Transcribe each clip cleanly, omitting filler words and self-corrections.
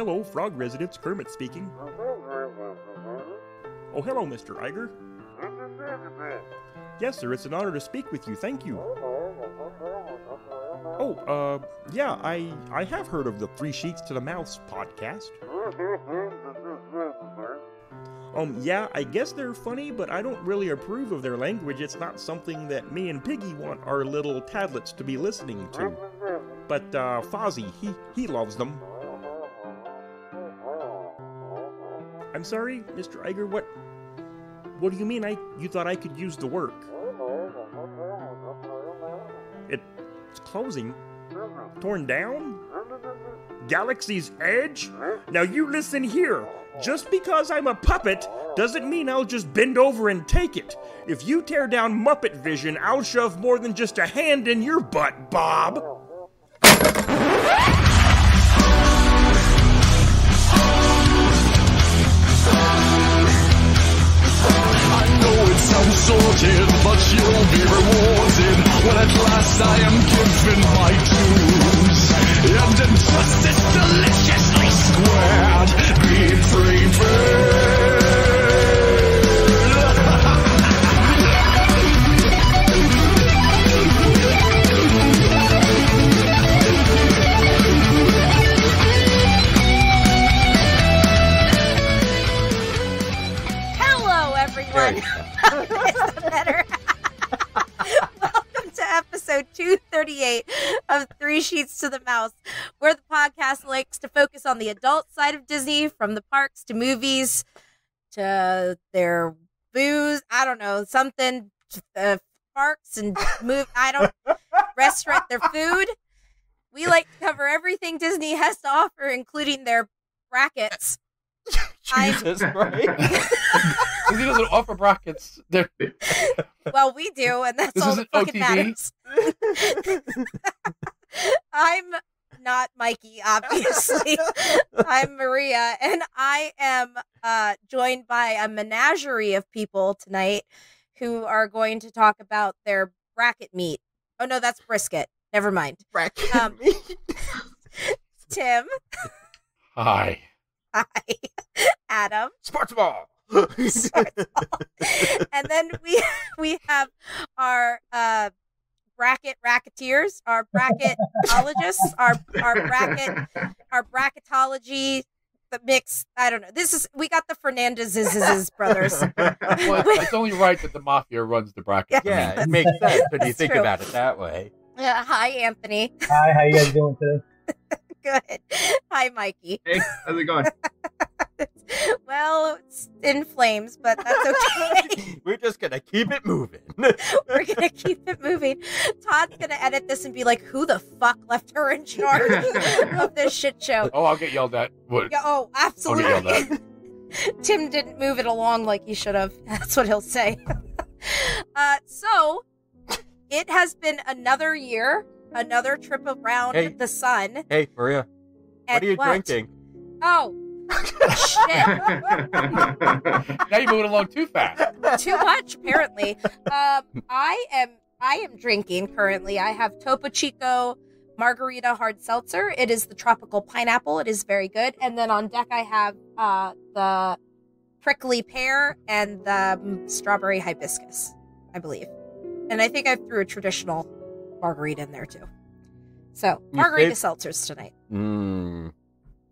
Hello, Frog Residence, Kermit speaking. Oh, hello, Mr. Iger. Yes, sir, it's an honor to speak with you, thank you. Oh, yeah, I have heard of the Three Sheets to the Mouse podcast. Yeah, I guess they're funny, but I don't really approve of their language. It's not something that me and Piggy want our little tadlets to be listening to. But, Fozzie, he loves them. I'm sorry, Mr. Iger, what do you mean you thought I could use the work? It's closing? Torn down? Galaxy's Edge? Now you listen here. Just because I'm a puppet doesn't mean I'll just bend over and take it. If you tear down Muppet Vision, I'll shove more than just a hand in your butt, Bob. I know it sounds sorted, but you'll be rewarded when at last I am given my dues. And injustice deliciously squared, be free bird. Hello, everyone. Is that better? Welcome to episode 238 of Three Sheets to the Mouse, where the podcast likes to focus on the adult side of Disney, from the parks to movies to their booze. I don't know, something, parks and restaurant, their food. We like to cover everything Disney has to offer, including their brackets. Jesus Christ. He doesn't offer brackets. Well, we do, and that's This all isn't that fucking OTB? matters. I'm not Mikey, obviously. I'm Maria, and I am joined by a menagerie of people tonight who are going to talk about their bracket meat. Oh, no, that's brisket. Never mind. Bracket meat. Tim. Hi. Hi. Adam. Sports ball. And then we have our bracket racketeers, our bracketologists, our bracketology, the mix. I don't know. We got the Fernandez's brothers. Well, it's only right that the mafia runs the bracket. Yeah, it makes sense when you That's think true. about it that way. Hi, Anthony. Hi, how you guys doing today? Good. Hi, Mikey. Hey, how's it going? Well, it's in flames, but that's okay. We're just gonna keep it moving. We're gonna keep it moving. Todd's gonna edit this and be like, "Who the fuck left her in charge of this shit show?" Oh, I'll get yelled at. What? Yeah, oh, I'll get yelled absolutely. at. Tim didn't move it along like he should have. That's what he'll say. So it has been another year, another trip around the sun. Hey, Maria, what are you drinking? Oh, shit. Now you're moving along too fast. Too much, apparently. I am drinking currently. I have Topo Chico Margarita Hard Seltzer. It is the tropical pineapple. It is very good. And then on deck, I have the prickly pear and the strawberry hibiscus, I believe. And I think I threw a traditional margarita in there too. So margarita seltzers tonight.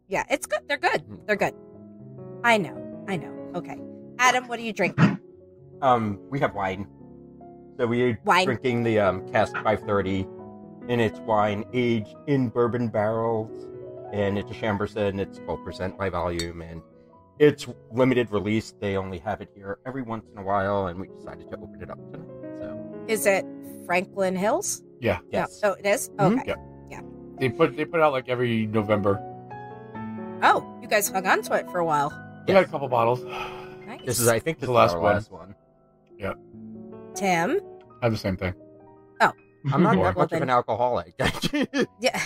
Yeah, it's good. They're good. They're good. I know. Okay. Adam, what are you drinking? We have wine. So we're Wine. drinking the Cask 530, and it's wine aged in bourbon barrels, and it's a Chamberson. It's 12% by volume, and it's limited release. They only have it here every once in a while, and we decided to open it up tonight. So Is it Franklin Hills? Yeah. yes. Oh, it is? Mhm. Okay. They put out like every November. Oh, you guys hung on to it for a while. We had a couple bottles. Nice. This is, I think, The this last is our one. last one. Tim? I have the same thing. I'm not Well, that much of then- an alcoholic. Yeah.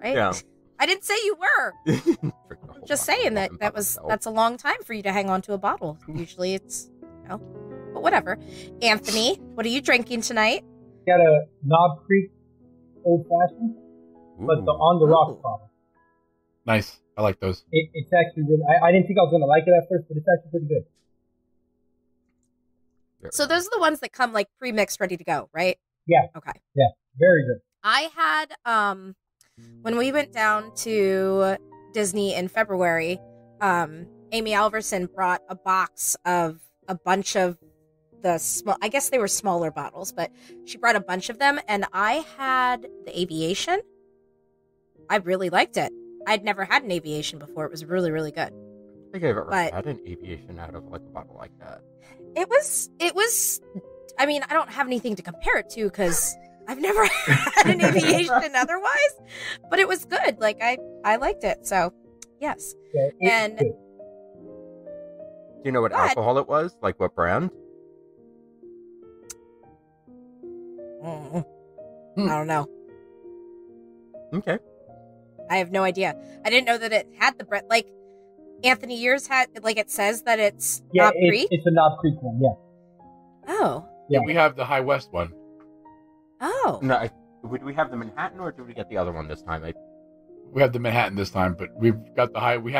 Right? Yeah. I didn't say you were. Drink the whole Just bottle saying of that's myself. a long time for you to hang on to a bottle. Usually it's, but whatever. Anthony, what are you drinking tonight? Got a Knob Creek Old Fashioned, but the On the Rocks Ooh. bottle. Nice. I like those. It's actually really. I didn't think I was gonna like it at first, but it's actually pretty good. So those are the ones that come like pre-mixed, ready to go, right? Yeah. Okay. Yeah, very good. I had when we went down to Disney in February, Amy Alverson brought a box of a bunch of the small, I guess they were smaller bottles, but she brought a bunch of them, and I had the Aviation. I really liked it. I'd never had an Aviation before. It was really, really good. I think I've ever But- had an Aviation out of like a bottle like that. It was, I mean, I don't have anything to compare it to because I've never had an Aviation otherwise, but it was good. Like, I liked it. So, yes. Yeah, it's And- good. Do you know what Go ahead. alcohol it was? Like what brand? I don't know. Okay. I have no idea. I didn't know that it had the bread. Like, Anthony Years had, like, it says that it's Yeah, Knob Creek. it's a Knob Creek one. Yeah. Oh. Yeah. We have the High West one. Oh. No, would we have the Manhattan or did we get the other one this time? We have the Manhattan this time, but we had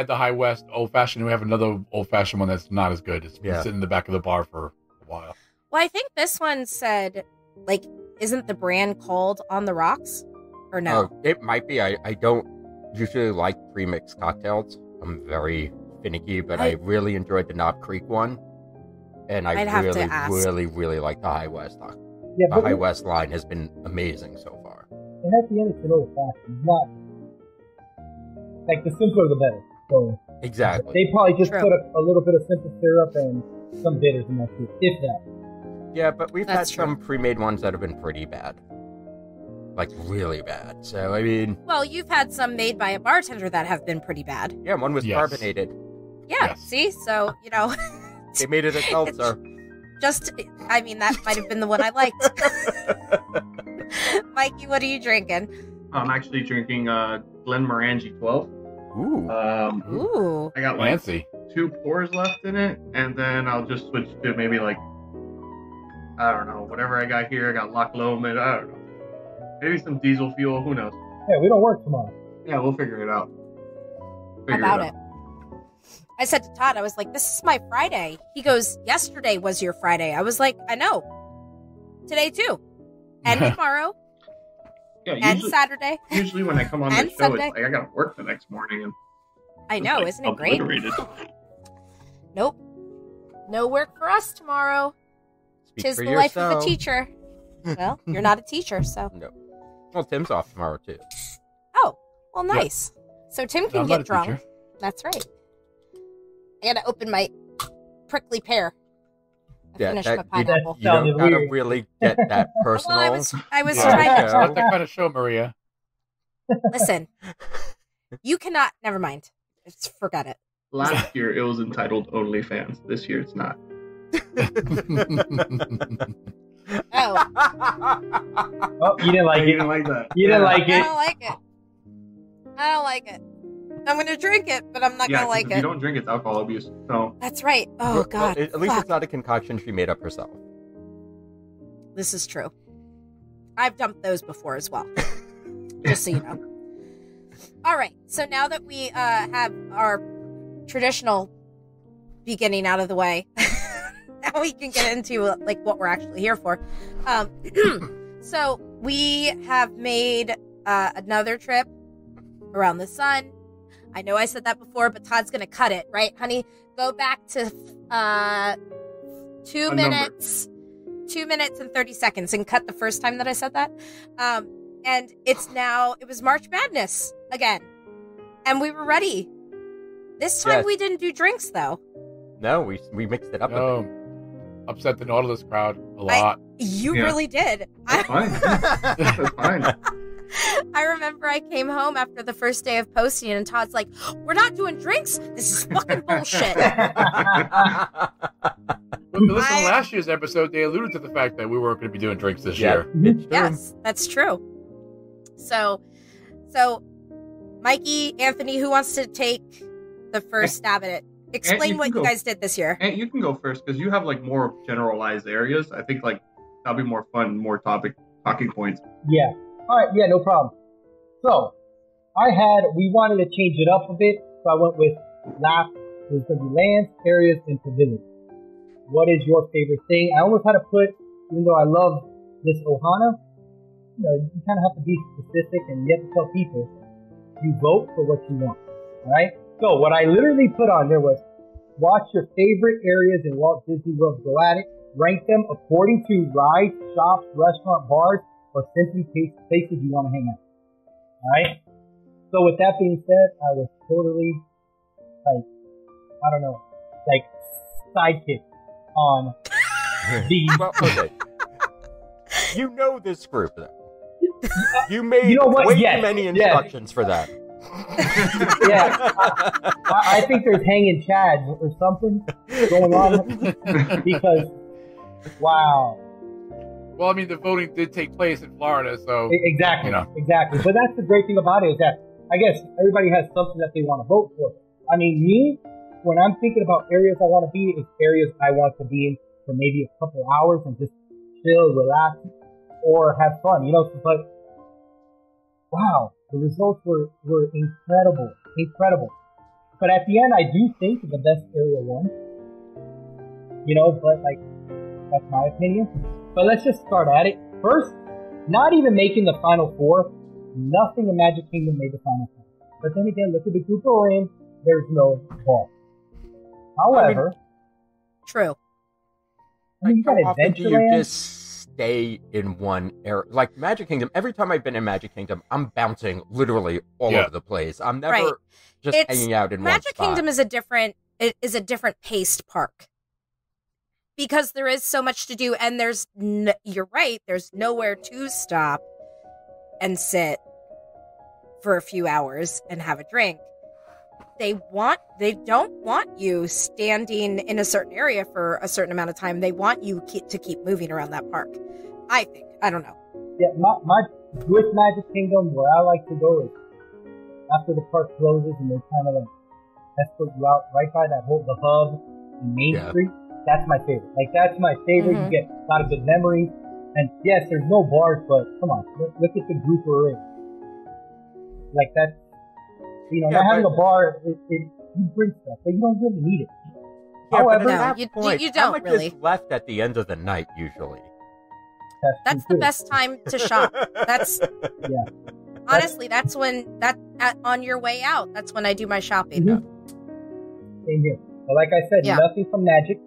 the High West old fashioned. We have another old fashioned one that's not as good. It's been Yeah. sitting in the back of the bar for a while. Well, I think this one said, like, isn't the brand called On the Rocks? Or no? Oh, it might be. I don't usually like pre-mixed cocktails. I'm very finicky, but I really enjoyed the Knob Creek one. And I I'd have to really, ask. really like the High West. Yeah, The but High West line has been amazing so far. and at the end, it's an old fashioned. It's not like the simpler the better. So Exactly. they probably just True. put a little bit of simple syrup and some bitters, and that's it. If that. Yeah, but we've That's had true. some pre-made ones that have been pretty bad. Like, really bad. So, I mean, Well, you've had some made by a bartender that have been pretty bad. yeah, one was Yes. carbonated. Yeah, Yes. see? So, you know, They made it a seltzer. just, I mean, that might have been the one I liked. Mikey, what are you drinking? I'm actually drinking Glenmorangie 12. Ooh. Ooh. I got like Fancy. 2 pours left in it, and then I'll just switch to maybe like, I don't know, whatever I got here. I got Loch Lomond, I don't know. Maybe some diesel fuel, who knows? Yeah, we don't work tomorrow. Yeah, we'll figure it out. About it. I said to Todd, I was like, this is my Friday. He goes, yesterday was your Friday. I was like, I know. Today too. And tomorrow. Yeah, And Saturday. usually when I come on And the show, Sunday. it's like I gotta work the next morning. And I know, it's, isn't like, it great? obliterated. Nope. No work for us tomorrow. Speak Tis for the life of a yourself. teacher. Well, you're not a teacher, so. No. Well, Tim's off tomorrow, too. Oh, well, nice. So Tim can I'm not get a drunk. teacher. That's right. I gotta open my prickly pear. I finished my you, pineapple. you don't Sounded gotta weird. really get that personal. Well, I was Yeah, trying it's to not that kind of show, Maria. listen. You cannot. Never mind. Just forget it. Last year it was entitled OnlyFans. This year it's not. Oh, Oh, you didn't like You it. didn't like that. You didn't like I it. don't like it. I don't like it. I'm gonna drink it, but I'm not Yeah, gonna 'cause like if it. you don't drink, it's alcohol abuse. So That's right. Oh Well, God. at least Fuck. it's not a concoction she made up herself. This is true. I've dumped those before as well. Just so you know. All right. So now that we have our traditional beginning out of the way, now we can get into like what we're actually here for. So we have made another trip around the sun. I know I said that before, but Todd's gonna cut it, right, honey? Go back to 2 A minutes. 2 minutes and 30 seconds and cut the first time that I said that. And it was March Madness again. And we were ready. This time Yes. we didn't do drinks though. No, we mixed it up. a bit. No. Upset the Nautilus crowd a lot. You Yeah. really did. that's fine. That's fine. I remember I came home after the first day of posting and Todd's like, we're not doing drinks. This is fucking bullshit. If you listen I- to last year's episode, they alluded to the fact that we weren't going to be doing drinks this Yeah, year. it's true. Yes, that's true. So Mikey, Anthony, who wants to take the first stab at it? Explain you what can you go. guys did this year. And you can go first because you have like more generalized areas. I think like that'll be more fun, more talking points. Yeah. All right. Yeah, no problem. So, we wanted to change it up a bit. So I went with laps. There's going to be lands, areas, and pavilions. What is your favorite thing? I almost had to put, even though I love this Ohana, you kind of have to be specific and you have to tell people you vote for what you want. All right? So what I literally put on there was watch your favorite areas in Walt Disney World. Go at it. Rank them according to rides, shops, restaurant, bars, or simply places you want to hang out. All right? So with that being said, I was totally, sidekick on the... Well, okay. You know this group, though. You made way too many instructions for that. Yeah, I think there's hanging chads or something going on because, wow. Well, I mean, the voting did take place in Florida, so exactly. But that's the great thing about it is that I guess everybody has something that they want to vote for. I mean, me, when I'm thinking about areas I want to be, it's areas I want to be in for maybe a couple hours and just chill, relax, or have fun. But wow, the results were incredible. But at the end, I do think the best area won. But that's my opinion. But let's just start at it. First, not even making the Final Four, nothing in Magic Kingdom made the Final Four. But then again, look at the group we're in, there's no ball. However... True. You got how often do you Adventureland. just stay in one area? Like Magic Kingdom, every time I've been in Magic Kingdom, I'm bouncing literally all over the place. I'm never just hanging out in one spot. Magic Kingdom is a different paced park. Because there is so much to do, and you're right, there's nowhere to stop and sit for a few hours and have a drink. They don't want you standing in a certain area for a certain amount of time. They want you to keep moving around that park. I think. I don't know. Yeah, my with Magic Kingdom, where I like to go is after the park closes and they're kind of escort you out right by the hub in Main Street. That's my favorite. That's my favorite. Mm-hmm. You get a lot of good memories. And yes, there's no bars, but come on, look at the group we're in. That's, not having a bar, you bring stuff, but you don't really need it. Yeah, However, but at that point, you how don't much really. is left at the end of the night, usually? That's the best time to shop. That's honestly, that's when on your way out. That's when I do my shopping. Mm-hmm. Same here. But like I said, nothing from Magic.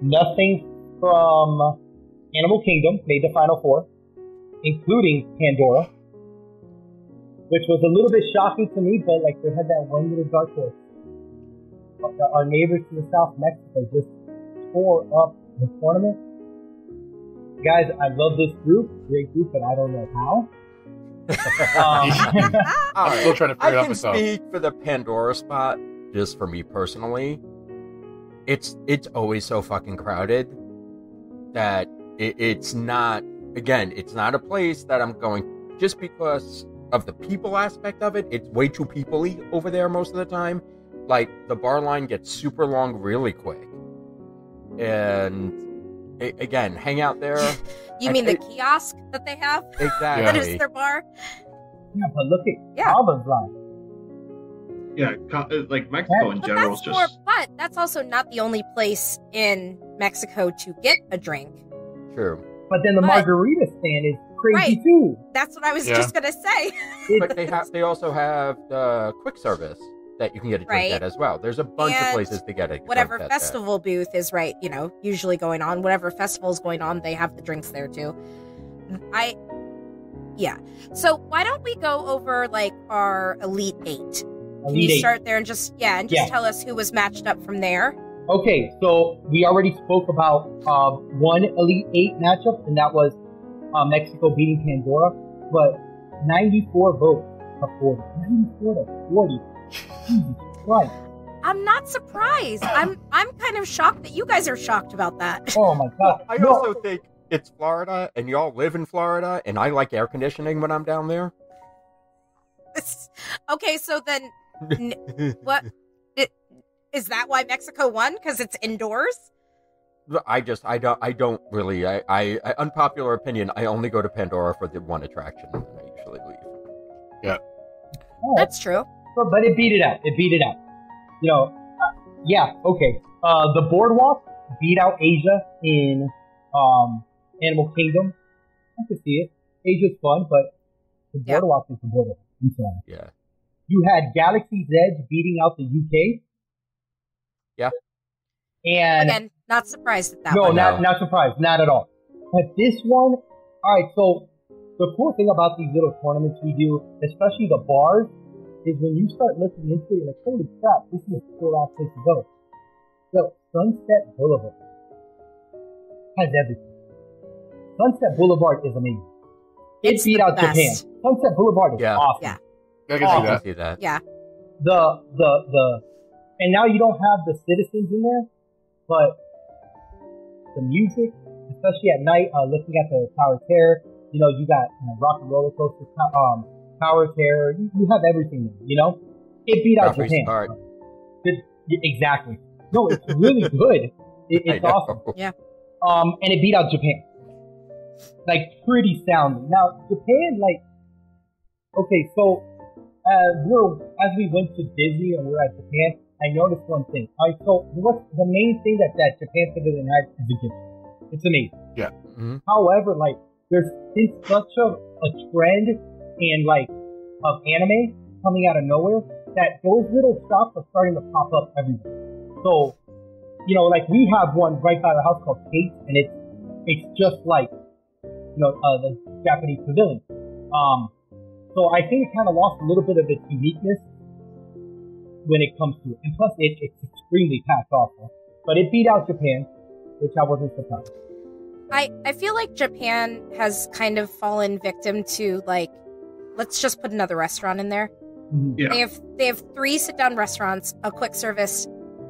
Nothing from Animal Kingdom made the Final Four, including Pandora, which was a little bit shocking to me, but they had that one little dark horse. Our neighbors to the south, Mexico, just tore up the tournament. Guys, I love this group, great group, but I don't know how. I'm still trying to figure it out myself. I can speak for the Pandora spot, just for me personally. It's always so fucking crowded that it's not a place that I'm going just because of the people aspect of it. It's way too people-y over there most of the time. The bar line gets super long really quick. And again, hang out there. You mean the kiosk that they have? Exactly. That is their bar? Yeah, but look at Alba's line. Yeah, Mexico in general is just... But that's also not the only place in Mexico to get a drink. True. But then the margarita stand is crazy too. That's what I was just gonna say. But they also have the quick service that you can get a drink at as well. There's a bunch of places to get a whatever drink festival booth is usually going on. Whatever festival is going on, they have the drinks there too. So why don't we go over our Elite Eight? Can you start there and just tell us who was matched up from there? Okay, so we already spoke about one Elite Eight matchup, and that was Mexico beating Pandora, but 94 votes to 40. 94 to 40. Jesus Christ. I'm not surprised. I'm kind of shocked that you guys are shocked about that. Oh my god. I also think it's Florida, and y'all live in Florida, and I like air conditioning when I'm down there. Okay, so then what is that why Mexico won? Because it's indoors? I don't really. I unpopular opinion. I only go to Pandora for the one attraction, and then I usually leave. Yeah, that's true. but it beat it out. It beat it out. You know, yeah, okay. The Boardwalk beat out Asia in Animal Kingdom. I can see it. Asia's fun, but the Boardwalk is the Boardwalk. I'm sorry. Yeah. You had Galaxy's Edge beating out the UK. Yeah. And Again, not surprised at that no, one. not surprised, not at all. But this one, all right. So the cool thing about these little tournaments we do, especially the bars, is when you start looking into it, you're like, holy crap, this is a cool ass place to go. So Sunset Boulevard has everything. Sunset Boulevard is amazing. It's It beat the out Japan. best. Sunset Boulevard is Yeah. awesome. Yeah. I can Oh. see that. See that. Yeah. And now you don't have the citizens in there, but the music, especially at night, looking at the Tower of Terror, you know, you got Rock and Roller Coaster, Tower of Terror, you have everything there, you know? It beat out Joffrey's Japan. Cart. Exactly. No, it's really good. It's I know. awesome. Yeah. And it beat out Japan. Like, pretty soundly. Now, Japan, like, okay, so as we went to Disney and we're at Japan, I noticed one thing. All right, so what's the main thing that Japan Pavilion has is a gift shop. It's amazing. Yeah. Mm-hmm. However, like, there's been such a trend and like of anime coming out of nowhere that those little shops are starting to pop up everywhere. So, you know, like we have one right by the house called Kate, and it's just like, you know, the Japanese pavilion. So I think it kind of lost a little bit of its uniqueness when it comes to it. And plus, it's extremely packed also. But it beat out Japan, which I wasn't surprised. I feel like Japan has kind of fallen victim to, like, let's just put another restaurant in there. Mhm. Yeah. They have 3 sit-down restaurants, a quick service,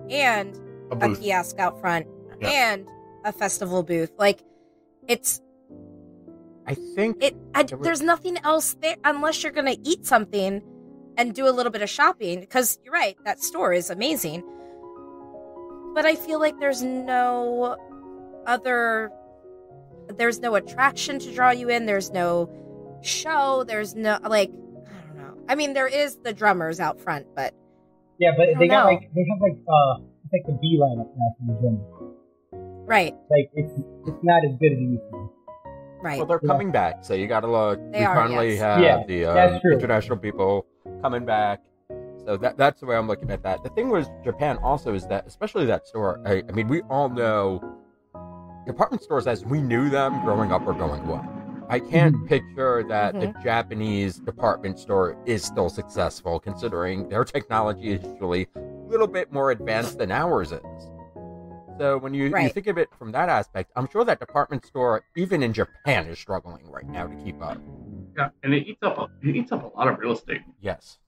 and A a booth. kiosk out front, Yeah. and a festival booth. Like, I think there's nothing else there unless you're gonna eat something and do a little bit of shopping. Because you're right, that store is amazing. But I feel like there's no attraction to draw you in. There's no show. There's no, like, I don't know. I mean, there is the drummers out front, but Yeah, but I don't they know. have it's like the B lineup now for the drum. right, Like it's not as good as it used to be. right. well, they're coming back, so you got to look. They we are, finally yes. have Yeah, the that's true. international people coming back. So that's the way I'm looking at that. The thing with Japan also is that, especially that store, I mean, we all know department stores as we knew them growing up are going well. I can't picture that the Japanese department store is still successful, considering their technology is usually a little bit more advanced than ours is. So when you think of it from that aspect, I'm sure that department store, even in Japan, is struggling right now to keep up. Yeah, and it eats up a lot of real estate. Yes.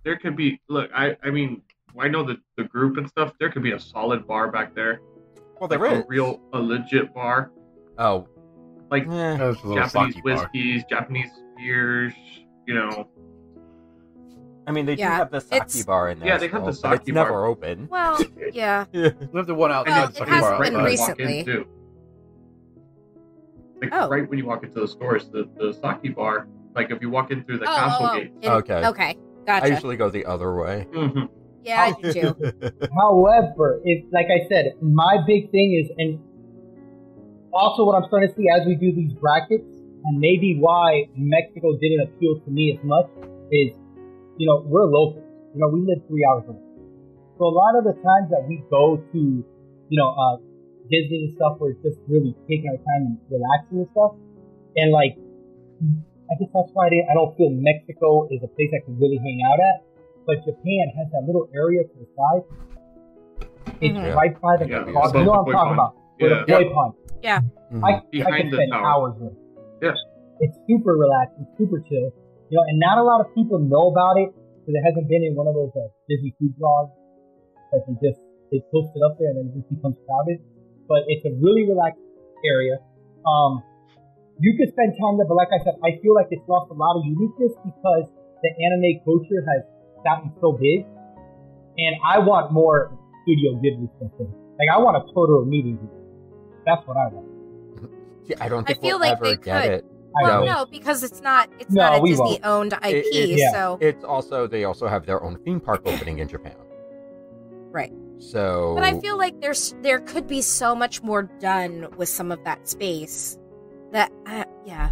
There could be I mean, I know the group and stuff. There could be a solid bar back there. Well, there like is. a legit bar. Oh. Like That's a little Japanese sake bar. whiskeys, Japanese beers, you know. I mean, they do Yeah, have the sake bar in there. Yeah, they have the still, but sake it's bar. never open. Well, yeah. We have the one outside Well, the it second has bar been outside. recently. Like Oh. right when you walk into the stores, the sake bar. Like if you walk in through the Oh, castle oh, gate. Okay. Okay. I Gotcha. usually go the other way. Mm-hmm. Yeah, I do too. However, like I said, my big thing is, and also what I'm starting to see as we do these brackets, and maybe why Mexico didn't appeal to me as much, is, you know, we're locals. You know, we live 3 hours away. So a lot of the times that we go to, you know, Disney and stuff, we're just really taking our time and relaxing and stuff. And like, I guess that's why I don't feel Mexico is a place I can really hang out at. But Japan has that little area to the side. It's Mhm. right by the Yeah, you above know the what I'm koi talking pond. about. Where the Yeah. koi pond. Yeah. Mhm. I Behind can the spend tower. hours there. Yeah. It's super relaxing, super chill. You know, and not a lot of people know about it because it hasn't been in one of those Disney food vlogs that they post it up there and then it just becomes crowded. But it's a really relaxed area. You could spend time there, but like I said, I feel like it's lost a lot of uniqueness because the anime culture has gotten so big. And I want more Studio Ghibli stuff there. Like, I want a Totoro meeting. That's what I want. Yeah, I don't think feel we'll like ever they get could. it. Well, No. no, because it's not No, a we Disney won't. owned IP, yeah. so It's also they also have their own theme park opening in Japan. right. So, But I feel like there could be so much more done with some of that space. That yeah.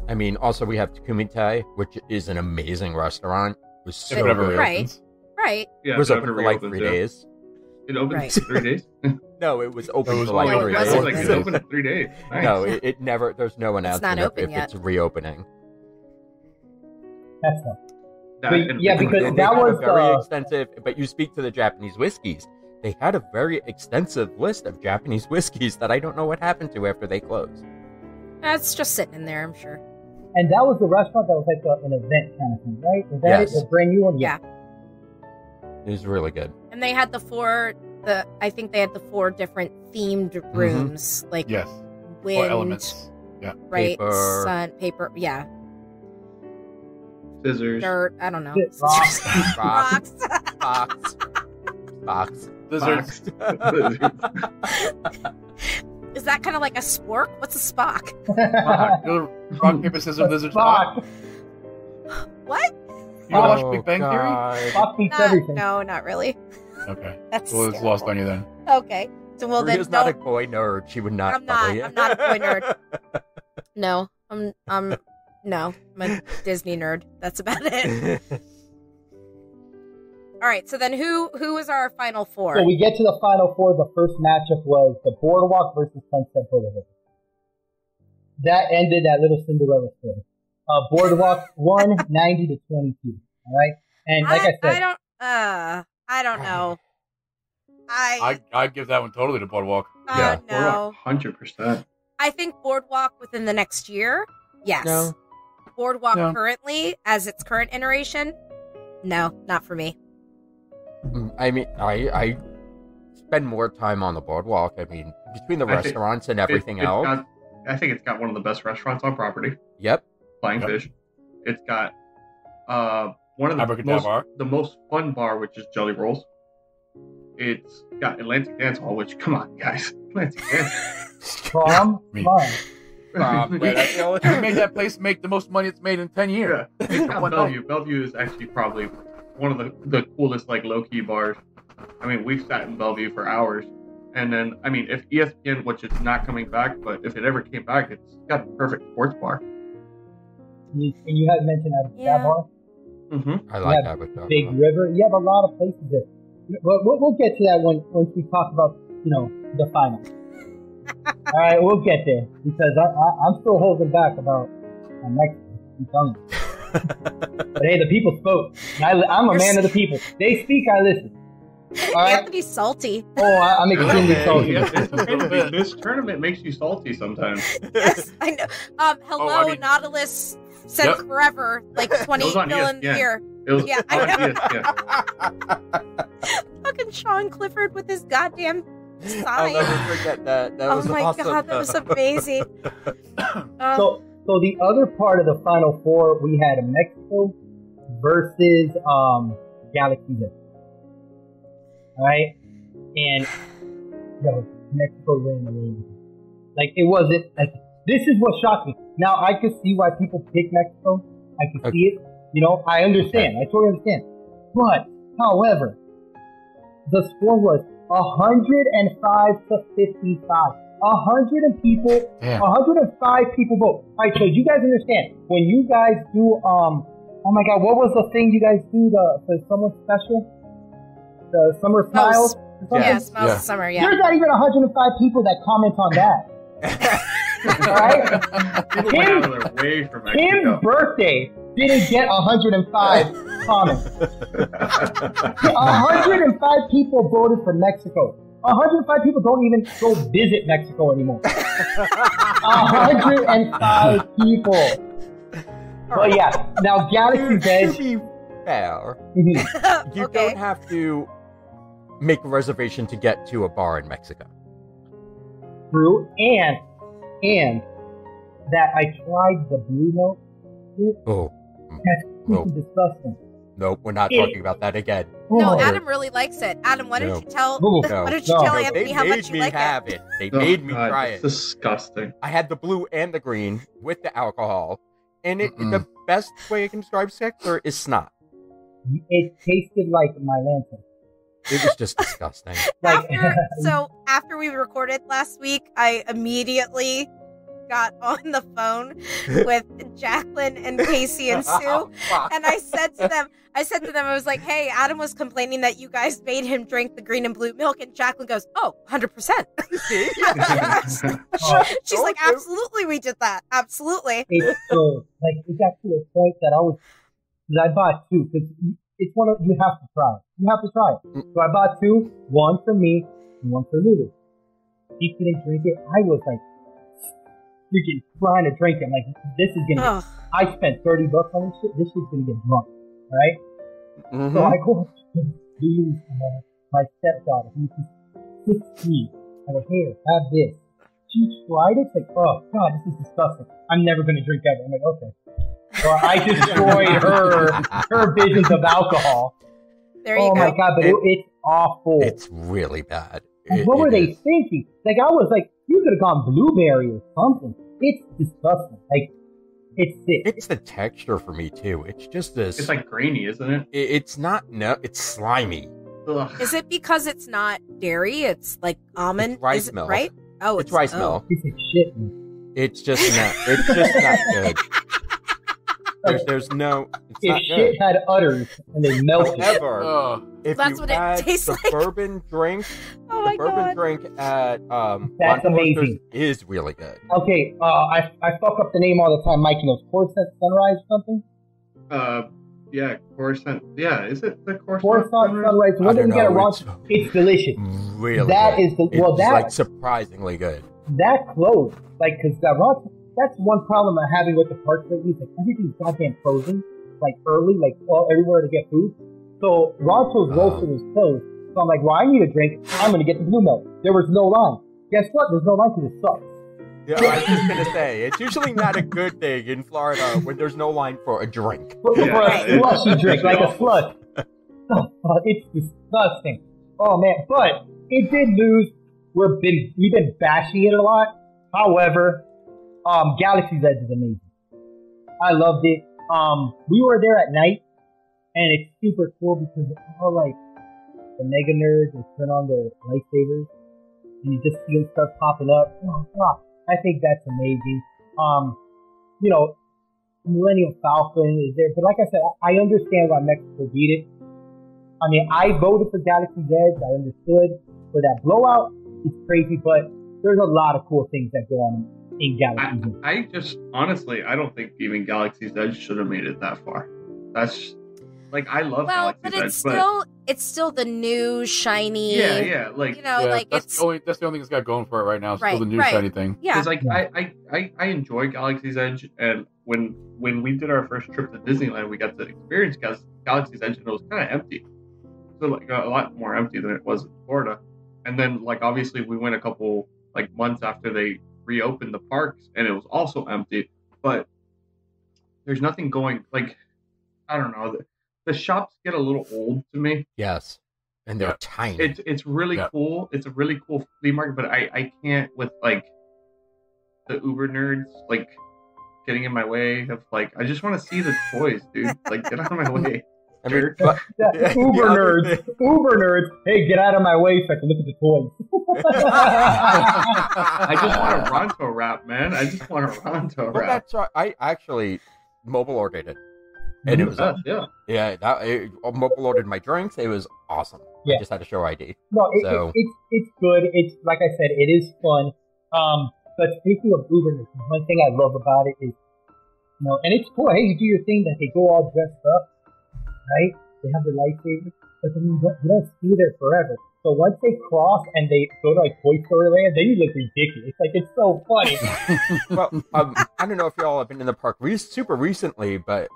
I mean, also we have Takumite, which is an amazing restaurant. It was so If it ever good. Right. reopens. Right. Yeah, It was if open ever for like reopens, 3 yeah. days. It opened Right. for 3 days. No, it was open It was for like only 3 open days. for like it's 3 days. open in 3 days. Nice. No, it never. There's no announcement not if open yet. it's reopening. That's not. That- But, and- yeah, and- because They that had was a very the- extensive. But you speak to the Japanese whiskeys. They had a very extensive list of Japanese whiskeys that I don't know what happened to after they closed. That's just sitting in there, I'm sure. And that was the restaurant that was like an event kind of thing, right? Was that Yes. it? The brand new one? Yeah. It was really good. And they had I think they had the 4 different themed rooms, like Yes. wind, Or elements. right, Paper. sun, paper, yeah, Scissors. dirt, I don't know. Rocks. Rocks, Rocks. box. Lizards. Is that kind of like a spork? What's a spock? Rock, paper, scissors, lizard, Spock. spot. What? You don't watch Big Bang Theory? God. Spock beats everything. No, not really. Okay. That's Well, it's lost on you then. Okay. So well then Maria's not a don't. boy nerd. She would not. I'm not. follow you. I'm not a boy nerd. No, I'm a Disney nerd. That's about it. All right. So then who was our final 4? So we get to the final 4. The first matchup was the Boardwalk versus Sunset Boulevard. That ended that little Cinderella story. Boardwalk won 90 to 22. All right, and like I said, I don't know. I'd give that one totally to Boardwalk. Yeah, no. 100%. I think Boardwalk within the next year, yes. No. Boardwalk No. currently, as its current iteration, no, not for me. I mean, I spend more time on the boardwalk. I mean, between the I think restaurants and everything It's else. got- I think it's got one of the best restaurants on property. Yep. Flying Yep. Fish. It's got one of the Abracadabra. most fun bar, which is Jelly Rolls. It's got Atlantic Dance Hall, which, come on, guys. Atlantic Dance. Prom, Me. come on. Yeah, that's the only- We made that place make the most money it's made in 10 years. Yeah, it's got One Bellevue. Bellevue is actually probably one of the coolest, like, low-key bars. I mean, we've sat in Bellevue for hours. And then, I mean, if ESPN, which is not coming back, but if it ever came back, it's got the perfect sports bar. And you had mentioned at Yeah. that bar, Mm-hmm. I like Yeah, that with Big River. You have a lot of places there. But we'll get to that once we talk about the final. All right, we'll get there because I'm still holding back about Mexico. I'm telling you. But hey, the people spoke. And I'm a man of the people. They speak, I listen. All right. Anthony's salty. Oh, I'm extremely salty. Yeah, this tournament makes you salty sometimes. Yes, I know. Hello, I mean- Nautilus said Yep. forever, like It 20 was on million ESPN. year. It was Yeah, I on know. ESPN. Fucking Sean Clifford with his goddamn I'll sign. never forget that. That Oh was my awesome. god, that was amazing. So the other part of the Final Four, we had Mexico versus Galaxy's Edge. All right, and Mexico ran away. Like it wasn't like this is what shocked me. Now I could see why people pick Mexico. I could see it. I understand. I totally understand. But however, the score was 105 to 55. 105 people vote. All right, so you guys understand when you guys do oh my god, what was the thing you guys do the summer special, the summer smiles? or something? Yeah, smells Yeah. of summer. Yeah. There's not even 105 people that comment on that. All right, People went out of their way for Tim's Mexico. birthday didn't get 105 comments. 105 people voted for Mexico. 105 people don't even go visit Mexico anymore. 105 people. But yeah, now Galaxy's Edge. To be fair, Mhm. you Okay. don't have to make a reservation to get to a bar in Mexico. True, and that I tried the blue milk. Oh, That's no, freaking disgusting. Nope, we're not talking about that again. No, Oh, Adam really likes it. Adam, why don't No. you tell? No. Why don't you No. tell No, Anthony they how made much you me like have it? it. They Oh, made me God, try it's it. disgusting. I had the blue and the green with the alcohol, and the best way I can describe Sickler is snot. It tasted like my lantern. It was just disgusting. Like, After we recorded last week, I immediately got on the phone with Jacqueline and Casey and Sue, and I said to them, I was like, hey, Adam was complaining that you guys made him drink the green and blue milk, and Jacqueline goes, oh, 100%. See? She's like, absolutely, we did that. Absolutely. it's so, like, it got to a point that because I bought two, because it's one of, you have to try it. You have to try it. So I bought two, one for me and one for Lulu. He couldn't drink it. I was like, freaking trying to drink it. I'm like, this is gonna get, I spent $30 on this shit. This shit's gonna get drunk, right? Mm-hmm. So I go up to Lulu's, my stepdaughter, who's 16. I go, here, have this. She tried it. It's like, oh god, this is disgusting. I'm never gonna drink ever. I'm like, okay. So I destroyed her visions of alcohol. There you oh go. my god, but it's awful. It's really bad. What were they thinking? Like, I was like, you could have gone blueberry or something. It's disgusting. Like, it's sick. It's the texture for me too. It's just this. It's like grainy, isn't it? It's not. No, it's slimy. Ugh. Is it because it's not dairy? It's like almond, It's rice is it, milk. right? Oh, It's rice milk. Piece of shit, man. It's just not. It's just not good. There's no. It's If not shit good. had udders and they melted. However, if That's you what it had tastes the like. bourbon drink, Oh the my bourbon god. drink at That's Ron Forster's amazing. is really good. Okay, I fuck up the name all the time. Mikey knows. Coruscant Sunrise or something? Yeah, Coruscant. Yeah, is it the Coruscant? Coruscant Sunrise. I When did don't we get it know, wrong? It's delicious. Really, That good. is the- It's well, that- like surprisingly good. That close. Like, because that's one problem I'm having with the parks lately. Is like, everything's goddamn frozen. Like, early, like, everywhere to get food. So, Ronto's Roaster was closed. So I'm like, well, I need a drink. I'm going to get the blue milk. There was no line. Guess what? There's no line because it sucks. Yeah, I was just gonna say it's usually not a good thing in Florida when there's no line for a drink. For Yeah. a slushy drink, like a slush. Oh, it's disgusting. Oh, man. But it did lose. We've been bashing it a lot. However, Galaxy's Edge is amazing. I loved it. We were there at night, and it's super cool because all like the mega nerds will turn on their lightsabers, and you just see them start popping up. Oh god, I think that's amazing. You know, Millennium Falcon is there, but like I said, I understand why Mexico beat it. I mean, I voted for Galaxy's Edge. I understood for that blowout. It's crazy, but there's a lot of cool things that go on in Galaxy's Edge. I just honestly, I don't think even Galaxy's Edge should have made it that far. That's like I love Well, Galaxy's but Edge, it's still the new shiny. yeah, like You know, Yeah, like that's it's the only thing it's got going for it right now. It's Right, still the new right. shiny thing. yeah. because like I enjoy Galaxy's Edge, and when we did our first trip to Disneyland, we got to experience Galaxy's Edge, and it was kind of empty, so like a lot more empty than it was in Florida. And then like obviously we went a couple like months after they reopened the parks, and it was also empty. But there's nothing going, like, I don't know. The shops get a little old to me. Yes, and they're Yeah. tiny. It's really Yeah. cool. It's a really cool flea market, but I can't with like the Uber nerds like getting in my way of like I just want to see the toys, dude. Like get out of my way. I mean, Jerk. but Yeah, Yeah, Uber the other nerds. Uber nerds. Hey, get out of my way so I can look at the toys. I just want a Ronto wrap, man. I just want a Ronto well, wrap. that's right. I actually mobile ordered it, and it was Yeah. mobile ordered my drinks. It was awesome. Yeah. I just had to show ID. No, So- it's good. It's like I said, it is fun. But speaking of Uber nerds, one thing I love about it is, you know, and it's cool. Hey, you do your thing that they go all dressed up, right? They have their lightsabers, but then you don't stay there forever. So once they cross and they go to like Toy Story Land, then you look ridiculous. Like it's so funny. Well, I don't know if y'all have been in the park super recently, but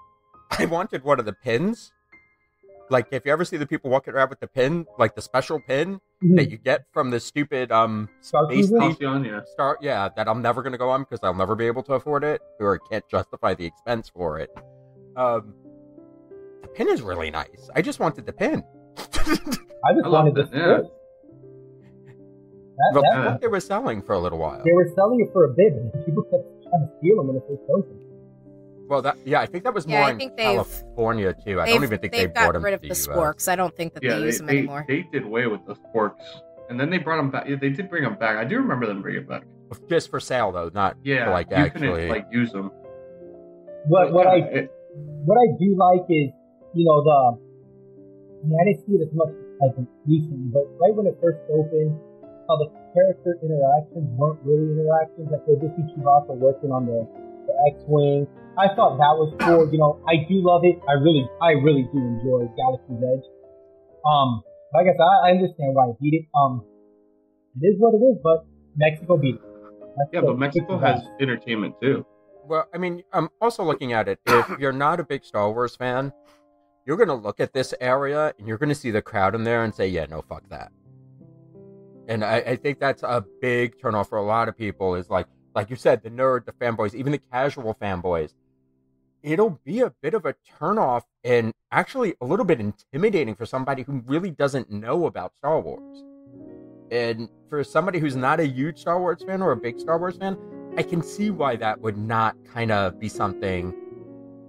I wanted one of the pins. Like, if you ever see the people walking around with the pin, like the special pin that you get from the stupid Star space Cruiser? Halcyon, yeah. Star, yeah, that I'm never gonna go on because I'll never be able to afford it or can't justify the expense for it. the pin is really nice. I just wanted the pin. I just wanted the yeah. Well, that, that's what they were selling for a little while. they were selling it for a bit, but then people kept trying to steal them when it first opened. Well, I think that was Yeah, more I in think they've- California too. I don't even think they they've brought got them rid to of the the US. sporks. I don't think that Yeah, they use them anymore. they did away with the sporks, and then they brought them back. Yeah, they did bring them back. I do remember them bringing it back. Just for sale though, not Yeah, for like you actually. couldn't like use them. What Yeah, I do like is, you know, I mean, I didn't see it as much like recently, but right when it first opened, how the character interactions weren't really interactions. Like they'd just be Chewbacca working on the X-wing. I thought that was cool. You know, I do love it. I really do enjoy Galaxy's Edge. Like I said, I understand why I beat it. It is what it is, but Mexico beat it. yeah, but Mexico has entertainment too. Well, I mean, I'm also looking at it. If you're not a big Star Wars fan, you're gonna look at this area and you're gonna see the crowd in there and say, "Yeah, no, fuck that." And I think that's a big turnoff for a lot of people. Is like you said, the nerd, the fanboys, even the casual fanboys. It'll be a bit of a turnoff and actually a little bit intimidating for somebody who really doesn't know about Star Wars. And for somebody who's not a huge Star Wars fan or a big Star Wars fan, I can see why that would not kind of be something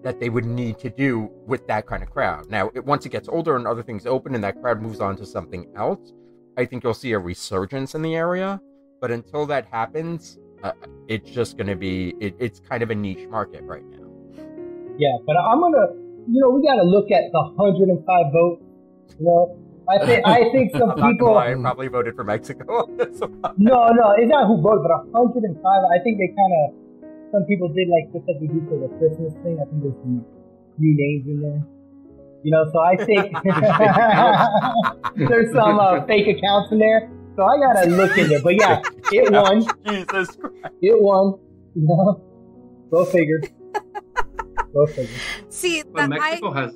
that they would need to do with that kind of crowd. Now, once it gets older and other things open and that crowd moves on to something else, I think you'll see a resurgence in the area. But until that happens, it's just going to be, it's kind of a niche market right now. Yeah, but I'm gonna, you know, we gotta look at the 105 votes. You know, I think some I'm not people. gonna lie, I probably voted for Mexico on this one. No, it's not who voted, but 105. I think they kind of, some people did like just like we do for the Christmas thing. I think there's some new names in there. You know, so I think there's some fake accounts in there. So I gotta look in there. But yeah, it won. Jesus Christ. It won. You know, go figure. Go figure. See, But Mexico has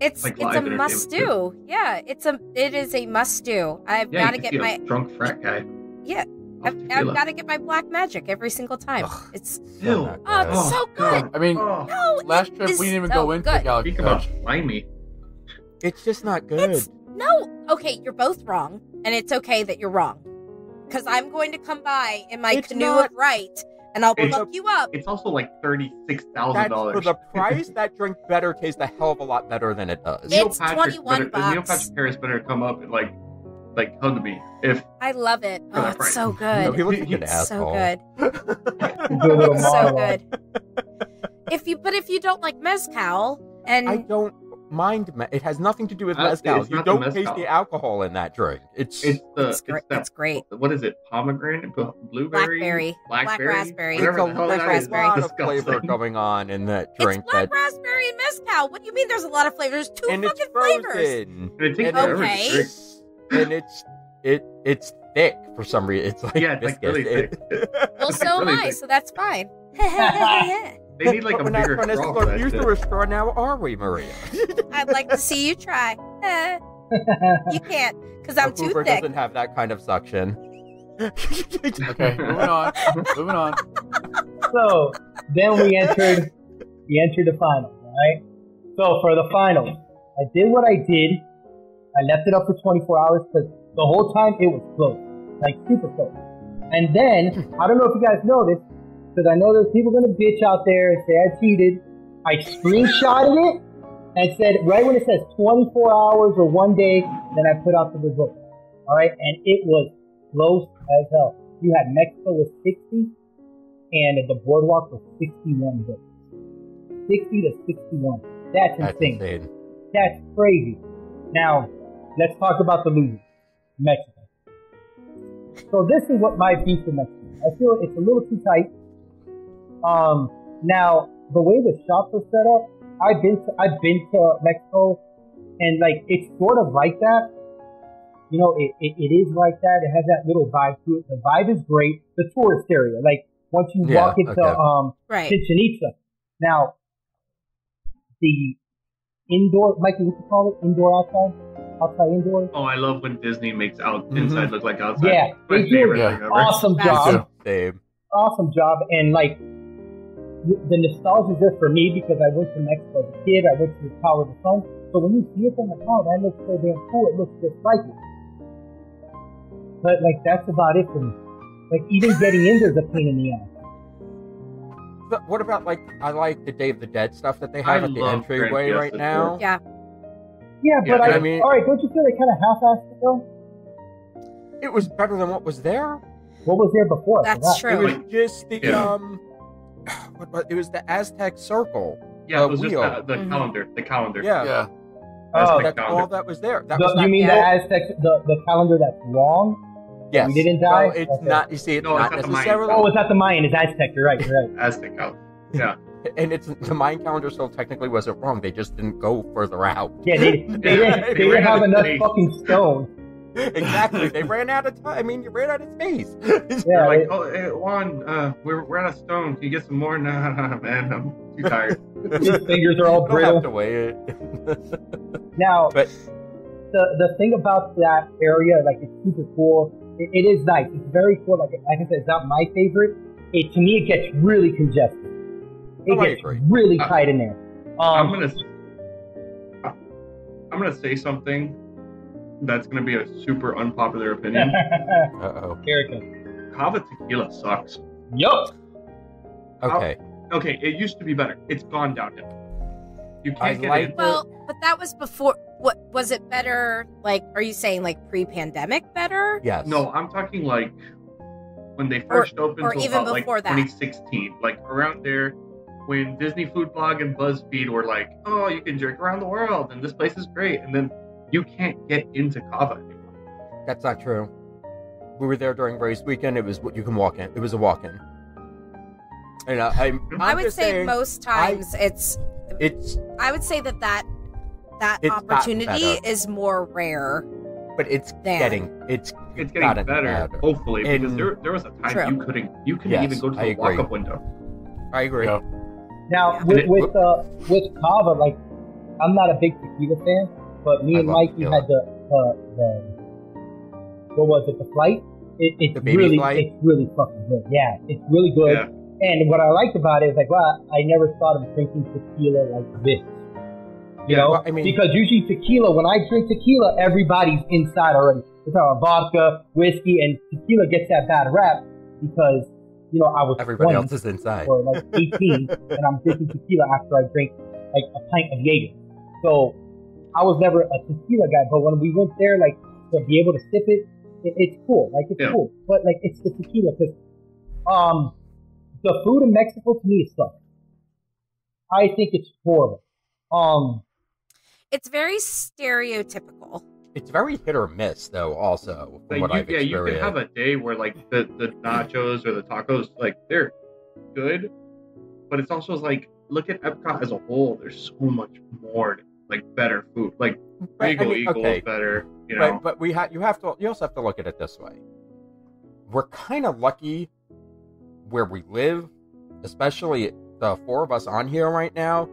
it's like, a live entertainment, must do. Yeah, it is a must do. I've got to get my a drunk frat guy. Yeah, I've got to get my black magic every single time. It's Ew. it's so good. I mean, No, last it trip is we didn't even so go into good. Galaxy Speak about Edge. slimy. It's just not good. No, okay, you're both wrong, and it's okay that you're wrong, because I'm going to come by in my It's canoe not- of right, and I'll It's- look you up. It's also like That's $36,000. for the price. That drink better tastes a hell of a lot better than it does. It's 21 Neil bucks. Patrick Harris better come up and like hug me. If I love it. For Oh, that it's price. so No, good. he looks like an It's asshole. so good. Do a little So monologue. good. If you don't like mezcal, and I don't mind. It has nothing to do with Uh, mezcal. it's You not the don't mezcal. taste the alcohol in that drink. It's it's great. that, It's great. What is it? Pomegranate, blueberry, Black raspberry. whatever it's a the hell black that lot is. of raspberry. Disgusting. flavor going on in that drink. it's black that raspberry and mezcal. What do you mean? There's a lot of flavors. Two and it's fucking flavors. frozen. And it takes And forever Okay. to drink. and it's thick for some reason. It's like Yeah, it's like really biscuit. thick. Well, It's so really am I, thick. so that's fine. They need like But a we're not bigger trying to straw get for that used shit. to a straw now, are we, Maria? I'd like to see you try. You can't, because I'm too Hoover thick. doesn't have that kind of suction. Okay, moving on. Moving on. So then we entered the finals, right? So for the finals, I did what I did. I left it up for 24 hours because the whole time it was close, like super close. And then, I don't know if you guys noticed, because I know there's people going to bitch out there and say I cheated. I screenshotted it and said, right when it says 24 hours or 1 day, then I put out the results. All right? And it was close as hell. You had Mexico with 60, and the Boardwalk was 61 votes. 60 to 61. That's That's insane. insane. That's crazy. Now, let's talk about the losers. Mexico. So this is what my beef with Mexico. I feel it's a little too tight. Now, the way the shops are set up, I've been to Mexico, and like it's sort of like that. You know, it is like that. It has that little vibe to it. The vibe is great. The tourist area, like once you Yeah, walk into okay. Right. Chichen Itza. Now, the indoor, Mikey, what you call it? Indoor, outside? Outside, indoor? Oh, I love when Disney makes Mhm. inside look like outside. Yeah, My they do. favorite Yeah. thing ever. Awesome That's- job. Same. Awesome job. And like, the nostalgia is there for me because I went to Mexico as a kid. I went to the Tower of the Sun. So when you see it, I'm like, oh, that looks so damn cool. It looks just like it. But like that's about it for me. Like even getting in there's a pain in the ass. But what about I like the Day of the Dead stuff that they have at the entryway right now. Yeah. Yeah, but I mean, all right, don't you feel they kind of half-assed it though? It was better than what was there. What was there before? That's It true. was just the it was the Aztec Circle. Yeah, it was wheel. just the calendar. The calendar. Yeah, Yeah. Oh, Aztec that's calendar. all that was there. That The- was you not, mean yeah. the Aztec, the calendar that's wrong? yes. We didn't die? Well, it's Okay. not. You see, it's No, it's not not the Mayan. necessarily. Oh, it's not the Mayan, it's Aztec. You're right. You're right. Aztec calendar. Yeah. And it's the Mayan calendar still technically wasn't wrong. They just didn't go further out. Yeah, they didn't ran have out of enough space. fucking stone. Exactly. They ran out of time. I mean, you ran out of space. Yeah, They're like, it- oh, hey, Juan, we're out of stone. Can you get some more? Nah, man, I'm too tired. his fingers are all Don't have to brittle. weigh it. Now, But the thing about that area, like it's super cool. It is nice. It's very cool. Like I said, it's not my favorite. To me, it gets really congested. It Oh, I gets agree. really tight in there. I'm gonna say something that's gonna be a super unpopular opinion. uh-oh. Here it goes. Kava tequila sucks. Yup. Okay. Okay, it used to be better. It's gone downhill. You I can't get like in. Well, but that was before. What was it better? Like, are you saying like pre-pandemic better? Yes. No, I'm talking like when they first opened, or so even about, before like that. 2016, like around there, when Disney Food Blog and BuzzFeed were like, "Oh, you can drink around the world, and this place is great," and then you can't get into Kava anymore. That's not true. We were there during race weekend. It was you can walk in. It was a walk-in. And I'm I would just say saying, most times it's. it's I would say that It's opportunity gotten better. is more rare. but it's There. getting It's getting gotten better, hopefully, And- because there was a time True. you couldn't Yes, even go to I the agree. walk-up window. I agree. Yeah. Now Yeah. with Kava, like I'm not a big tequila fan, but me I and love Mikey tequila. had the what was it? The flight. It's The baby really flight? it's really fucking good. Yeah, it's really good. Yeah. And what I liked about it is like, wow, I never thought of drinking tequila like this. You know, well, I mean- because usually tequila, when I drink tequila, everybody's inside already. We're talking about vodka, whiskey, and tequila gets that bad rap because, you know, I was Everybody 20 else is inside. or like 18 and I'm drinking tequila after I drink like a pint of Jaeger. So I was never a tequila guy, but when we went there, like to be able to sip it, it's cool. Like it's Yeah. cool, but like it's the tequila because the food in Mexico to me is sucks. I think it's horrible. It's very stereotypical. It's very hit or miss, though. Also, from Like what I've you experienced. could have a day where like the nachos or the tacos, like they're good, but it's also like look at Epcot as a whole. There's so much more, like better food. Like But, I Regal mean, Eagle okay. is better, you know. But you also have to look at it this way. We're kind of lucky where we live, especially the four of us on here right now.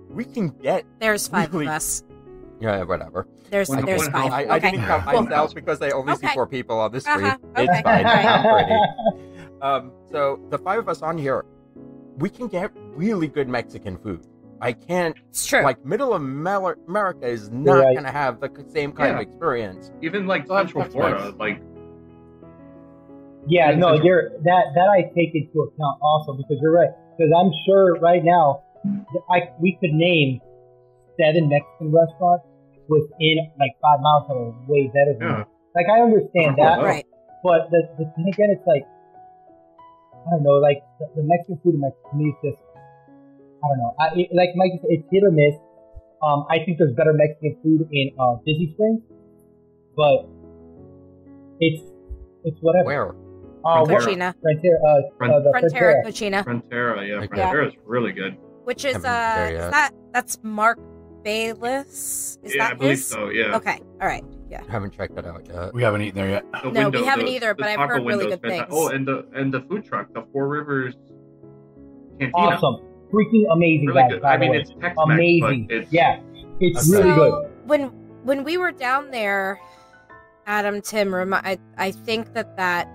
We can get There's five Really? of us. whatever. There's One- there's one five. house. I Okay. didn't count Well, myself because I only see Okay. 4 people on the screen. Uh-huh. It's Okay. fine. Alright. I'm pretty. So the 5 of us on here, we can get really good Mexican food. I can't. It's true. Like middle of America is not right. going to have the same kind of Yeah. experience. Even like Well, Central that's Florida, nice. like Yeah, no, Central- you're that I take into account also because you're right. Because I'm sure right now, we could name 7 Mexican restaurants within like 5 miles that are way better than Yeah. that. Like I understand that, right. but the thing again, it's like I don't know, like the Mexican food in Mexico to me is just I don't know. Like Mike said, it's hit or miss. I think there's better Mexican food in Disney Springs, but it's whatever. Where? Frontera. Cochina. Frontera, the Frontera Cochina. Frontera, yeah, Okay. Frontera is really good. Which is Haven't been there yet. that's Mark Bayless? Is Yeah, I that believe his? so. Yeah. Okay. All right. Yeah. I haven't checked that out yet. We haven't eaten there yet. The No, we window, haven't the- either, but the I've taco heard really window's good fantastic. things. Oh, and the food truck, the Four Rivers Cantina. Awesome. Freaking amazing, Really guys. good. by I the mean, way. it's Tex-Mex, amazing. but it's Yeah, it's Okay. really So, good. When we were down there, Adam, Tim, I think that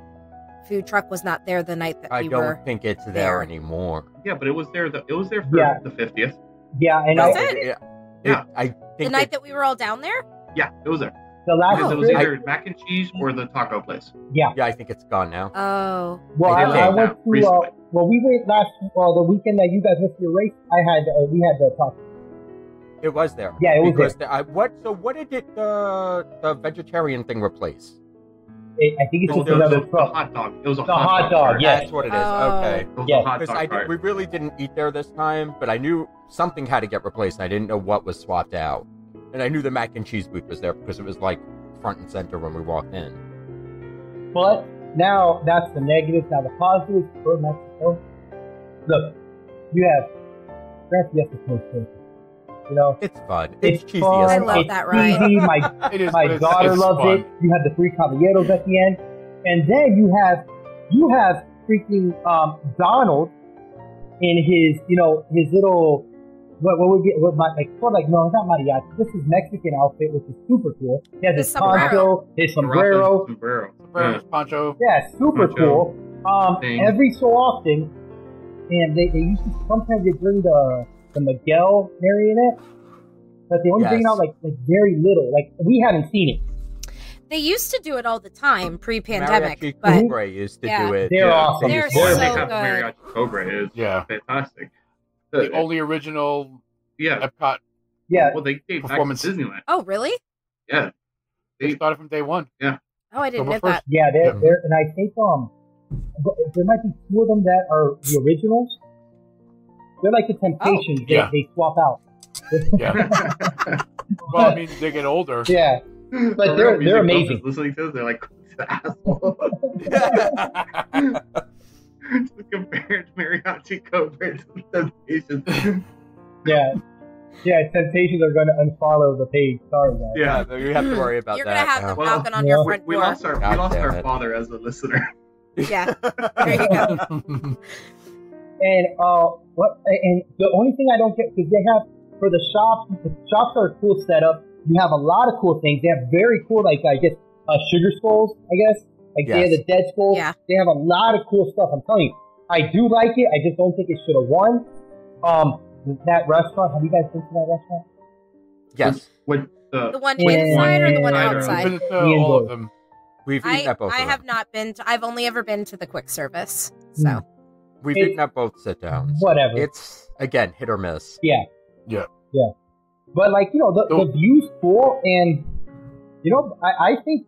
food truck was not there the night that I we don't were. think it's there there. anymore. Yeah, but it was there. It was there for Yeah. the 50th. Yeah, and Was I, it? Yeah. I The think night that we were all down there? Yeah, it was there. the last Because it was trip, either mac and cheese or the taco place. yeah, I think it's gone now. Oh. well, I I, did I that went to recently. well, we went last the weekend that you guys went to your race. We had the taco. It was there. Yeah, it was because what did it the vegetarian thing replace? I think it's No, just it was another the truck. hot dog. It was a The hot dog, cart. yeah. That's what it is. Oh. Okay. It was Yeah. a hot Because dog cart. we really didn't eat there this time, but I knew something had to get replaced. I didn't know what was swapped out, and I knew the mac and cheese booth was there because it was like front and center when we walked in. But now that's the negatives. Now the positives for Mexico. Look, you have Grand Fiesta Coast. You know, It's fun. It's cheesy fun. as I fuck. love it's that ride. cheesy. It is, My but daughter it's loves fun. it. You have the three caballeros at the end, and then you have freaking Donald in his his little what would be what my like sort of like no, it's not mariachi. This is Mexican outfit, which is super cool. He has His his sombrero. poncho, his sombrero. Sombrero. Sombrero, poncho. Yeah, super Poncho cool. thing. Every so often, and they used to sometimes they bring the Miguel marionette, but they only bring it Yes. out like very little. Like we haven't seen it. They used to do it all the time pre-pandemic, Mariachi but Cobra used to Yeah. do it. They're Yeah. awesome. They're Oh, and so they have good. Mariachi Cobra is Yeah. fantastic. The only original Yeah. Epcot. Yeah, Well, they came back to Performance. Disneyland. oh really? Yeah. They started from day one. Oh, I didn't know October that. yeah, Yeah. they're and I think but there might be two of them that are the originals. They're like the Temptations. yeah. They swap out. Yeah. Well, I mean, they get older. Yeah, but The they're real music amazing. lovers listening to this, they're like, "Who's the asshole?" Just compared Mariachi Cobra to the Temptations. Yeah, Temptations are going to unfollow the page. Sorry, guys. Yeah. Yeah, you have to worry about You're that. gonna have the now. Well, falcon on yeah. your front We door. lost our God damn it. father as a listener. Yeah, there you go. And And the only thing I don't get because they have for the shops are a cool setup. You have a lot of cool things. They have very cool, like I guess, sugar skulls. I guess like they have Yes. the dead skulls. Yeah. They have a lot of cool stuff. I'm telling you, I do like it. I just don't think it should have won. That restaurant. Have you guys been to that restaurant? Yes, With The one Yeah. inside or the one Inside or- I've outside? been to all of them. we've eaten at both I of have them. not been to. I've only ever been to the quick service. So We've It- eaten at both sit downs. Whatever. It's again hit or miss. Yeah. Yeah. Yeah. But like, the view's cool, and I think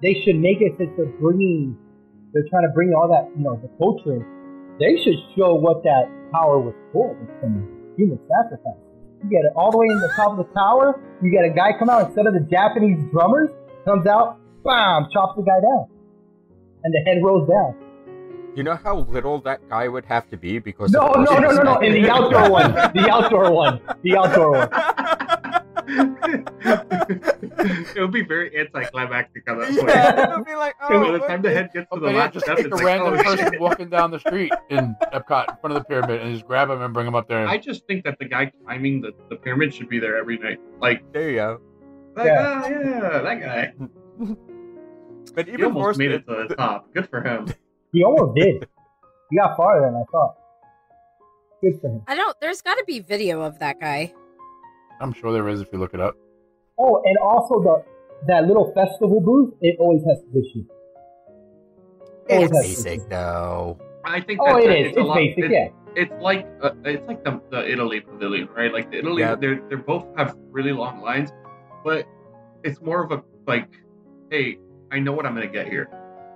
they should make it since they're trying to bring all that, the culture in. They should show what that tower was for with some human sacrifice. You get it all the way in the top of the tower, you get a guy come out instead of the Japanese drummers, comes out, bam, chops the guy down. And the head rolls down. You know how little that guy would have to be because No. of the- In the outdoor one. The outdoor one. It would be very anticlimactic at that point. Yeah, it'll be like, By the oh, time the head gets to the But yeah, last just step, take it's a like, random oh, person shit. walking down the street in Epcot in front of the pyramid and just grab him and bring him up there. I just think that the guy climbing the pyramid should be there every night. Like, there you go. yeah, that guy. But He even more, almost made it to the top. Good for him. He almost did. He got farther than I thought. Good for him. I don't. There's got to be video of that guy. I'm sure there is if you look it up. Oh, and also that little festival booth, it always has fishing. it's has basic though. I think Oh, that it is. it's a It's lot. basic, yeah. It's like the Italy pavilion, right? Like the Italy, Yeah. they're both have really long lines, but it's more of a like, hey, I know what I'm gonna get here.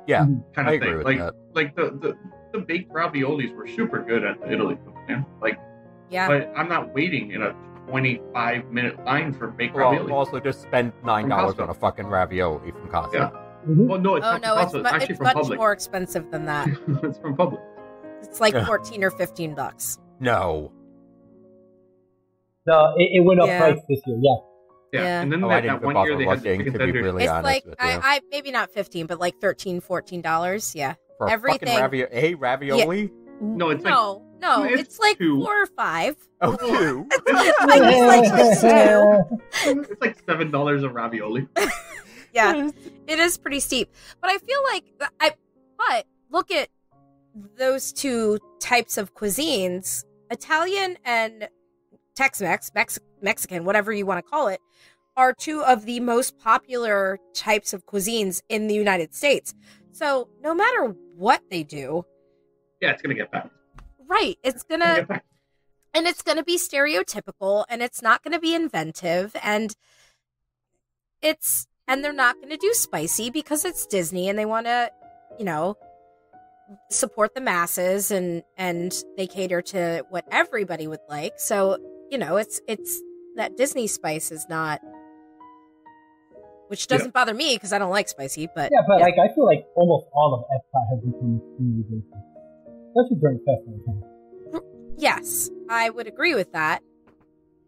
Yeah, kind I of agree thing. with Like that. like the baked raviolis were super good at the Italy pavilion. Like, Yeah. but I'm not waiting in a 25-minute line for baked Well, ravioli. also just spend $9 Costco. on a fucking ravioli from Costco. Yeah. Mhm. Well, no, it's Oh not no, from it's Costco. It's actually it's from much Publix. more expensive than that. It's from Publix. It's like Yeah. 14 or 15 bucks. No. It went up Yeah. price this year, yeah. Yeah. Yeah. And then Oh, I that didn't one bother year they had the looking, chicken to be tenders. really It's honest like with you. I maybe not 15, but like $13, $14. Yeah. For a everything- fucking ravioli? No, it's like No, it's like two. 4 or 5. Oh, two? I just like this too. it's like $7 a ravioli. Yeah, it is pretty steep. But I feel like But look at those two types of cuisines, Italian and Tex-Mex, Mexican, whatever you want to call it, are two of the most popular types of cuisines in the United States. So no matter what they do, Yeah, it's gonna get back. right, it's Gonna gonna, get back. and it's gonna be stereotypical, and it's not gonna be inventive, and they're not gonna do spicy because it's Disney and they want to, support the masses, and they cater to what everybody would like. So, it's that Disney spice is not, which doesn't bother me because I don't like spicy, but Yeah, but like I feel like almost all of Epcot has become extremely racist, especially during festival time. yes, I would agree with that.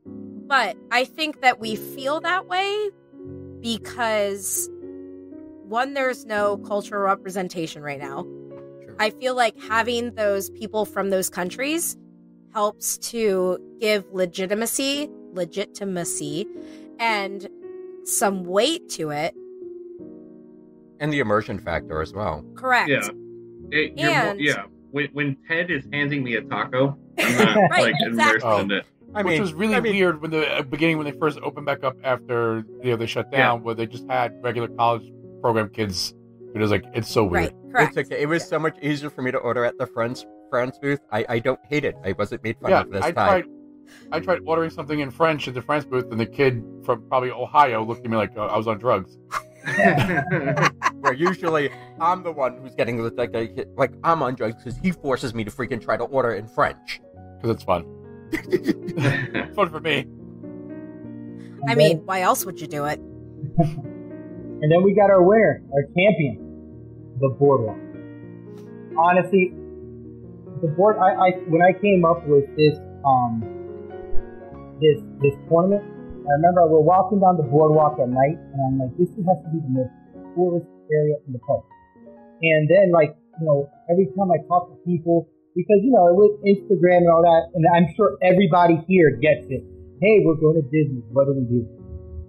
But I think that we feel that way because, one, there's no cultural representation right now. True. I feel like having those people from those countries helps to give legitimacy, and some weight to it. And the immersion factor as well. Correct. Yeah. And- When Ted is handing me a taco, I'm not Right, like immersed exactly. in it. Which was really weird when the beginning when they first opened back up after they shut down, where they just had regular college program kids. It was like it's so weird. Right. Correct. It's okay. It was so much easier for me to order at the France booth. I don't hate it. I wasn't made fun of this time. I tried ordering something in French at the France booth, and the kid from probably Ohio looked at me like I was on drugs. Where usually I'm the one who's getting like I'm on drugs because he forces me to freaking try to order in French. Because it's fun. It's fun for me. I mean, why else would you do it? And then we got our winner, our champion, the Boardwalk. Honestly, the board. When I came up with this this tournament, I remember we're walking down the boardwalk at night, and I'm like, this has to be the most coolest area in the park. And then, every time I talk to people, because with Instagram and all that, and I'm sure everybody here gets it. Hey, we're going to Disney. What do we do?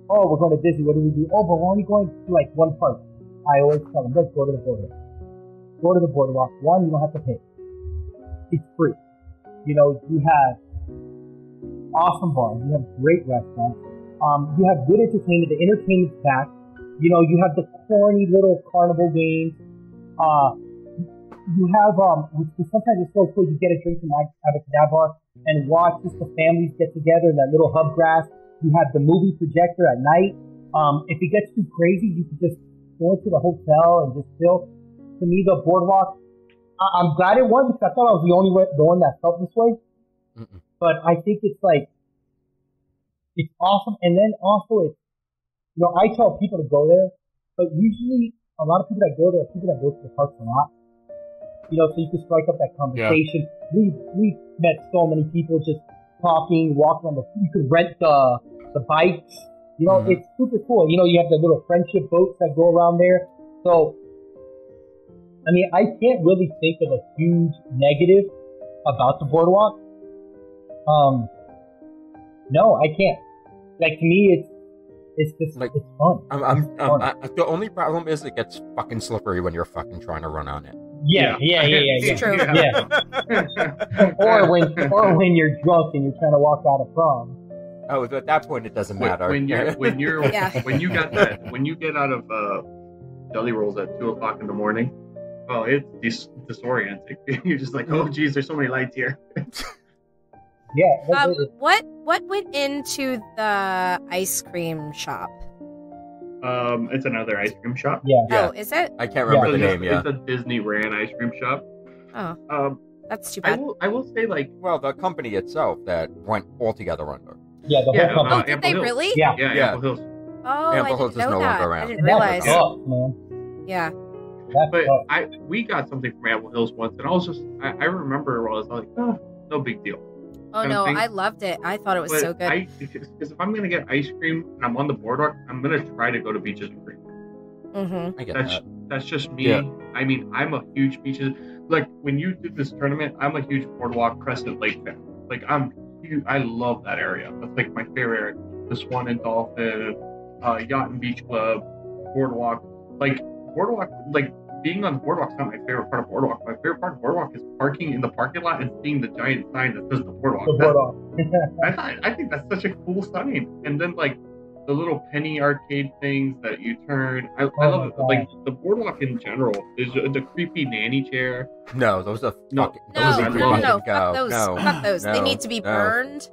Oh, we're going to Disney. What do we do? Oh, but we're only going to one park. I always tell them, let's go to the boardwalk. Go to the boardwalk. One, you don't have to pay. It's free. You have awesome bars. You have great restaurants. You have good entertainment. The entertainment's packed. You have the corny little carnival games. You have, which sometimes it's so cool. You get a drink from Abracadabra and watch just the families get together in that little hub grass. You have the movie projector at night. If it gets too crazy, you can just go into the hotel and just chill. To me, the boardwalk, I'm glad it won because I thought I was the one that felt this way. Mm-mm. But I think it's awesome. And then also I tell people to go there, but usually a lot of people that go there are people that go to the parks a lot. So you can strike up that conversation. Yeah. We've met so many people just talking, walking on you could rent the bikes. It's super cool. You have the little friendship boats that go around there. So, I mean, I can't really think of a huge negative about the boardwalk. No, I can't. To me, it's just it's fun. The only problem is it gets fucking slippery when you're fucking trying to run on it. Yeah. It's true. Yeah. or when you're drunk and you're trying to walk out of prom. Oh, at that point it doesn't matter. When you get out of Jelly Rolls at 2:00 in the morning, oh, it's disorienting. You're just like, oh geez, there's so many lights here. Yeah. What went into the ice cream shop? It's another ice cream shop. Yeah. Oh, is it? I can't remember the name. It's a Disney ran ice cream shop. Oh. That's too bad. I will say well, the company itself that went all together under. Yeah, the whole company. Oh, did they really? Yeah. Yeah. Ample Hills. Oh, Ample I Hills didn't is know no that. longer around. I didn't realize. That's tough, man. Yeah. That's But tough. we got something from Ample Hills once, and I was just I remember I was like, oh, no big deal. Oh no, I loved it. I thought it was so good. Because if I'm gonna get ice cream and I'm on the boardwalk, I'm gonna try to go to Beaches and Cream. Mm-hmm. I get that. That's just me. Yeah. I mean, I'm a huge beaches. Like when you did this tournament, I'm a huge boardwalk Crescent Lake fan. Like I'm huge. I love that area. That's like my favorite area. The Swan and Dolphin, Yacht and Beach Club, boardwalk. Like boardwalk. Like being on Boardwalk's not my favorite part of Boardwalk. My favorite part of Boardwalk is parking in the parking lot and seeing the giant sign that says the Boardwalk. The Boardwalk. I think that's such a cool sign. And then like the little penny arcade things that you turn. I love it. Like the Boardwalk in general. There's the creepy nanny chair. No, those are No. fucking. No, those are no, creepy. no, Go. fuck those. No, Fuck those. They no, need to be no. burned.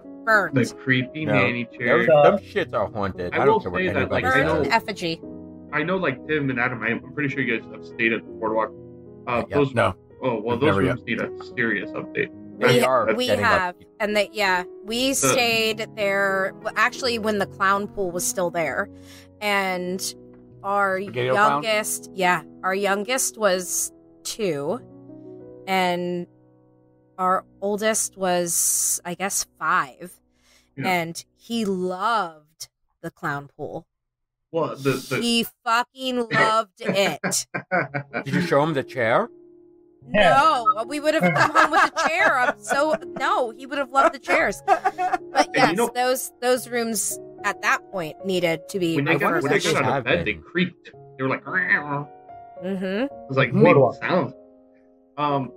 The creepy No. nanny chair. Them shits are haunted. I I will don't care what say that, anybody like, I Burned know- in effigy. I know, like Tim and Adam. I'm pretty sure you guys have stayed at the Boardwalk. Yeah. Those. No. Oh well, We've those never rooms need a serious update. They are We getting have, up. and they, yeah, we stayed there. Actually, when the clown pool was still there, and our Spaghetti clown? our youngest was 2, and our oldest was, I guess, 5, Yeah. and he loved the clown pool. Well, the He fucking loved it. Did you show him the chair? No, we would have come home with a chair. No, he would have loved the chairs. But yes, you know- those rooms at that point needed to be when they got refurbished. out of have bed, they been. creaked. They were like, it Mm-hmm. was like Boardwalk. made sounds.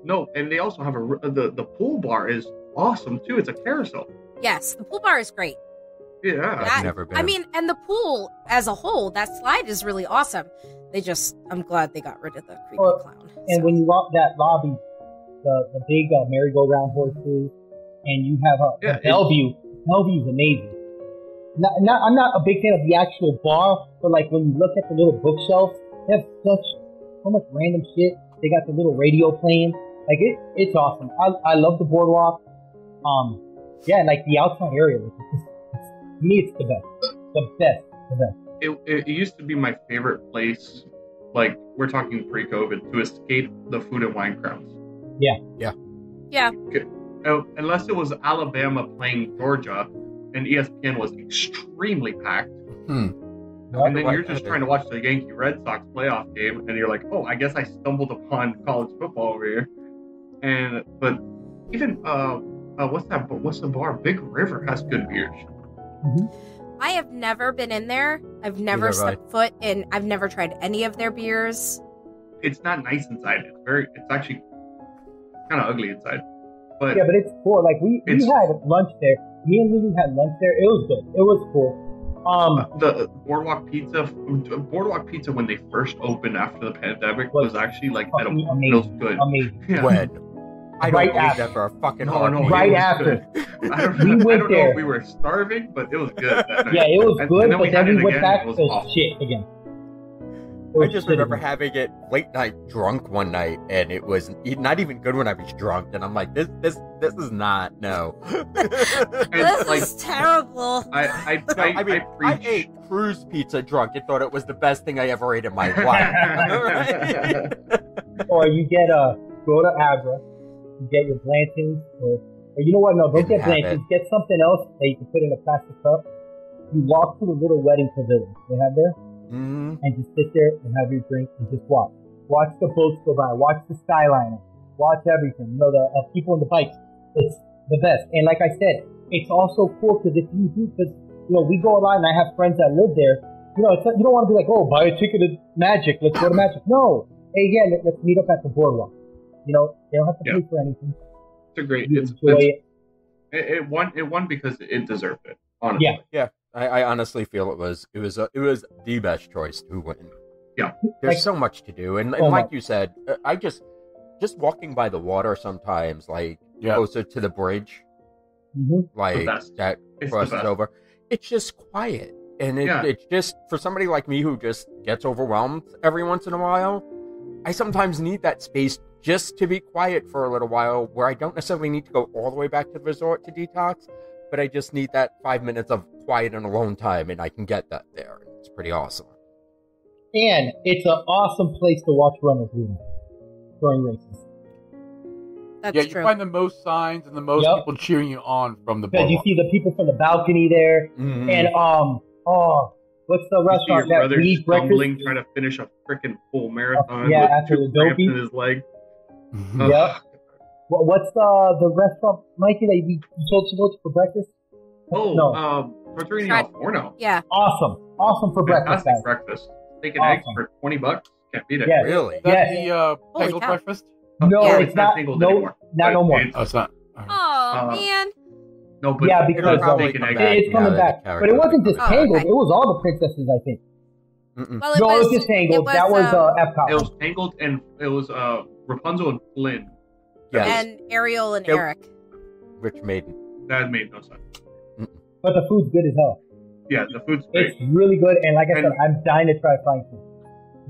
No, and they also have the pool bar is awesome too. It's a carousel. Yes, the pool bar is great. Yeah. I've never been. I mean, and the pool as a whole, that slide is really awesome. I'm glad they got rid of the creepy Well, clown. And So- when you walk that lobby, the big merry-go-round horses, and you have Yeah, Bellevue. Bellevue's amazing. I'm not a big fan of the actual bar, but like when you look at the little bookshelves, they have so much random shit. They got the little radio playing. Like it's awesome. I love the Boardwalk. Yeah, and like the outside area, to me, it's the best. The best. It used to be my favorite place. Like we're talking pre-COVID to escape the food and wine crowds. yeah, Unless it was Alabama playing Georgia, and ESPN was extremely packed. And then Right. you're just trying to watch the Yankee Red Sox playoff game, and you're like, "Oh, I guess I stumbled upon college football over here." But even what's that? What's the bar? Big River has good beers. I have never been in there. I've never Neither have I. stepped foot in. I've never tried any of their beers. It's not nice inside. It's actually kind of ugly inside. But Yeah, but it's cool. Like we It's- had lunch there. Me and Lily had lunch there. It was good. It was cool. the Boardwalk Pizza when they first opened after the pandemic was actually like Fucking edible. It amazing. was good. Amazing. Yeah. When? I don't Right believe after. that for a fucking No, heartbeat. no, Right it was after. good. I We don't went know there. if we were starving, but it was good. That night. Yeah, it was And- good, and then we but then had we it went again, back it was to awful. shit again. I just remember having it late night drunk one night, and it was not even good when I was drunk. And I'm like, this is not no. And, This like, is terrible. I I preach. ate cruise pizza drunk and thought it was the best thing I ever ate in my life. Alright? Or you get go to Abra, you get your Blanton's, or you know what? No, don't Didn't get have Blanton's. Get something else that you can put in a plastic cup. You walk to the little wedding pavilion they have there, Mhm. and just sit there and have your drink and just watch. Watch the boats go by. Watch the Skyliner. Watch everything. You know, the people on the bikes. It's the best. And like I said, it's also cool because if you do, because you know, we go online and I have friends that live there. You know, you don't want to be like, oh, buy a ticket to Magic. Let's go to Magic. No. Hey, yeah, let's meet up at the Boardwalk. You know, they don't have to pay for anything. It's a great. You enjoy it. It won because it deserved it. Honestly. Yeah. Yeah, I honestly feel it was the best choice to win. Yeah. There's Like- so much to do, and Oh like my- you said, I just walking by the water sometimes, like Yeah. closer to the bridge, Mm-hmm. like best. that It's the crosses best. over. It's just quiet, and Yeah. it's just for somebody like me who just gets overwhelmed every once in a while. I sometimes need that space just to be quiet for a little while, where I don't necessarily need to go all the way back to the resort to detox, but I just need that 5 minutes of quiet and alone time, and I can get that there. It's pretty awesome. And it's an awesome place to watch runners during races. That's Yeah, you true. find the most signs and the most Yep. people cheering you on from the Because you boardwalk. see the people from the balcony there, Mhm. and what's the You see your restaurant that brother we eat breakfast? stumbling trying to finish a freaking full marathon. Yeah, with after 2 the cramps dopey. in his leg. Yep. What's the restaurant, Mikey, that you told us to go to for breakfast? Oh, No. Torturini Tried- al Forno. Yeah. Awesome for breakfast, Fantastic guys. breakfast. Steak and eggs Awesome. for $20. Can't beat it. Yeah. Really? Is that Yeah. the Holy Tangled cow. breakfast? No, Yeah, it's not. Tangled No, anymore. not no But more. it's- Oh, it's not. Oh man. No, but Yeah, it'll because probably Probably take an come egg. back. It's now coming that the back, but characters it wasn't are just coming back. Tangled. Okay. It was all the princesses, I think. Mm-mm. Well, it No, was it was just Tangled. That was Epcot. It was one. Tangled and it was Rapunzel and Flynn. Yes. and Ariel and Yep. Eric. Rich Maiden. That made no sense. But the food's good as hell. Yeah, the food's great. It's really good, and like I said, And- I'm dying to try flying fish.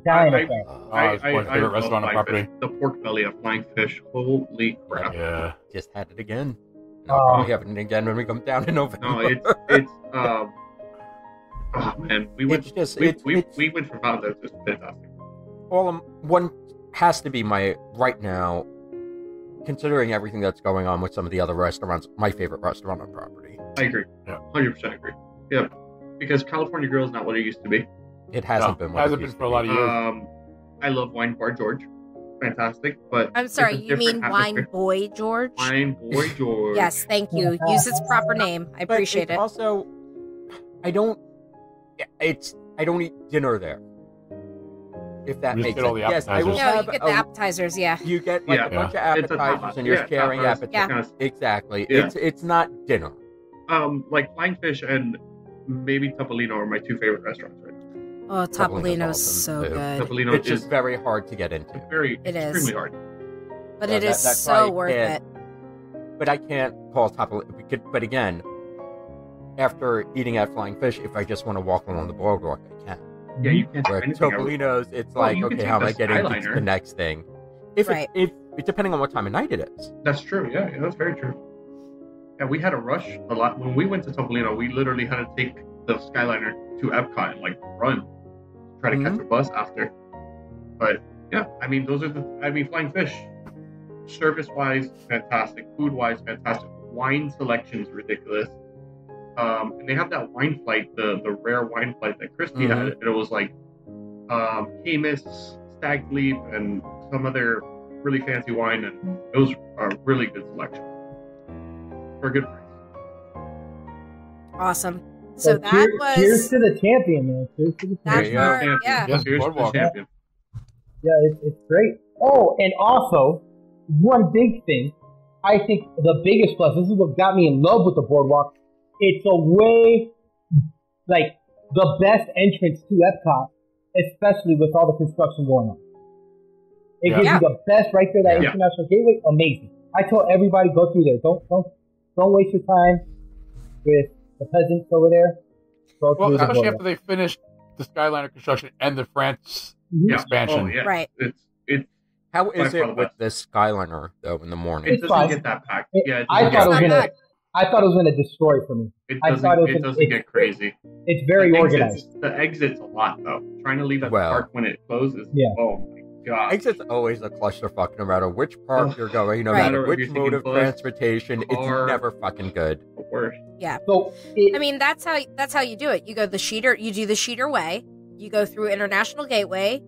Dying to try. Oh, it's my favorite love restaurant on Flying property. Fish. The pork belly of Flying Fish. Holy crap. Yeah. Just had it again. And I'll Oh. probably have it again when we come down in November. No, it's oh man, we went It's just- we, it's- we, it's- we went for Valentine's. It's fantastic. One has to be right now, considering everything that's going on with some of the other restaurants, my favorite restaurant on property. I agree. Yeah. 100% agree. Yeah, because California Grill is not what it used to be. It hasn't been. What Hasn't it been used for a to lot be. of years. I love Wine Bar George. Fantastic, but I'm sorry, it's a you mean different Wine atmosphere. Boy George? Wine Boy George. Yes, thank you. Use its proper name. I But appreciate it's it. Also, I don't eat dinner there. If that You just makes get all sense. the Yes, I will appetizers. No, you have get the appetizers, yeah. you get like Yeah. a bunch Yeah. of It's a appetizers tapas. and you're Yeah, sharing tapas. appetizers. Exactly. Yeah. It's not dinner. Like Flying Fish and maybe Topolino are my two favorite restaurants right now. Oh, Topolino's Topolino's so awesome, too. good. Topolino It's is just very hard to get into. very It is. extremely hard. But Yeah, it is that's why I so worth can't- it. But I can't call Topolino. But again, after eating at Flying Fish, if I just want to walk along the boardwalk, I can. Yeah, you can't do Where anything. Topolino's, it's Oh, like, you can okay, take how am the I getting to Skyliner. the next thing? If Right. it depending on what time of night it is. That's true. Yeah, that's very true. Yeah, we had a rush a lot when we went to Topolino. We literally had to take the Skyliner to Epcot and like run, try to catch Mm-hmm. a bus after. But yeah, I mean, Flying Fish, service-wise, fantastic. Food-wise, fantastic. Wine selection's ridiculous. And they have that wine flight, the rare wine flight that Christy Mm-hmm. had. And it was like Camus, Stag Leap, and some other really fancy wine, and it was a really good selection for a good price. Awesome. So that was cheers to the champion, man. Cheers to the That's champion. There you go. where, Champion. yeah. Yes, Cheers to the Boardwalk. champion. Yeah, it's great. Oh, and also, one big thing, I think the biggest plus, this is what got me in love with the boardwalk, it's a way, like, the best entrance to Epcot, especially with all the construction going on. It Yeah. gives Yeah. you the best right there, that Yeah. International Gateway, amazing. I tell everybody, go through there. Don't waste your time with the peasants over there. Go Well, through the especially boardwalk. after they finished the Skyliner construction and the France Mhm. expansion. Oh, yeah. Right. It's How By is far it the with best. this Skyliner though in the morning? it It's doesn't fine. get that packed. It- Yeah, it I doesn't thought it was It's not gonna. bad. I thought it was gonna destroy for me. It I doesn't, thought it was it gonna- doesn't it's- get crazy. It's very the organized. Exits, the exit's a lot though. Trying to leave at Well. the park when it closes. Yeah. Oh my god. Exit's always a clusterfuck no matter which park Ugh. you're going, no Right. matter If which you're mode taking of bus, transportation, it's car. never fucking good. The worst. So I mean, that's how you do it. You go the Sheeter, you do the Sheeter way. You go through International Gateway.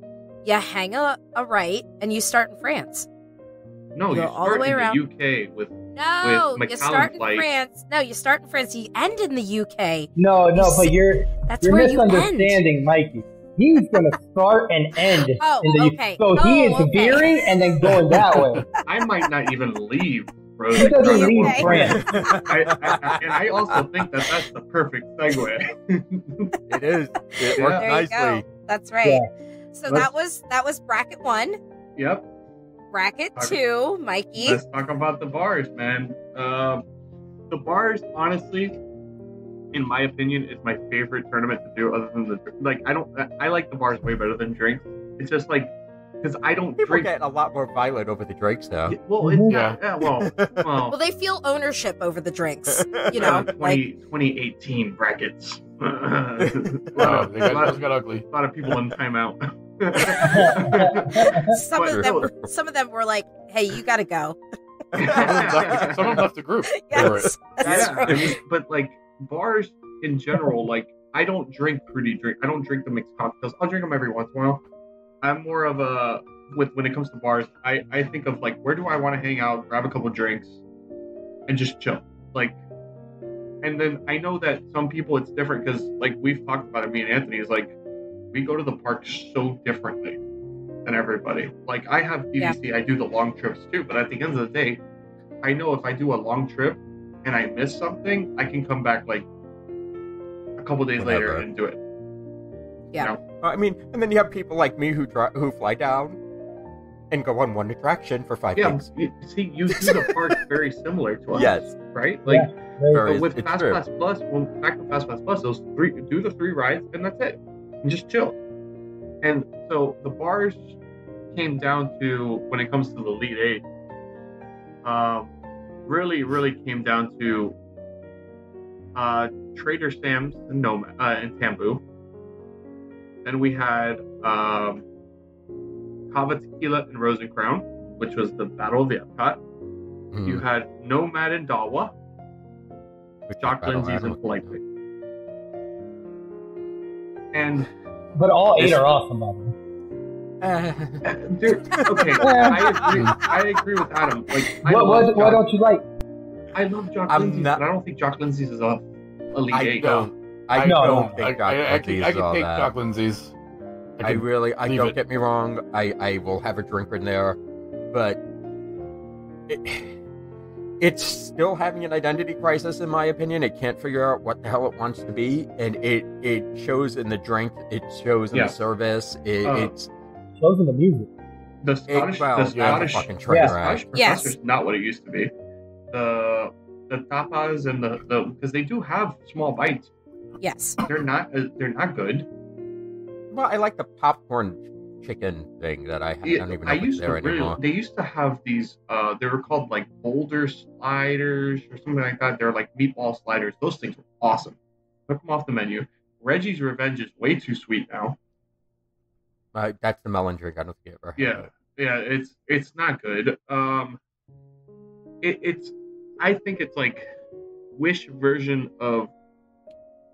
You hang a right, and you start in France. No, You you go all the start way in around. the UK with No, With you McAllen start in flight. France. No, you start in France. You end in the UK. no, You but you're That's you're where you end. misunderstanding, Mikey. He's gonna start and end Oh, in the okay. so he is Oh, okay. veering and then going that way. I might not even leave, bro. He doesn't Okay. leave France. And I also think that that's the perfect segue. It is. It Yeah. worked There nicely. you go. That's right. Yeah. So Let's- that was bracket 1. Yep. Bracket Okay. 2, Mikey. Let's talk about the bars, man. The bars, honestly, in my opinion, is my favorite tournament to do. Other than I like the bars way better than drinks. It's just like because I don't People are drink. getting a lot more violent over the drinks now. Yeah, well, it's Mhm. not, yeah, well, Well, they feel ownership over the drinks. You know, like 2018 brackets. Oh, a, they lot, those got ugly. a lot of people in timeout. some But- of them were like, "Hey, you got to go." Some of them left the group. for it. Yes, that's Yeah, right. I mean, but like bars in general, like I don't drink fruity drink. I don't drink the mixed cocktails. I'll drink them every once in a while. I'm more of a when it comes to bars. I think of like where do I want to hang out, grab a couple drinks, and just chill. Like, and then I know that some people it's different because like we've talked about it. Me and Anthony is like we go to the park so differently. than everybody. Like I have DVC, I do the long trips too, but at the end of the day, I know if I do a long trip and I miss something, I can come back like a couple days later and do it. Yeah. You know? I mean, and then you have people like me who fly down and go on one attraction for 5 Yeah, weeks. see, you do the park very similar to us. Yes. Right? Like, Very- but with it's Fast true. Pass Plus, well, back to Fast Pass Plus, do the 3 rides, and that's it. And just chill. And so the bars came down to, when it comes to the Elite 8, really, really came down to Trader Sam's and Nomad and Tambu. Then we had Kava Tequila and Rose and Crown, which was the Battle of the Epcot. Mhm. You had Nomad and Dawa, Which Jock I don't- Lindsay's and Polite Pig. And But all 8 This- are awesome, by the way. dude, okay, I agree with Adam. Like, What don't you like? I love Jock I'm Lindsay's, not- but I don't think Jock Lindsay's is a Elite I 8. don't. I No, don't no. think I Jock can Lindsay's all take that. Jock Lindsay's. I leave don't it. get me wrong. I will have a drink in there, but it's still having an identity crisis, in my opinion. It can't figure out what the hell it wants to be, and it shows in the drink. It shows in Yeah. the service. It's Shows in the music. The Scottish, well, the yeah, the Scottish, fucking train Yeah. wreck. Scottish Yes. Professor's not what it used to be. The tapas and the because they do have small bites. Yes. They're not good. Well, I like the popcorn chicken thing that I don't even know I if it's used to there really. anymore. They used to have these. They were called like boulder sliders or something like that. They're like meatball sliders. Those things were awesome. Took them off the menu. Reggie's Revenge is way too sweet now. That's the melon drink. I don't think I ever had Yeah, it. it's not good. It's I think it's like Wish version of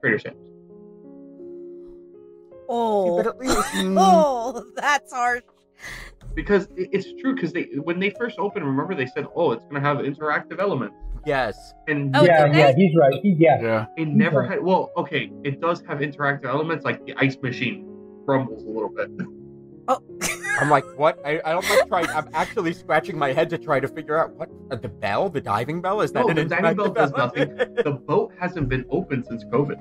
Trader Sam's. Oh. But at least, Oh, that's harsh. Because it's true. Because when they first opened, remember they said, "Oh, it's going to have interactive elements," yes. and Oh, yeah, did yeah, they? he's right. Yeah. it never had. Well, okay, it does have interactive elements, like the ice machine rumbles a little bit. I'm like, what? I'm like trying. I'm actually scratching my head to try to figure out what the bell, the diving bell, is that No, an the diving bell interactive does element? nothing. The boat hasn't been open since COVID.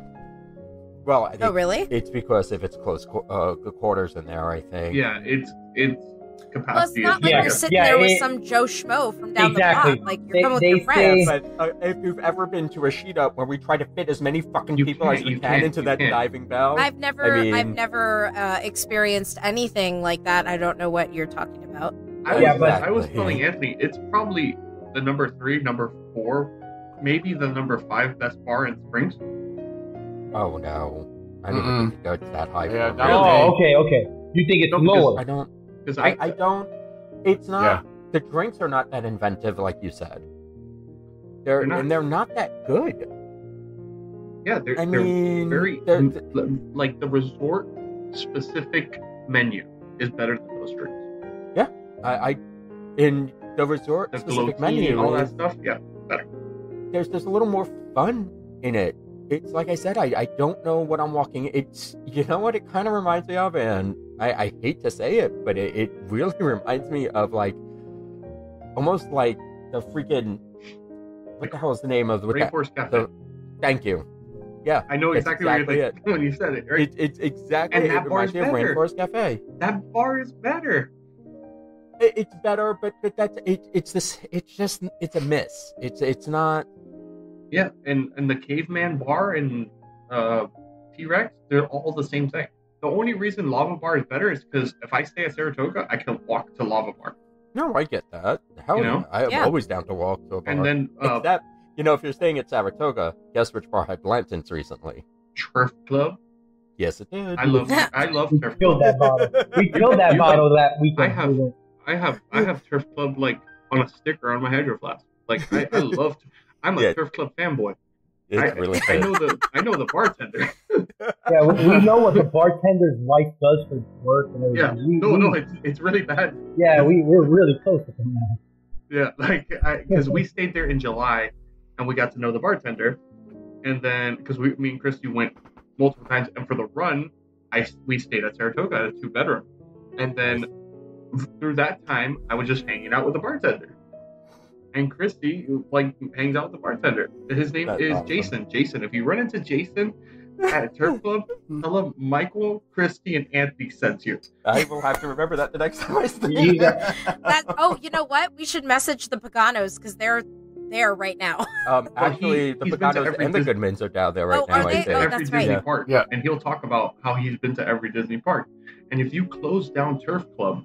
Well, I think Oh, really? it's because if it's close quarters in there, I think. Yeah, it's Well, it's capacity. not like Yeah, you're sitting yeah, there with it- some Joe Schmo from down Exactly. the block. Like, you're They- coming with they your friends. say- But if you've ever been to a sheet up where we try to fit as many fucking You people as can't, we you can can't, into you that can't. diving bell, I've never experienced anything like that. I don't know what you're talking about. I was Exactly. telling Anthony, it's probably the number 3, number 4, maybe the number 5 best bar in Springs. oh no, I don't even think it goes that high. Yeah, for not me. really. Oh, okay. You think it's No, because lower? I don't. Because I don't. It's not. Yeah. The drinks are not that inventive, like you said. They're not. And they're not that good. yeah, they're I mean, very they're- like the resort specific menu is better than those drinks. I in the resort The specific Glotini, menu, all that is- stuff. Yeah, there's a little more fun in it. It's like I said, I don't know what I'm walking. It's, you know what it kind of reminds me of, and I hate to say it, but it really reminds me of like almost like the freaking, what the hell is the name of with that? Rainforest Cafe. Thank you. Yeah, I know that's exactly what exactly you're thinking when you said it. Right? it's exactly. And It that reminds me bar's of better. Rainforest Cafe. That bar is better. It's better, but that's it's this. It's just it's a miss. It's not. Yeah, and the Caveman Bar and T-Rex, they're all the same thing. The only reason Lava Bar is better is because if I stay at Saratoga, I can walk to Lava Bar. No, I get that. Hell You yeah. know? I am Yeah. always down to walk to a bar. And then Except, if you're staying at Saratoga, guess which bar had Blanton's recently? Turf Club. Yes, it did. I love We Turf killed Club. that bottle. We killed that You bottle that weekend. I have Turf Club like on a sticker on my Hydro Flask. Like I love. I'm a Yeah. Turf Club fanboy. It's really I good. know the bartender. Yeah, we know what the bartender's wife does for work and everything. Yeah, it's really bad. Yeah, we're really close with him now. Yeah, like because we stayed there in July, and we got to know the bartender, and then because me and Christy went multiple times, and for the run, we stayed at Saratoga at a 2-bedroom, and then through that time, I was just hanging out with the bartender. And Christy, like, hangs out with the bartender. His name That's is awesome. Jason. Jason, if you run into Jason at a turf club, tell him Michael, Christy, and Anthony sent you. I will have to remember that the next time I see You you. got- You know what? We should message the Paganos because they're there right now. Actually, the he's been to Paganos every and the Disney- Goodmans are down there right Oh, now, are I they? He's think. been to Oh, every that's right. Disney Yeah. park, Yeah. and he'll talk about how he's been to every Disney park. And if you close down Turf Club,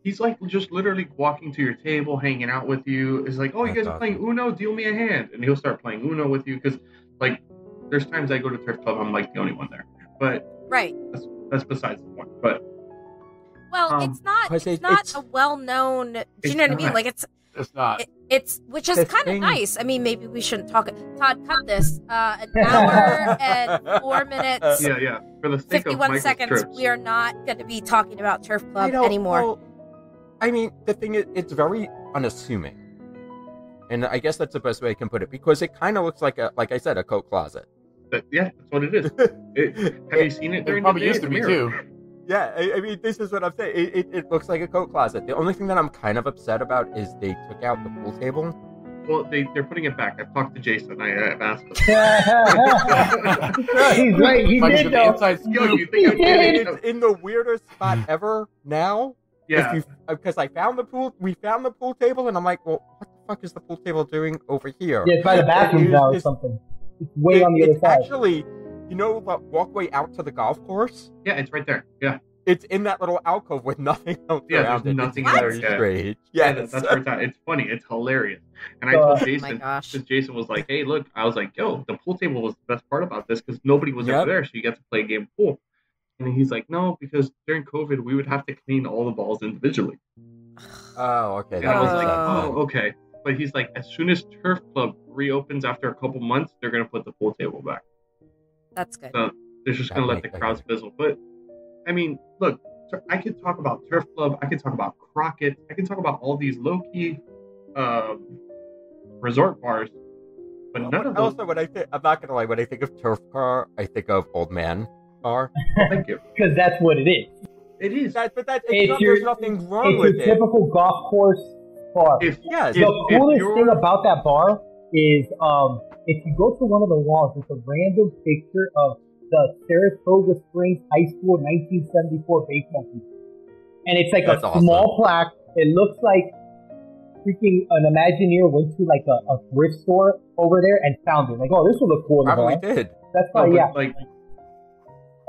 he's like just literally walking to your table, hanging out with you. Is like, oh, you That's guys are playing awesome. Uno? Deal me a hand, and he'll start playing Uno with you. Because like, there's times I go to Turf Club, I'm like the only one there. But Right. that's besides the point. But Well, it's not. 'cause It's it- not it's- a well-known. Do you It's know what I mean? not. Like It's not. it's which is The kind of thing- nice. I mean, maybe we shouldn't talk. Todd, cut this. An hour and 4 minutes, yeah. For the sake of 51 Michael's seconds. trips, We are not going to be talking about Turf Club You know, anymore. well, I mean, the thing is, it's very unassuming. And I guess that's the best way I can put it, because it kind of looks like I said, a coat closet. yeah, that's what it is. Have you seen it It during probably the day? used to The be mirror. too. Yeah, I mean, this is what I'm saying. It looks like a coat closet. The only thing that I'm kind of upset about is they took out the pool table. Well, they're putting it back. I've talked to Jason. I've asked him. He's right. He Like did the though. inside Yo, scoop. you think I'm kidding? It's in the weirdest spot ever now. Yeah. Because we found the pool table, and I'm like, well, what the fuck is the pool table doing over here? Yeah, it's by the bathroom now or It's- something. It's way on the other it's side. actually, you know, the walkway out to the golf course. Yeah, it's right there. Yeah. It's in that little alcove with nothing else Yeah, around there's it. nothing It's there, very yeah. strange. Yeah, Yes. that's where it's at. It's funny. It's hilarious. And I Oh told my Jason, gosh. because Jason was like, hey, look, I was like, yo, the pool table was the best part about this because nobody was Yep. ever there, so you got to play a game of pool. And he's like, no, because during COVID, we would have to clean all the balls individually. Oh, okay. And that I was makes like, sense then. oh, okay. But he's like, as soon as Turf Club reopens after a couple months, they're going to put the pool table back. That's good. So they're just That going to let makes the crowds sense. fizzle. But, I mean, look, I could talk about Turf Club. I could talk about Crockett. I can talk about all these low-key resort bars. But none of those... Also, when I think, I'm not gonna lie, when I think of turf car, I think of old man car. Thank you. Because that's what it is. It is. It's there's nothing wrong It's with your it. typical golf course bar. If Yes. The if coolest you're- thing about that bar is if you go to one of the walls, it's a random picture of the Saratoga Springs High School 1974 baseball team. And it's like That's a awesome. small plaque. It looks like freaking an Imagineer went to like a thrift store over there and found it. Like, oh, this will look cool in the Probably bar. did. That's no, probably, but, yeah. like,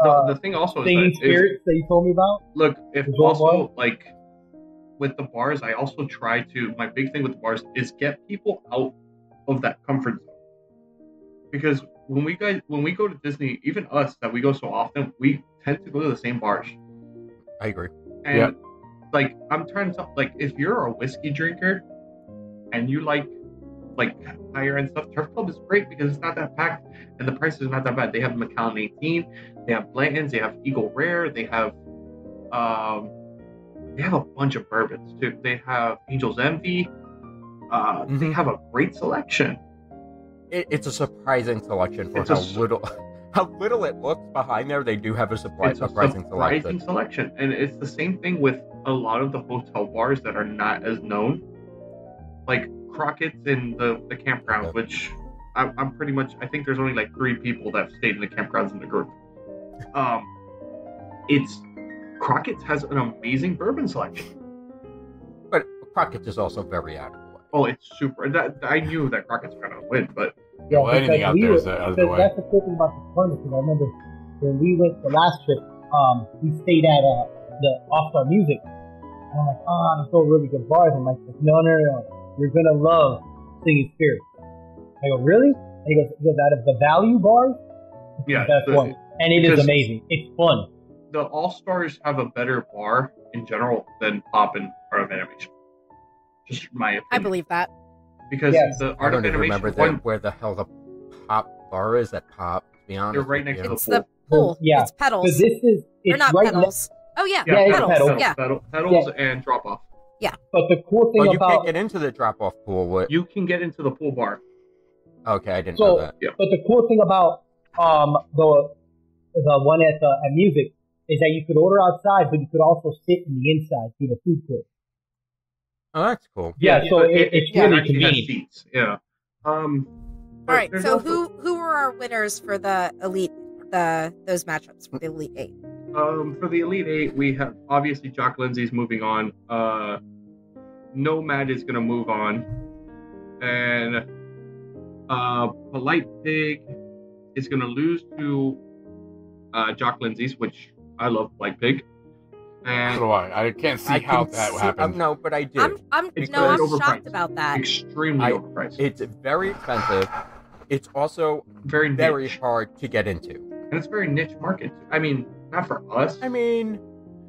Uh, the thing also is Singing that is, Spirits that you told me about. look, if The gold also like with the bars, I also try to. My big thing with the bars is get people out of that comfort zone. Because when we go to Disney, even us that we go so often, we tend to go to the same bars. I agree. And Yeah. like I'm trying to like if you're a whiskey drinker and you like higher end stuff, Turf Club is great because it's not that packed and the price is not that bad. They have Macallan 18, they have Blanton's, they have Eagle Rare, they have a bunch of bourbons too. They have Angel's Envy. They have a great selection. It's a surprising selection for It's a how s- little it looks behind there. They do have a It's a surprising selection. selection. And it's the same thing with a lot of the hotel bars that are not as known. Like Crockett's in the campgrounds, Okay. which I'm pretty much, I think there's only like 3 people that have stayed in the campgrounds in the group. Crockett's has an amazing bourbon selection. But Crockett's is also very out of the way. Oh, it's super. I knew that Crockett's were gonna win, but Yeah, Well, anything because out we there were- is out of the because way. that's the cool thing about the tournament. Because I remember when we went the last trip, we stayed at the All-Star Music. And I'm like, there's no really good bars. And Mike's like, no, you're gonna love Singing Spirits. I go, really? And he goes, out of the value bars, it's Yeah, the best the- one. And it is because- amazing. It's fun. the All Stars have a better bar in general than Pop and Art of Animation. Just my opinion. I believe that. because Yes. the I Art don't of even Animation remember one, where the hell the Pop bar is at Pop. To be honest, They're right with next you. to the It's the pool. pool. Yeah. It's pedals. Because this is, They're it's not right pedals. Oh yeah, Yeah, it's pedals. pedals. Yeah. Pedals and drop off. But the cool thing Oh, you about can't get into the drop-off pool. What? You can get into the pool bar. Okay, I didn't So- know that. But the cool thing about the one at Music is that you could order outside, but you could also sit in the inside through the food court. Oh, that's cool. Yeah, so it's it really actually has convenient. seats. Yeah. All right. there's So also- who were our winners for the elite those matchups for the Elite Eight? For the Elite Eight, we have obviously Jock Lindsay's moving on. Nomad is gonna move on, and Polite Pig is gonna lose to Jock Lindsay's, which I love Polite Pig. So And do I. I can't see I how can that see- happened. No, but I do. I'm It's no, I'm very shocked overpriced. about that. extremely overpriced. It's very expensive. It's also very very niche. hard to get into. And it's a very niche market. I mean, not for us. I mean,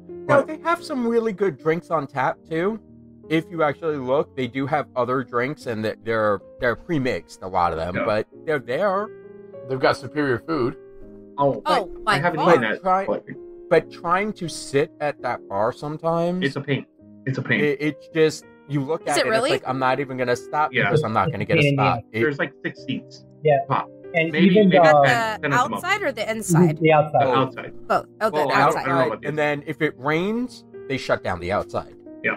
no, What? they have some really good drinks on tap too. If you actually look, they do have other drinks, and they're pre-mixed, a lot of them, Yeah. but they're there. They've got superior food. Oh, Oh, I by haven't far. eaten at Try- Polite Pig. But trying to sit at that bar sometimes, It's a pain. It's a pain. it's just you look Is at it it, really? it's like I'm not even gonna stop Yeah. because I'm not gonna get a Pain in the spot. There's like 6 seats. And Maybe- even maybe the, At ten the of them up. outside or the inside? the outside. Oh. Outside. Both. Oh, good. Well, I don't outside. know Right, about the and then if it rains, they shut down the outside. Yeah.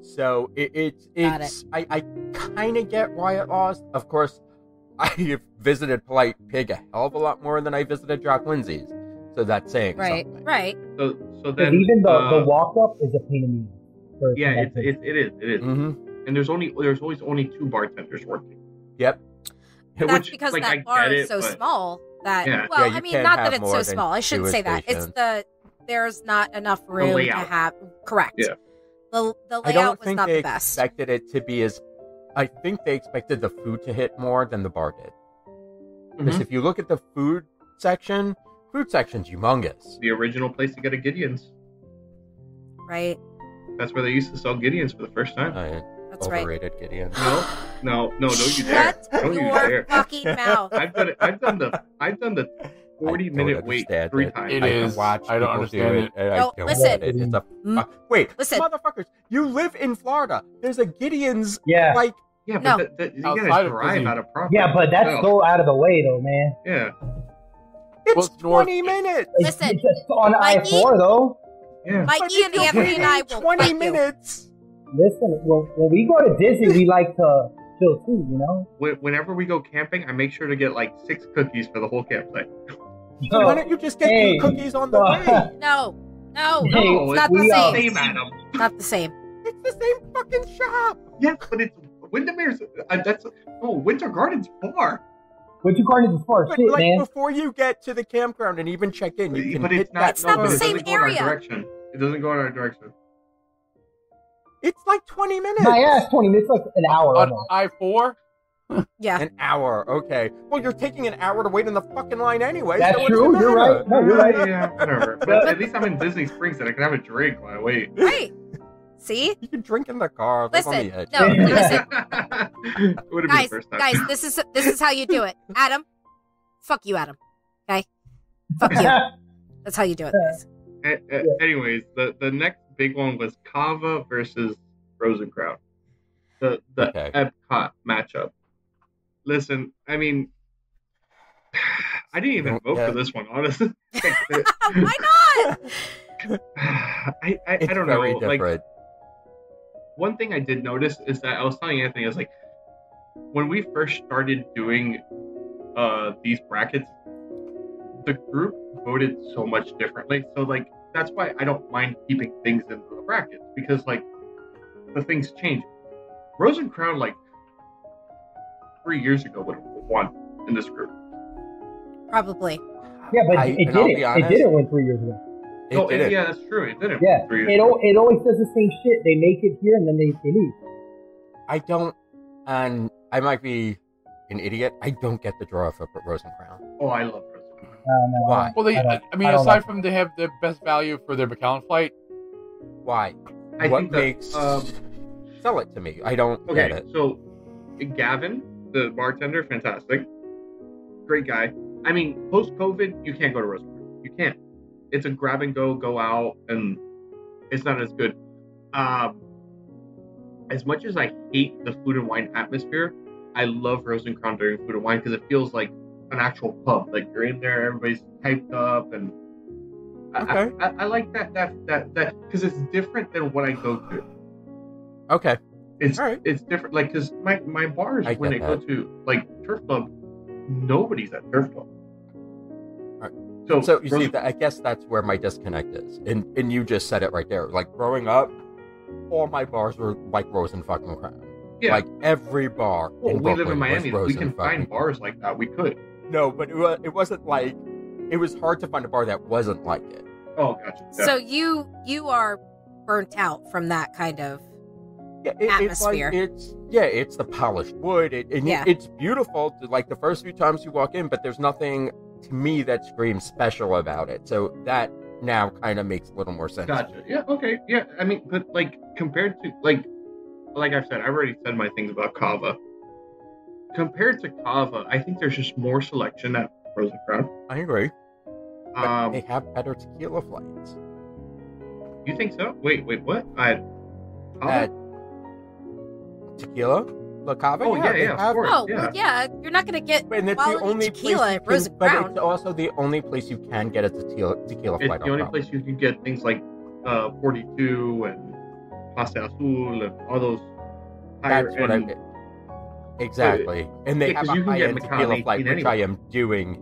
So it's Got I kind of get why it lost. Of course, I have visited Polite Pig a hell of a lot more than I visited Jock Lindsay's, so that's saying Right. something. Right. So Because then even the walk up is a pain in the ass. for yeah, somebody. it is. Mm-hmm. And there's always only 2 bartenders working. Yep. That's Which, because like, I that bar get is it, so but- small that Yeah. well, Yeah, you I mean, can't not that have it's more so than small. I shouldn't 2 say that. It's stations. there's not enough room to layout. have correct. Yeah. The I layout don't was think not they the best. expected it to be as. I think they expected the food to hit more than the bar did. Because Mhm. if you look at the food section's humongous. The original place to get a Gideon's. Right. That's where they used to sell Gideon's for the first time. That's right. Overrated Gideon. No, don't you dare. Shut Don't you your dare. fucking mouth. I've done the 40-minute wait 3 times. It I is. can watch I don't people understand do it. it. and I No, don't listen. get it. It's a Mm, wait, listen. motherfuckers! You live in Florida. There's a Gideon's Yeah. like Yeah, No. but you Outside gotta of drive Disney. out of property. Yeah, but that's No. so out of the way, though, man. Yeah, it's Well, it's north- 20 minutes. Listen, it's just on Mikey? I-4, though. yeah. Mikey But if and you're Anthony and I waiting will 20 fight you. minutes. Listen, when we go to Disney, we like to chill too, you know? Whenever we go camping, I make sure to get like 6 cookies for the whole campsite. So why don't you just get Hey. the cookies on the way? No. No. Hey, No, it's not we, the same. Same, Adam. Not the same. It's the same fucking shop. Yes, but it's Windermere's. Winter Garden's far. Winter Gardens is far But shit, like man. before you get to the campground and even check in, you can But hit it's not. that It's not the number. It same doesn't go in our area. direction. It doesn't go in our direction. It's like 20 minutes. My ass, 20 minutes, like an hour. On almost. I-4? Yeah. An hour, okay. Well, you're taking an hour to wait in the fucking line anyway. That's so what's true, the you're matter? right. No, you're right. Yeah, whatever. But at least I'm in Disney Springs and I can have a drink while I wait. Right. See? You can drink in the car. Live on Listen. the edge. No, listen. Would have been Guys, the first time. guys, this is how you do it. Adam. Fuck you, Adam. Okay? Fuck you. That's how you do it, guys. Anyways, the next big one was Kava versus Rosenkraut. The Okay. Epcot matchup. Listen, I mean, I didn't even vote Yeah. for this one, honestly. Why not? I It's don't very know. Like, different. one thing I did notice is that I was telling Anthony, I was like, when we first started doing these brackets, the group voted so much differently. So like that's why I don't mind keeping things in the brackets, because like the things change. Rosencrown like 3 years ago would have won in this group. Probably. Yeah, but I- it and I'll did be it. honest, It didn't win 3 years ago. No, It did. yeah, that's true. It didn't. Yeah, 3 years it, ago. it always does the same shit. They make it here and then they leave. I don't, and I might be an idiot. I don't get the draw for Rosencrown. Oh, I love Rosencrown. No, Why? Well, they, I don't- I mean, I don't aside like from they have the best value for their McAllen flight, Why? I what think that, makes sell it to me? I don't get Okay, it. so Gavin, the bartender, fantastic, great guy. I mean, post COVID, you can't go to Rosencrown. You can't. It's a grab and go out, and it's not as good. As much as I hate the food and wine atmosphere, I love Rosencrown during food and wine because it feels like an actual pub. Like you're in there, everybody's hyped up, and Okay. I like that because it's different than what I go to. Okay. It's All right. it's different, like because my bars I when I get go that. to like Turf Club, nobody's at Turf Club. Right. So You see, I guess that's where my disconnect is, and you just said it right there. Like growing up, all my bars were like Rose and fucking Crown. Yeah. Like every bar Well, in we Brooklyn live in Miami. was Rose We can and fucking. find bars like that. We could. No, but it wasn't like it was hard to find a bar that wasn't like it. Oh, gotcha. Yeah. So you are burnt out from that kind of. Yeah, Atmosphere. It's the polished wood. It's beautiful. Like the first few times you walk in, but there's nothing to me that screams special about it. So that now kind of makes a little more sense. Gotcha. Yeah. Okay. Yeah. I mean, but like compared to like I've said, I already said my things about Kava. Compared to Kava, I think there's just more selection at Rose and Crown. I agree. But they Um, have better tequila flights. you think so? Wait. What? Kava? At tequila, La Cava. Oh, yeah, they of have course. it. Oh, yeah. well, yeah, you're not gonna get And it's the quality only tequila place you at Rose can, and but Crown. it's also the only place you can get a tequila It's flight. the only place you can get things like 42 and Casa Azul and all those higher That's what end. exactly. And they Yeah, have 'cause a you can get high-end Macau tequila 18 flight, which anyway. I am doing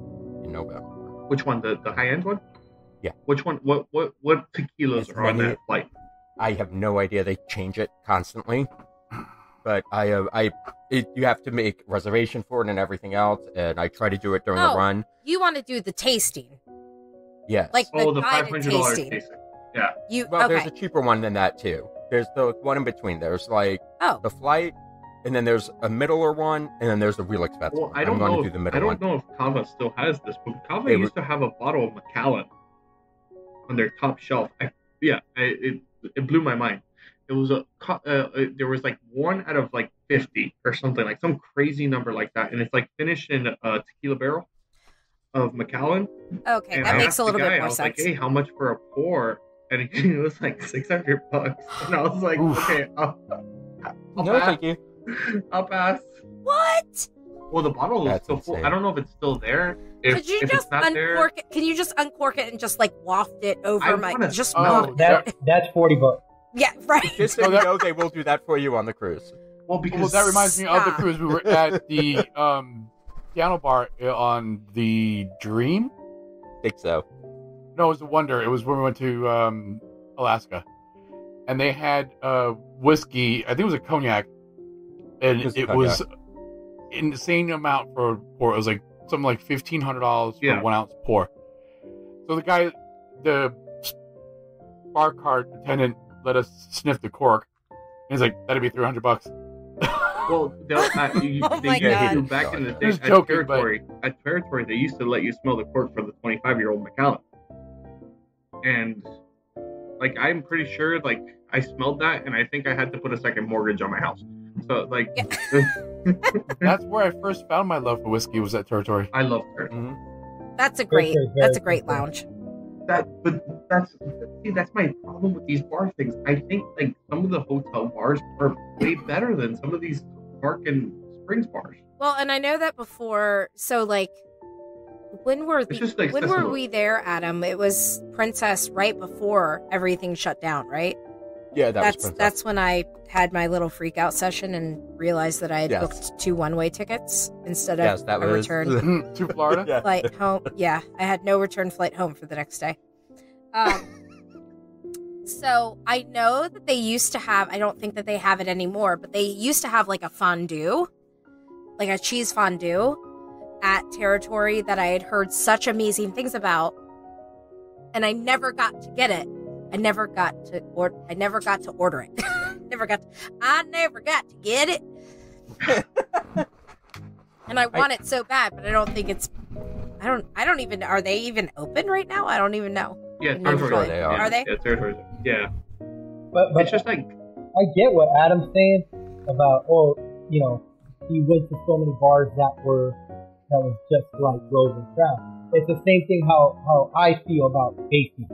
in November. Which one? The high end one? Yeah. Which one? What tequilas As are on many- that flight? I have no idea. They change it constantly, but you have to make reservation for it and everything else. And I try to do it during the Oh. run. You want to do the tasting, Yes. like Oh, the guided $500 tasting. tasting. Yeah. You well, okay? there's a cheaper one than that too. There's the one in between. There's like Oh, the flight, and then there's a middler one, and then there's the real expensive Well, one. I don't I'm going know. to do the I middle don't one. know if Kava still has this, but Kava They used to have a bottle of Macallan on their top shelf. It blew my mind. It was there was like 1 out of like 50 or something, like some crazy number like that, and it's like finished in a tequila barrel of Macallan. okay, And that I makes asked a little the guy, bit I more was sense. like, hey, how much for a pour? And he was like $600, and I was like, Oof. okay, I'll No, pass. thank you. I'll pass. What? Well, the bottle is That's still full. insane. I don't know if it's still there. If, Could you if just it's not there, uncork it? Can you just uncork it and just like waft it over I my? wanna Just smell Oh, That's $40. yeah, right. Just so No, you that- know, they will do that for you on the cruise. well, because Well, that reminds me of the Stop. cruise. We were at the piano bar on the Dream. I think so. No, it was the Wonder. It was when we went to Alaska, and they had whiskey. I think it was a cognac, and It was it cognac. was insane amount for a pour. It was like something like $1,500 for Yeah. a 1 ounce pour. So the bar cart attendant let us sniff the cork. He's like, "That'd be $300." well, they Oh my used to God. back in the day Just at joking, territory. At territory, they used to let you smell the cork for the 25-year-old Macallan, and like I'm pretty sure, like I smelled that, and I think I had to put a second mortgage on my house. So like, That's where I first found my love for whiskey. Was at territory. I love her. That's a great. Very, That's a very great good. lounge. That's my problem with these bar things. I think like some of the hotel bars are way better than some of these Park and Springs bars. Well, and I know that before. So like, when were It's just like when were accessible. we there, Adam? It was Princess right before everything shut down, right? Yeah, that was That's Princess. that's when I had my little freak out session and realized that I had Yes. booked 2 one-way tickets instead of Yes, that a was return To Florida. Yeah. flight home. Yeah, I had no return flight home for the next day. So I know that they used to have, I don't think that they have it anymore, but they used to have like a fondue, like a cheese fondue at Territory that I had heard such amazing things about. And I never got to get it. I never got to order it. I never got to get it. And I want it so bad, but I don't think it's I don't even, are they even open right now? I don't even know. Yeah, I'm territory. sure they are. Yeah, Are they? Yeah, territory. Yeah, But it's just like I get what Adam's saying about, he went to so many bars that was just like Rose and Crown. It's the same thing how I feel about tasting.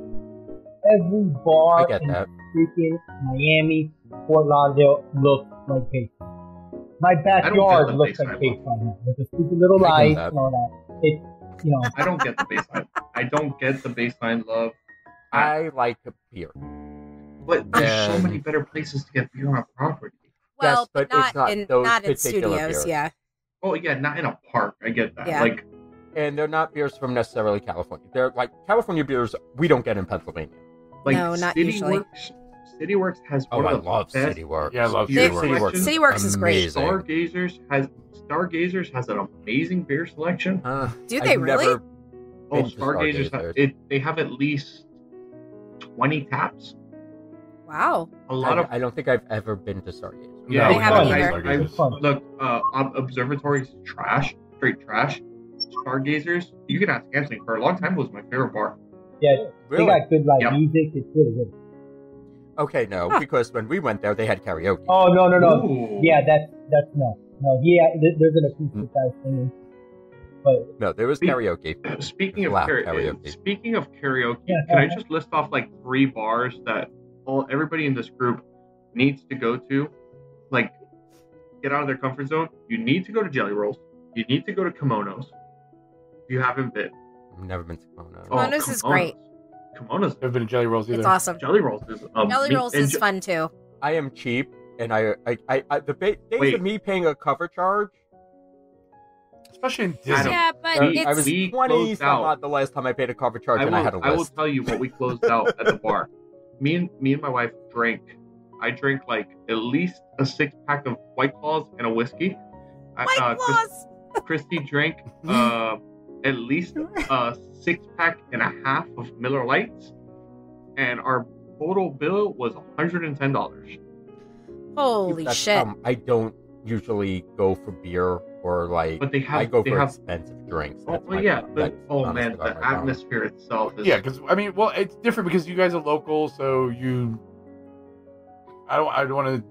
Every bar I get in that. freaking Miami, Fort Lauderdale looks like Pace. My backyard the looks Bayside like Pace right now with the stupid little I get lights that. and all that. It's I don't get the baseline. I don't get the baseline love. I like beer. But there's so And- many better places to get beer on property. Well, Yes, but it's not not in those not in particular studios. beers. Yeah. Oh yeah, not in a park. I get that. Yeah. Like, And they're not beers from necessarily California. They're like California beers we don't get in Pennsylvania. No, not usually. CityWorks has Oh, one I of the love best CityWorks. Yeah, I love beer CityWorks. selections. CityWorks is great. Amazing. Stargazers has an amazing beer selection. Do they I've really? Never Oh, been to Stargazers, they have at least 20 taps. Wow. A lot of I don't think I've ever been to Stargazer. yeah. I haven't I- either. I- It's fun. Look, Observatory's trash, straight trash. Stargazers, you can ask Anthony. For a long time, was my favorite bar. Yeah, Really? they got good like Yeah. music. It's really good. Okay, no, because when we went there, they had karaoke. Oh no. Ooh. Yeah, that's no. There's an acoustic guy singing, but No, there was Speak- karaoke. Speaking of Loud karaoke, Yeah. can I just list off like 3 bars that everybody in this group needs to go to? Like, get out of their comfort zone. You need to go to Jelly Rolls. You need to go to Kimonos. If you haven't been. I've never been to Kona. Kimonos is great. Kimonos. I've been to Jelly Rolls either. It's awesome. Jelly Rolls is Jelly Rolls is fun too. I am cheap, and I the days Wait. of me paying a cover charge. Especially in Adam, Disney. Yeah, but we- it's I was we 20 closed some out. odd the last time I paid a cover charge, I and I had a will list. tell you what we closed out at the bar. Me and my wife drank. I drank like at least a 6-pack of White Claws and a whiskey. White Claws. Christy drank at least a 6-pack and a half of Miller Lights, and our total bill was $110. Holy That's, shit. I don't usually go for beer or like. But they have. I go they for have. expensive drinks. Oh That's well, my- yeah, that's but oh honest man, to God, the my problem. atmosphere itself is. Yeah, because I mean, well, it's different because you guys are local, so you. I don't want to.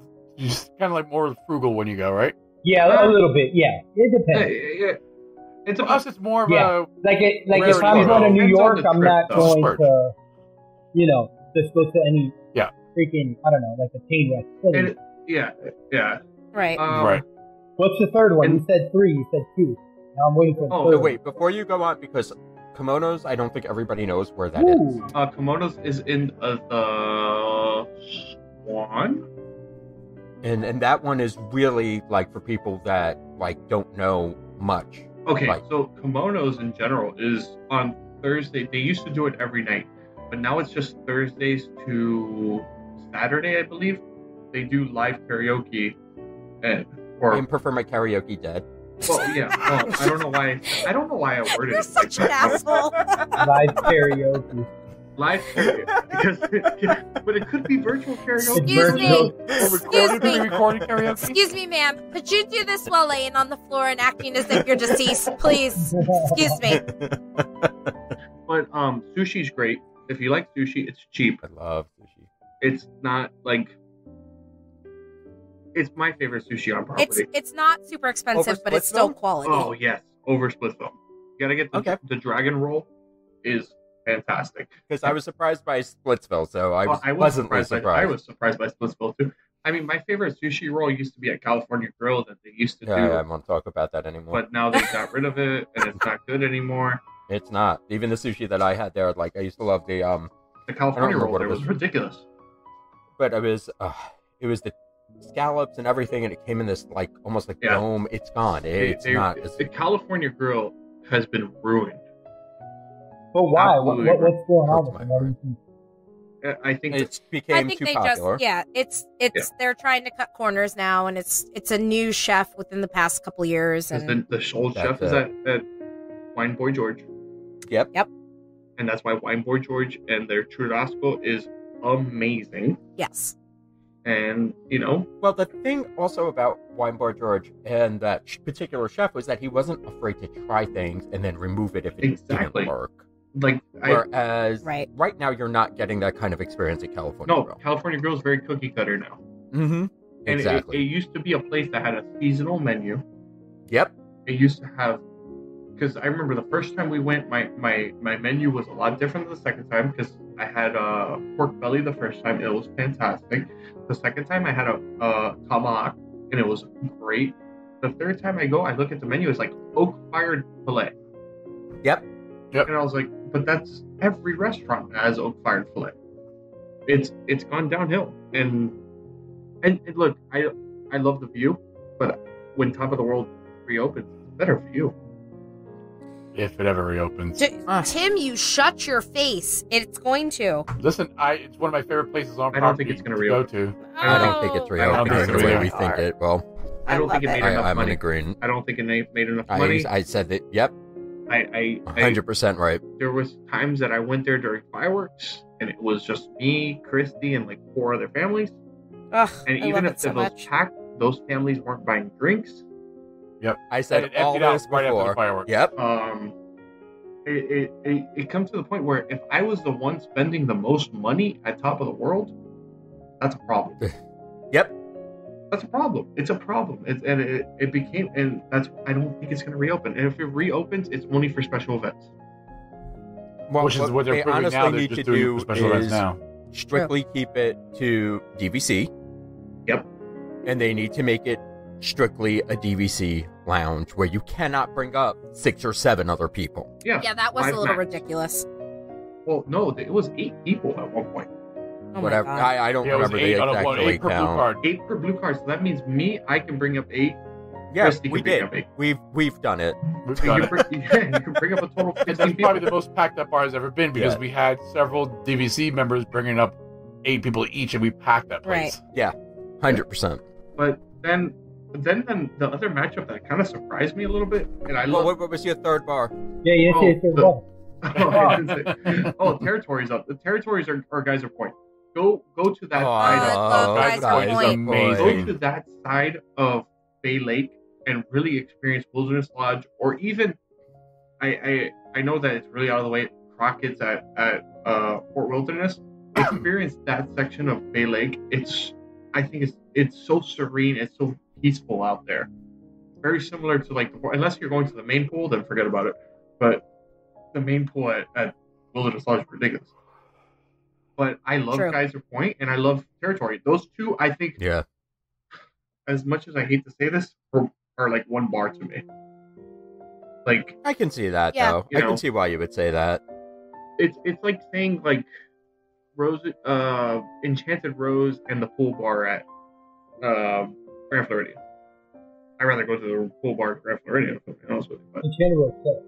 Just kind of like more frugal when you go, right? yeah, a little bit. Yeah, it depends. Yeah. It's For us, it's more of Yeah. a Like Rare if I'm to going to go. New Depends on York, the I'm trip, not though. going Splurge. to, just go to any Yeah. freaking I don't know, like a chain restaurant. yeah. Right. right. What's the third one? and- You said 3. You said 2. Now I'm waiting for the Oh, third. So wait, before you go on, because kimonos, I don't think everybody knows where that is. Ooh. Kimonos is in the Swan. And that one is really like for people that like don't know much. Okay, Right. so kimonos in general is on Thursday. They used to do it every night, but now it's just Thursdays to Saturday, I believe. They do live karaoke, I or prefer my karaoke dead. well, yeah. Well, I don't know why. I don't know why I worded You're it like such an that. asshole. Live karaoke. Live karaoke, because but it could be virtual karaoke. Excuse me. Recorded, me. recorded karaoke. Excuse me, ma'am. Could you do this while laying on the floor and acting as if you're deceased, please? Excuse me. But sushi's great. If you like sushi, it's cheap. I love sushi. It's not like it's my favorite sushi on property. It's not super expensive, Over but it's still Splitsville? quality. Oh yes, over Splitsville. You gotta get the dragon roll is fantastic. Because I was surprised by Splitsville, so I was Well, pleasantly I surprised. was surprised by Splitsville too. I mean, my favorite sushi roll used to be at California Grill that they used to do, Yeah, I won't talk about that anymore. but now they got rid of it and it's not good anymore. It's not. Even the sushi that I had there, like I used to love the The California remember roll what it there was was. ridiculous. but it was the scallops and everything, and it came in this like almost like Yeah. dome. It's gone. It's not. It's, The California Grill has been ruined. But why? Absolutely. What's going on Hurts with my them? What do you heart. think? I think it I became think too they popular. just they're trying to cut corners now, and it's a new chef within the past couple years, because and the old That's chef is at Wine Boy George. Yep. And that's why Wine Boy George and their churrasco is amazing. yes, And Well, the thing also about Wine Bar George and that particular chef was that he wasn't afraid to try things and then remove it if it Exactly. didn't work. like Whereas right. now you're not getting that kind of experience at California no, Grill. California Grill is very cookie cutter now. Mm-hmm. And Exactly. it used to be a place that had a seasonal menu. Yep. It used to have, because I remember the first time we went, my menu was a lot different than the second time, because I had pork belly the first time. It was fantastic. The second time I had a tomahawk, and it was great. The third time I go, I look at the menu, it's like oak fired filet. Yep. Yep. And I was like, but that's every restaurant that has oak fired fillet. It's gone downhill, and look, I love the view, but when Top of the World reopens, it's a better view. If it ever reopens. Tim, you shut your face. It's going to. Listen, it's one of my favorite places on I property don't think it's going to go reopen. to. I don't think it's Oh, reopening think the it's way really we think it. Well, I don't think it made enough I'm in money. agreement. I don't think it made enough money. I said that. Yep, I 100% right. there was times that I went there during fireworks, and it was just me, Christy, and like 4 other families. Ugh, And I even love if it so it was much. packed, those families weren't buying drinks. I said And it all emptied out this right after the before. fireworks. Yep. It comes to the point where if I was the one spending the most money at Top of the World, that's a problem. Yep. That's a problem. It's a problem. It became, and that's, I don't think it's going to reopen. And if it reopens, it's only for special events. Well, Which is what they're they proving honestly now. They're need just to doing do special events is now. strictly keep it to DVC. Yep. And they need to make it strictly a DVC lounge where you cannot bring up 6 or 7 other people. Yeah. Yeah, that was 5 a little max. ridiculous. Well, no, it was 8 people at one point. Oh Whatever. my God. I don't Yeah, it was remember the 8 on exact a 8 per blue count. card. 8 per blue card. So that means me, I can bring up 8. Yeah, Christy we can bring did. up 8. We've done it. We've So done you, it. you can bring up a total of 15 That's people. probably the most packed that bar has ever been because Yeah. we had several DVC members bringing up 8 people each, and we packed that place. 100%. But then the other matchup that kind of surprised me a little bit, and I Well, love. what was your third bar? Yeah, you didn't say it's the- well. Oh, territories up. The territories are Geyser Point. Go to that Oh, side. I love Geyser Geyser Point. Point. Amazing. Go to that side of Bay Lake and really experience Wilderness Lodge, or even I know that it's really out of the way. Crockett's at Fort Wilderness. Experience that section of Bay Lake. I think it's so serene. It's so peaceful out there. Very similar to like unless you're going to the main pool, then forget about it. But the main pool at Wilderness Lodge is ridiculous. But I love True. Geyser Point and I love Territory. Those two, I think, Yeah. as much as I hate to say this, are like one bar to me. Like I can see that, Yeah. though. You I know. can see why you would say that. it's like saying like Rose, Enchanted Rose, and the pool bar at Grand Floridian. I'd rather go to the pool bar at Grand Floridian, if I'm being honest with you. But Enchanted Road sucks.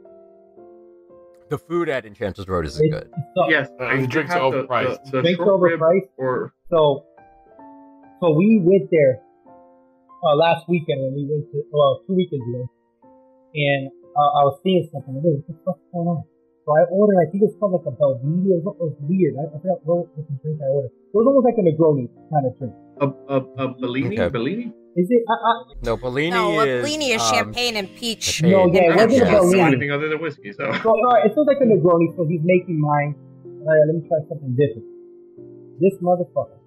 The food at Enchantress Road isn't It good. sucks. yes, The I did drinks have are the overpriced. the Drinks short rib overpriced? or So we went there last weekend when we went to 2 weekends ago, and I was seeing something. I was like, what the fuck's going on? So I ordered. I think it was called like a Belvedere. It was weird. I forgot what the drink I ordered. It was almost like a Negroni kind of drink. a Bellini. Okay. Bellini. Is it? No, Bellini No, a is... Bellini is champagne and peach. champagne. No, yeah, it I don't wasn't a know Bellini. anything other than whiskey, so. So it feels like a Negroni. So he's making mine. All right, let me try something different. This motherfucker.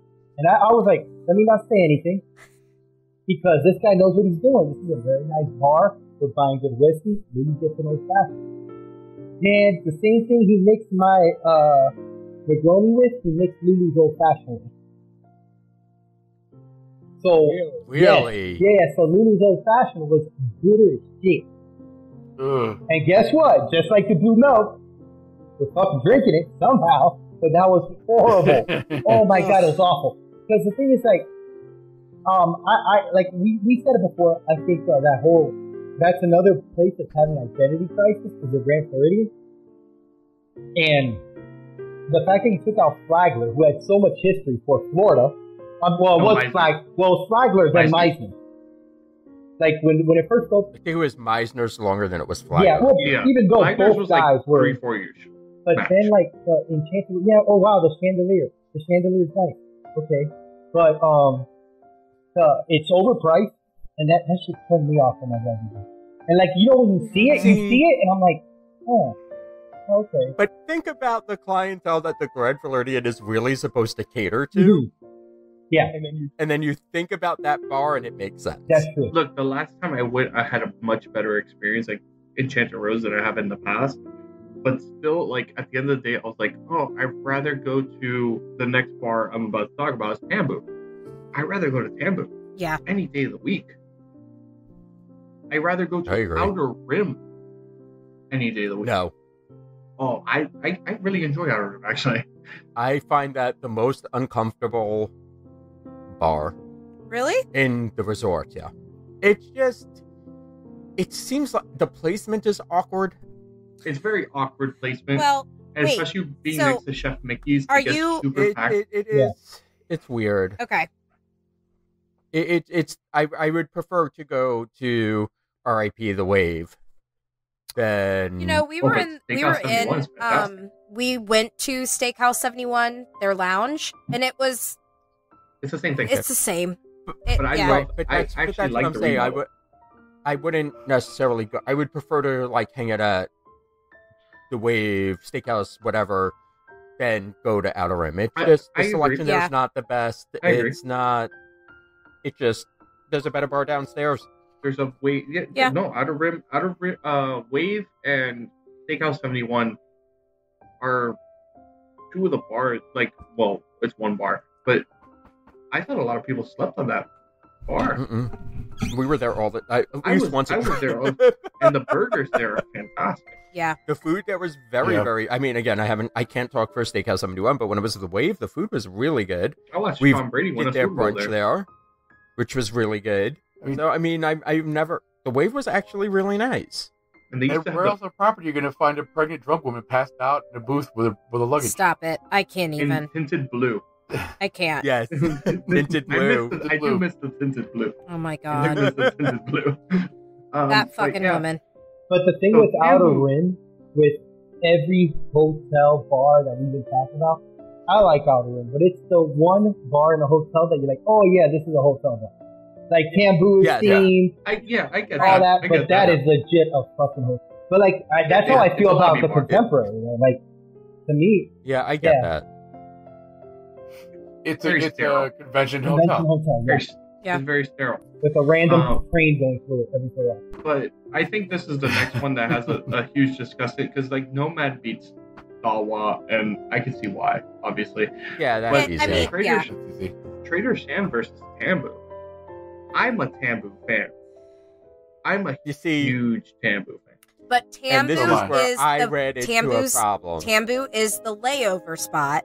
And I was like, let me not say anything, because this guy knows what he's doing. This is a very nice bar. We're buying good whiskey. Maybe get an old fashioned. And the same thing he mixed my Negroni with, he mixed Lulu's old fashioned with. So Really? yeah. So Lulu's old fashioned was bitter as shit. Ugh. And guess what? Just like the blue milk, we're fucking drinking it somehow. But that was horrible. Oh my god, it was awful. Because the thing is, like, I like we said it before. I think that's another place that's having an identity crisis is the Grand Floridian, and the fact that he took out Flagler, who had so much history for Florida. Flagler than Meisner. Like when it first goes, I think it was Meisner's longer than it was Flagler. yeah. Well, Yeah. even though Flagler's both was guys like were 3-4 years. But match. then, like, the Enchanted, yeah, oh wow, the chandelier's nice. Okay. But, it's overpriced, and that shit turned me off when I read it. And, like, you know, when you see it, and I'm like, oh, okay. But think about the clientele that the Grand Floridian is really supposed to cater to, Mhm. Yeah, and then you think about that bar, and it makes sense. that's true. Look, the last time I went, I had a much better experience, like Enchanted Rose, than I have in the past. But still, like, at the end of the day, I was like, oh, I'd rather go to the next bar I'm about to talk about is Tambu. I'd rather go to Tambu Yeah. any day of the week. I'd rather go I to agree. Outer Rim any day of the week. No. Oh, I really enjoy Outer Rim, actually. I find that the most uncomfortable bar Really? in the resort. Yeah, it's just. It seems like the placement is awkward. It's very awkward placement, Well, and wait, especially being so next to Chef Mickey's. are it gets you- super It packed. is. Yeah. It's weird. okay. It's. I would prefer to go to R.I.P. the Wave than. You know, we were Okay, in. We Steakhouse were 71 is in. fantastic. We went to Steakhouse 71, their lounge, and it was. It's the same thing. It's the same. But I yeah. love- Right, but I that's, but actually that's like what I'm the saying. remodel. I wouldn't necessarily go. I would prefer to like hang out at the Wave Steakhouse, whatever, than go to Outer Rim. It's just I the agree. selection Yeah. there's not the best. I agree. It's not. It just there's a better bar downstairs. There's a Wave. Yeah. No, Outer Rim, Wave, and Steakhouse 71 are two of the bars. Like, well, it's one bar, but I thought a lot of people slept on that bar, Mm-mm. We were there all the. At I least was- once. I was there all- and the burgers there are fantastic. Yeah. The food there was very, Yeah. very. I mean, again, I can't talk for Steakhouse 71, but when it was the Wave, the food was really good. I watched We've Tom Brady win a Did their Super Bowl brunch there. there, which was really good. I mean- So I mean, I've never. The Wave was actually really nice. And they used to have Where else on property you're gonna find a pregnant drunk woman passed out in a booth with a luggage? Stop it! I can't the even. tinted blue. I can't. Yes, tinted blue. I do miss the tinted blue. Oh my I god, miss the tinted blue. that but fucking yeah, woman. But the thing So with Outer Bamboo- Rim, with every hotel bar that we've been talking about, I like Outer Rim, but it's the one bar in a hotel that you're like, oh yeah, this is a hotel bar. Like Tambu Yeah, theme, I get all that, I but get that is legit a fucking hotel. But like, that's Yeah, how I it's feel a about lobby the bar. contemporary. You know? Like, to me, Yeah, I get Yeah. that. It's Very a sterile. convention convention hotel. hotel, yeah, very, Yeah. It's very sterile. with a random Um, train going through it every so often. But I think this is the next one that has a huge discussion because like Nomad beats Dawa, and I can see why, obviously. Yeah, that's But easy. I mean, Trader, yeah. It's easy. Trader Sam versus Tambu. I'm a Tambu fan. I'm a you see, huge Tambu fan. But and this is Tambu where is I the read into Tambu's a problem. Tambu is the layover spot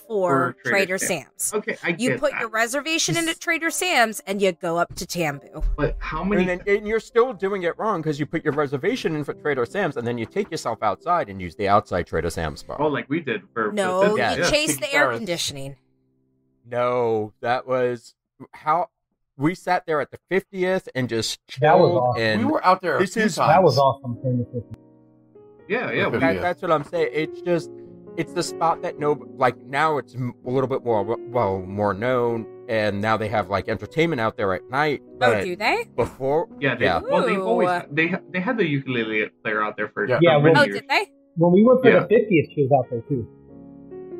for For Trader Trader Sam's. Okay, I You get put that. your reservation in at Trader Sam's and you go up to Tambu. But how many? And you're still doing it wrong because you put your reservation in for Trader Sam's and then you take yourself outside and use the outside Trader Sam's bar. Oh, like we did for No, this- Yeah, you yeah. chase the air Paris. conditioning. No, that was how we sat there at the 50th and just That was chilled. awesome. And We were out there. this a few is- times. That was awesome. During the 50s. Yeah, yeah. Okay. We, that's what I'm saying. It's just, it's the spot that like now it's a little bit more, more known. And now they have like entertainment out there at night. Oh, But do they? before, yeah, they, Yeah. well, they've always Ooh. they had the ukulele player out there for Yeah. Yeah, many well- Oh, years. did they? When we went for Yeah. the 50th, she was out there too.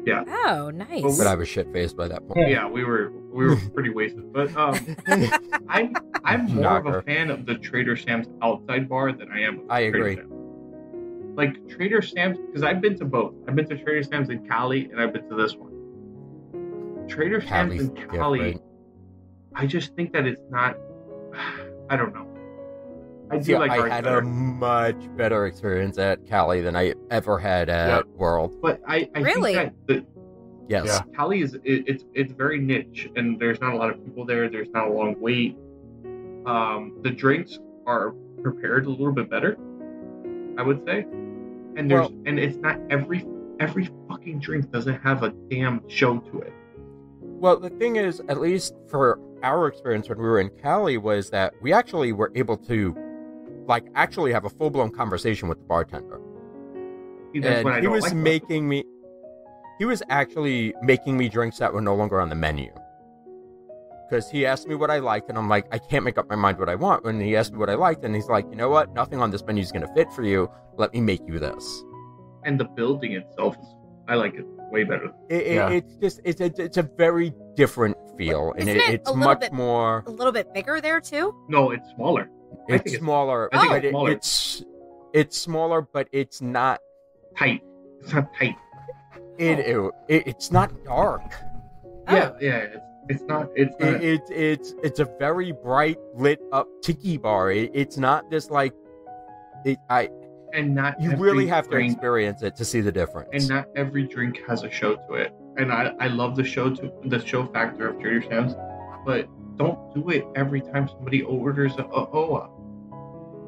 Oh, nice. Well, but I was shit faced by that point. Yeah, we were pretty wasted. But I'm more of Knocker. a fan of the Trader Sam's outside bar than I am. Of I Trader agree. Sam's. Like Trader Sam's, because I've been to both. I've been to Trader Sam's in Cali, and I've been to this one. Trader Sam's Cali's in Cali, different. I just think that it's not. I don't know. I do See, like I ours had better. a much better experience at Cali than I ever had at World. But I Really? think that Yes. Yeah. Cali is it's very niche, and there's not a lot of people there. There's not a long wait. The drinks are prepared a little bit better, I would say, and there's and it's not every fucking drink doesn't have a damn show to it. Well, the thing is, at least for our experience when we were in Cali, was that we actually were able to, like, actually have a full-blown conversation with the bartender. See, that's what I And he don't was like about it. making me... He was actually making me drinks that were no longer on the menu. Because he asked me what I liked, and I'm like, I can't make up my mind what I want. When he asked me what I liked, and he's like, you know what? Nothing on this menu is going to fit for you. Let me make you this. And the building itself is, I like it way better. Yeah. It's just, it's a very different feel. And Isn't it it's a little much bit- more... A little bit bigger there too. No, it's smaller. I think It's it's- smaller. I think but it's smaller. It's smaller, but it's not. Tight. It's not tight. It's not dark. Yeah, yeah. It's not. It's not. It's a very bright lit up tiki bar. It's not this like. And not You every really have to drink, experience it to see the difference. and not every drink has a show to it. And I love the show factor of Trader Sam's, but don't do it every time somebody orders a OA.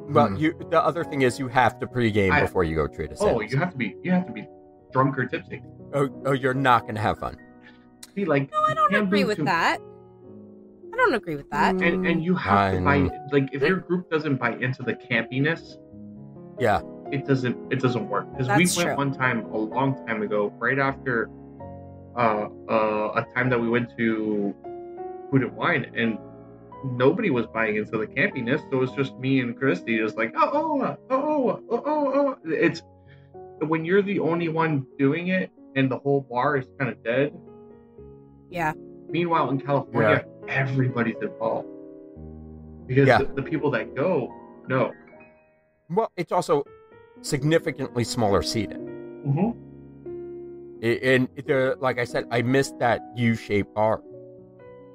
Well, the other thing is you have to pregame before you go Trader Sam's. Oh, you have to be drunk or tipsy. Oh, you're not going to have fun. Be like, No, I don't agree with that. I don't agree with that. And you have to buy, like, if your group doesn't buy into the campiness, Yeah. it doesn't work. Because That's we went true. one time a long time ago, right after a time that we went to Food and Wine, and nobody was buying into the campiness, so it was just me and Christy, just like it's when you're the only one doing it and the whole bar is kind of dead. Yeah. Meanwhile, in California, everybody's involved because the people that go know. Well, it's also significantly smaller seating. And like I said, I missed that U-shaped bar.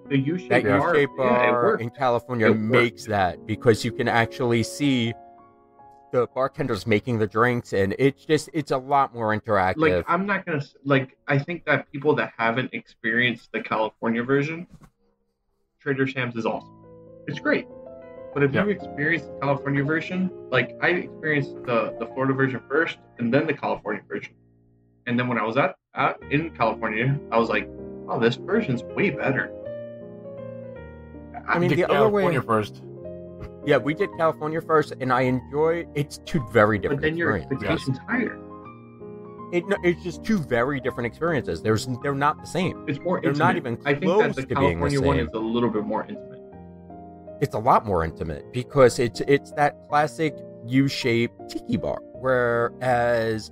The U-shaped That bar, U-shaped bar in California It makes that because you can actually see the bartenders making the drinks, and it's a lot more interactive. Like, I'm not gonna I think that people that haven't experienced the California version, Trader Sam's is awesome. It's great. But if you experience the California version, like I experienced the Florida version first and then the California version. And then when I was in California, I was like, oh, this version's way better. I mean, did the other way. California first. Yeah, we did California first, and I enjoy. It's two very different. But then your experiences. expectations higher. It's just two very different experiences. They're not the same. It's more They're intimate. not even I think close that the to being the California one same. is a little bit more intimate. It's a lot more intimate because it's that classic U-shaped tiki bar, whereas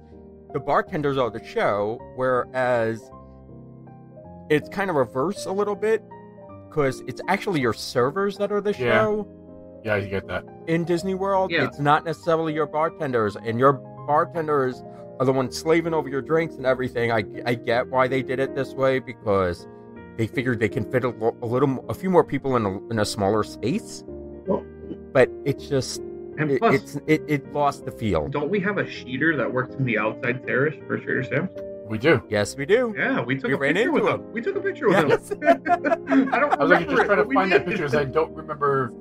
the bartenders are the show, whereas it's kind of reverse a little bit because it's actually your servers that are the show. Yeah, you get that. In Disney World, it's not necessarily your bartenders, and your bartenders are the ones slaving over your drinks and everything. I get why they did it this way because they figured they can fit a few more people in a smaller space. Well, but it's just and plus, it lost the feel. Don't we have a sheeter that works in the outside terrace for Trader Sam's? We do. Yes, we do. Yeah, we took a ran picture with into him. We took a picture with him. I don't. I was like, just trying to we find that did. picture, because I don't remember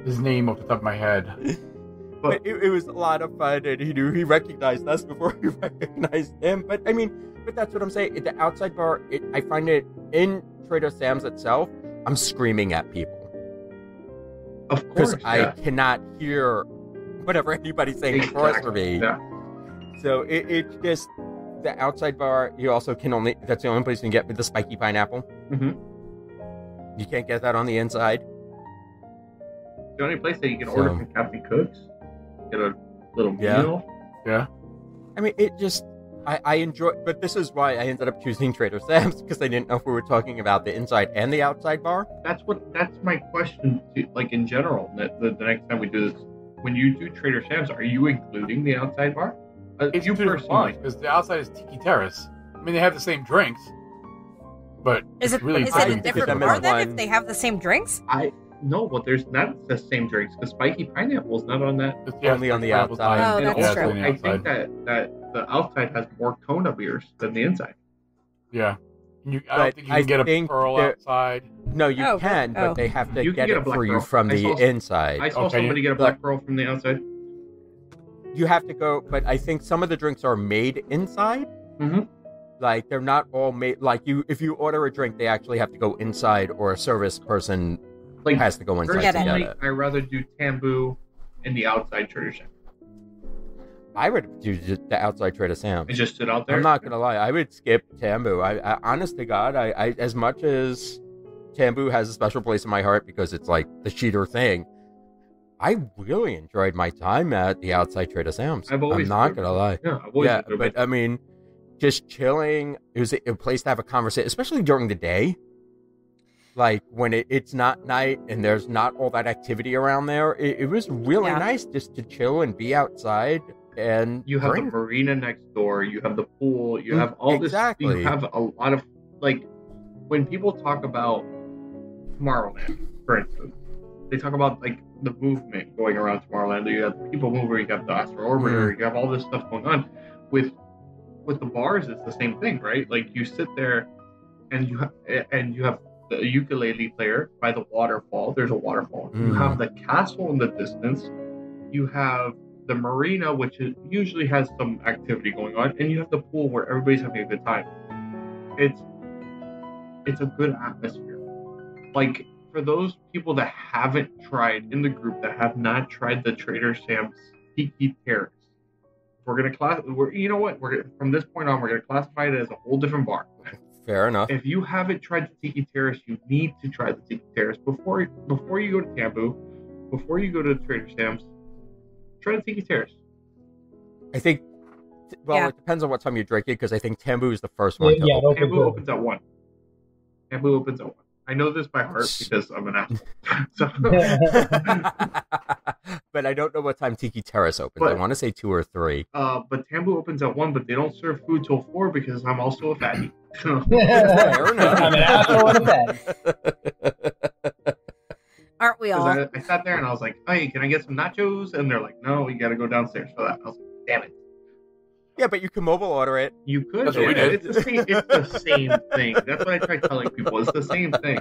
his name off the top of my head. But it was a lot of fun, and he recognized us before we recognized him. But I mean, that's what I'm saying. The outside bar, I find it in Trader Sam's itself. I'm screaming at people. Of course, because I cannot hear whatever anybody's saying across from me. Yeah. So it's just the outside bar. You also can that's the only place you can get with the spiky pineapple. Mm-hmm. You can't get that on the inside. The only place that you can order from Captain Cook's, get a little meal. Yeah. I mean, it just I enjoy, but this is why I ended up choosing Trader Sam's because I didn't know if we were talking about the inside and the outside bar. That's my question. Like in general, the next time we do this, when you do Trader Sam's, are you including the outside bar? It's you personally, because the outside is Tiki Terrace. I mean, they have the same drinks, but Is it really a different bar then if they have the same drinks? No, but there's not the same drinks because Spiky Pineapple's not on that. Only on the outside. Oh, that's true. I think that the outside has more Kona beers than the inside. Yeah. I don't think you can get a Pearl outside. No, you can, but they have to get it for you Pearl. from the inside. I saw somebody get a Black Pearl from the outside. You have to go, but I think some of the drinks are made inside. Mm-hmm. Like, they're not all made, like, if you order a drink, they actually have to go inside, or a service person has to go inside to get it. I'd rather do Tambu in the outside Trader Sam's. I would do the outside Trader Sam's. It just stood out there? I'm not going to lie. I would skip Tambu. I honest to God, I as much as Tambu has a special place in my heart because it's like the cheater thing, I really enjoyed my time at the outside Trader Sam's. I'm not going to lie. Yeah, I've always but I mean, just chilling. It was a place to have a conversation, especially during the day. Like when it's not night and there's not all that activity around there. It was really nice just to chill and be outside. And you have the marina next door, you have the pool, you have all this. You have a lot of, like, when people talk about Tomorrowland, for instance, they talk about like the movement going around Tomorrowland. You have the People Mover, you have the Astro Orbiter, you have all this stuff going on. With the bars, it's the same thing, right? Like you sit there, and you have the ukulele player by the waterfall. There's a waterfall. You have the castle in the distance. You have the marina, which usually has some activity going on, and you have the pool where everybody's having a good time. It's a good atmosphere. Like for those people that haven't tried in the group, that have not tried the Trader Sam's Tiki Terrace, we're you know what? From this point on, we're gonna classify it as a whole different bar. Fair enough. If you haven't tried the Tiki Terrace, you need to try the Tiki Terrace before you go to Tambu, before you go to Trader Sam's. Try the Tiki Terrace. I think. Well, it depends on what time you drink it, because I think Tambu is the first one. Tambu opens at 1. Tambu opens at 1. I know this by heart because I'm an asshole. But I don't know what time Tiki Terrace opens. I want to say 2 or 3. But Tambu opens at 1, but they don't serve food till 4 because I'm also a fatty. Fair enough. I'm an asshole and a fatty. Aren't we all? I sat there and I was like, "Hey, can I get some nachos?" And they're like, "No, you got to go downstairs for that." I was like, "Damn it!" Yeah, but you can mobile order it. You could. That's what we did. It's the same thing. That's what I try telling people. It's the same thing.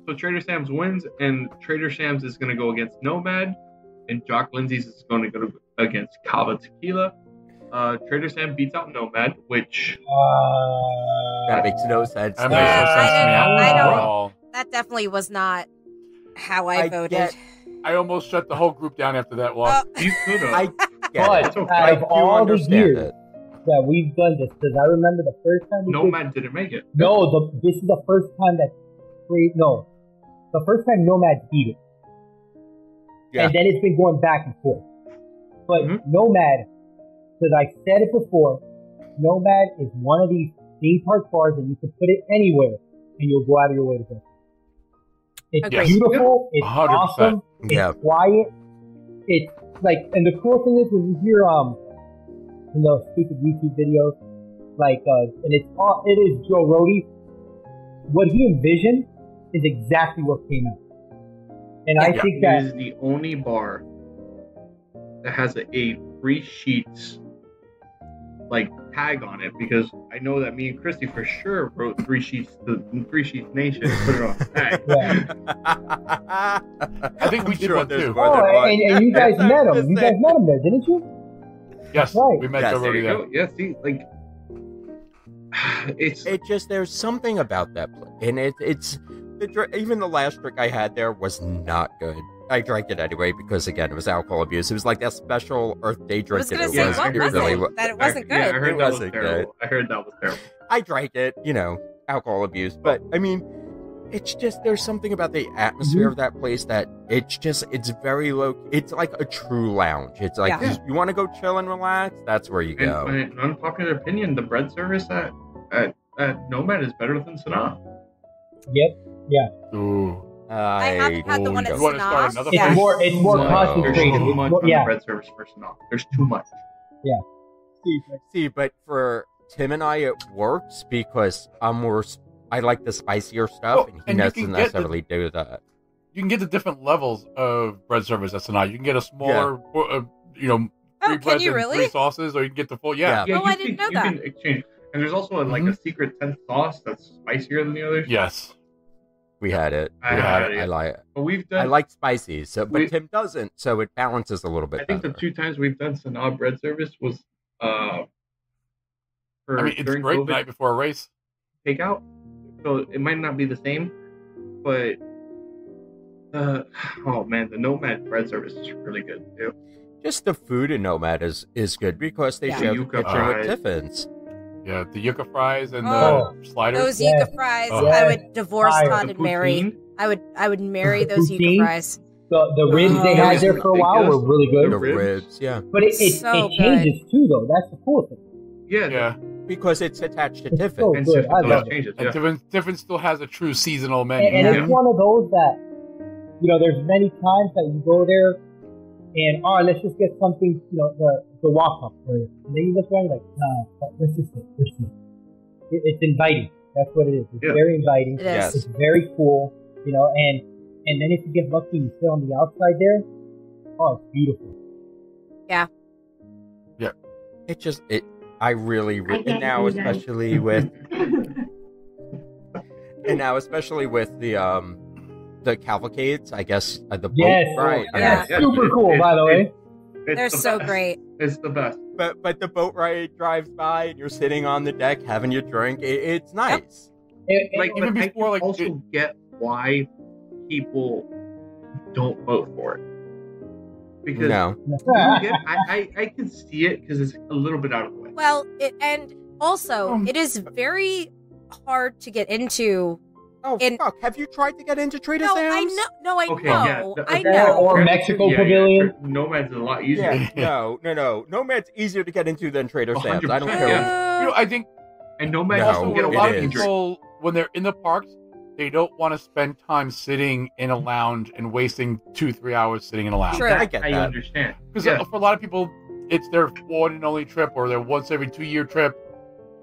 So Trader Sam's wins, and Trader Sam's is going to go against Nomad, and Jock Lindsay's is going to go against Cava Tequila. Trader Sam beats out Nomad, which that makes no sense. That makes no sense to me I at don't. all. That definitely was not how I voted. I almost shut the whole group down after that loss. you could have. I But It's okay. out of all the understand years it. that we've done this, because I remember the first time Nomad didn't make it. this is the first time that the first time Nomad beat it. Yeah. And then it's been going back and forth. But Nomad, because I said it before, Nomad is one of these theme park bars that you can put it anywhere and you'll go out of your way to go. It's Agreed. beautiful, it's 100%. awesome, it's quiet, it's like, and the cool thing is when you hear in those stupid YouTube videos, like and it is Joe Rohde, what he envisioned is exactly what came out. And I think it that is the only bar that has a free sheets like tag on it, because I know that me and Christy for sure wrote 3 Sheets Nation and put it on the tag. I think we did one too. and you guys met him. You guys met him there, didn't you? Yes, Right. we met Yes, Joe There Rohde you there. go. Yeah, see, like It just, there's something about that place, and even the last drink I had there was not good. I drank it anyway because, again, it was alcohol abuse. It was like that special Earth Day I drink. was going to that say, what was really it? That it wasn't Yeah, I good. heard It that was wasn't terrible. I heard that was terrible. I drank it, alcohol abuse. But, I mean, it's just, there's something about the atmosphere of that place that it's very low. It's like a true lounge. It's like, you want to go chill and relax, that's where you go. And an unpopular opinion, the bread service at Nomad is better than Sanaa. Yep. Yeah. Ooh. I haven't had the one at You want to start Sanaa. another Yeah. place? It's more There's concentrated. too It's much more- on yeah. the bread service for Sanaa. There's too much. See, but for Tim and I, it works because I like the spicier stuff, and he and you doesn't can get necessarily do that. You can get the different levels of bread service at Sanaa. You can get a smaller, three Oh, can breads you and really? 3 sauces, or you can get the full. Yeah. Yeah, Oh, I didn't know you that. can exchange. And there's also a secret 10th sauce that's spicier than the others. Yes. We had it. I had it. I like. But we've done. I like spicy, but we- Tim doesn't, so it balances a little bit. I think the better. 2 times we've done Sanaa bread service was I mean, it's during great COVID the night before a race. takeout. So it might not be the same, but oh man, the Nomad bread service is really good too. Just the food in Nomad is good because they Yeah. share the Yuca kitchen fries. with Tiffins. Yeah, the yucca fries and Oh, the sliders. Those Yes. yucca fries, Oh. I would divorce Fire. Todd The and marry. poutine, I would marry those yucca Poutine? fries. The ribs they Oh, had there for a while were really The good. ribs, yeah, But it So changes too, though. That's the cool thing. yeah, Yeah, because it's attached to It's Tiffin. so and good. Tiffin I still love it. changes. and Yeah. Tiffin still has a true seasonal menu. And Yeah. it's one of those that, there's many times that you go there and, let's just get something, the walk-up area. And then you look around, you're like, nah, let's just sit. It's inviting. That's what it is. It's Yeah. very inviting. It is. Yes. It's very cool, and And then if you get lucky and you sit on the outside there, oh, it's beautiful. It just I really and now especially with the cavalcades, I guess the boat ride. Yeah. Super cool, by the way. They're so great. It's the best. But the boat ride drives by and you're sitting on the deck having your drink. It's nice. Like, Even but before, I like, can also get why people don't vote for it. Because No. I can see it because it's a little bit out of the way. Well, it is very hard to get into. Oh, fuck. Have you tried to get into Trader No, Sam's? I know. No, I Okay, know. yeah, I okay. know. Or Mexico Pavilion. Nomad's a lot easier. Yeah, no. Nomad's easier to get into than Trader Sam's. I don't 100%, care. yeah. You know, I think And Nomad No, also also get a a it lot lot of is. people, when they're in the parks, they don't want to spend time sitting in a lounge and wasting 2-3 hours sitting in a lounge. True. I get I that. understand. Because Yeah. for a lot of people, it's their one and only trip or their once every 2-year trip.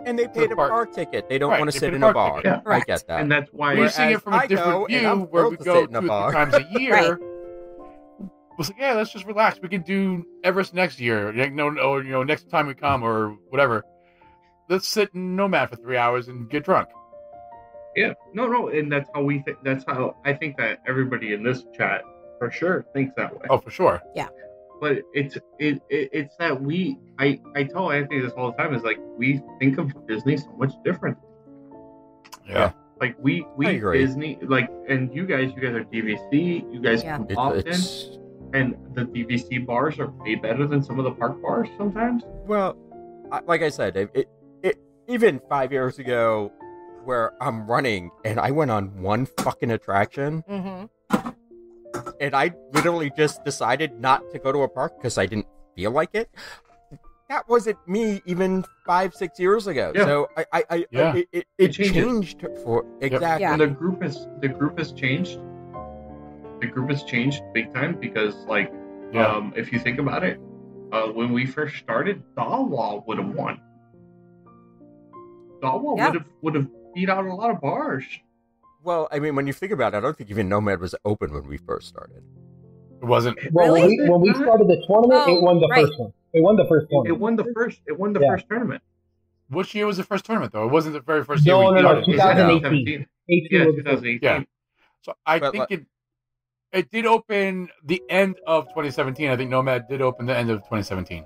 And they paid a park ticket. They don't Right, want to they sit paid in a a park bar. ticket. Yeah. I get that. And that's why We're seeing it from a I go, different and I'm view where we thrilled to go sit in a 2 or 3 bar. times a year. Right. It's like, yeah, let's just relax. We can do Everest next year. Like, next time we come or whatever. Let's sit in Nomad for 3 hours and get drunk. Yeah, no, and that's how we think. That's how I think that everybody in this chat for sure thinks that way. Oh, for sure. But it's that I tell Anthony this all the time is like we think of Disney so much different. Yeah. Like we I agree. Disney like, and you guys are DVC. You guys Yeah. come often, It's and the DVC bars are way better than some of the park bars sometimes. well, like I said, it even 5 years ago, where I'm running and I went on one fucking attraction. Mm-hmm. And I literally just decided not to go to a park because I didn't feel like it. That wasn't me even 5-6 years ago. Yeah. So Yeah. changes. it changed for exactly. Yeah. And the group has changed. The group has changed big time because Yeah. if you think about it, when we first started, Dawa would have won. Dawa Yeah. would have beat out a lot of bars. Well, I mean, when you think about it, I don't think even Nomad was open when we first started. It wasn't. Well, Really? when we started the tournament, Oh, it won the right. first one. It won the first It tournament. won the first. It won the Yeah. first tournament. Which year was the first tournament, though? It wasn't the very first year. No, we no, started. 2018. 18 Yeah, was the first. 2018. Yeah. So I But, think it did open the end of 2017. I think Nomad did open the end of 2017.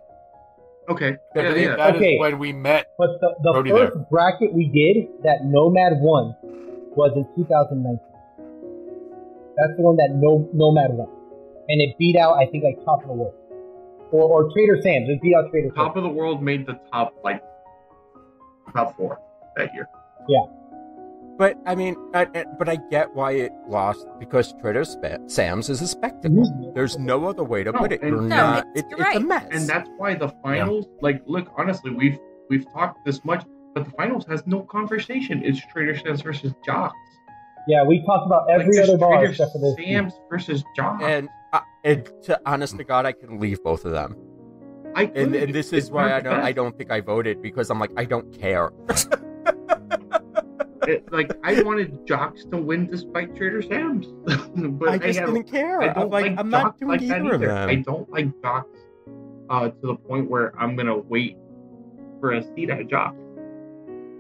Okay. I Yeah, think yeah. that is Okay. when we met. But the Brody first bracket we did that Nomad won was in 2019. That's the one that Nomad won. And it beat out, I think, like Top of the World. Or Trader Sam's. It beat out Trader Sam's. Top of the World made the top 4 that year. But I mean, but I get why it lost because Trader Sam's is a spectacle. Mhm. There's no other way to No, put it. and- You're No, not. you're It's right. a mess. And that's why the finals, look, honestly, we've talked this much, but the finals has no conversation. It's Trader Sam's versus Jocks. Yeah, we talked about every there's other bar Trader except for this. Sam's versus Jocks. and to honest to God, I can leave both of them. I And could. this It's is why not the I best. don't think I voted because I'm like I don't care. I wanted Jocks to win despite Trader Sam's, but I just didn't care. I I'm don't like like I'm not Jocks doing like that either of either. them. I don't like Jocks to the point where I'm gonna wait for a seat at Jocks.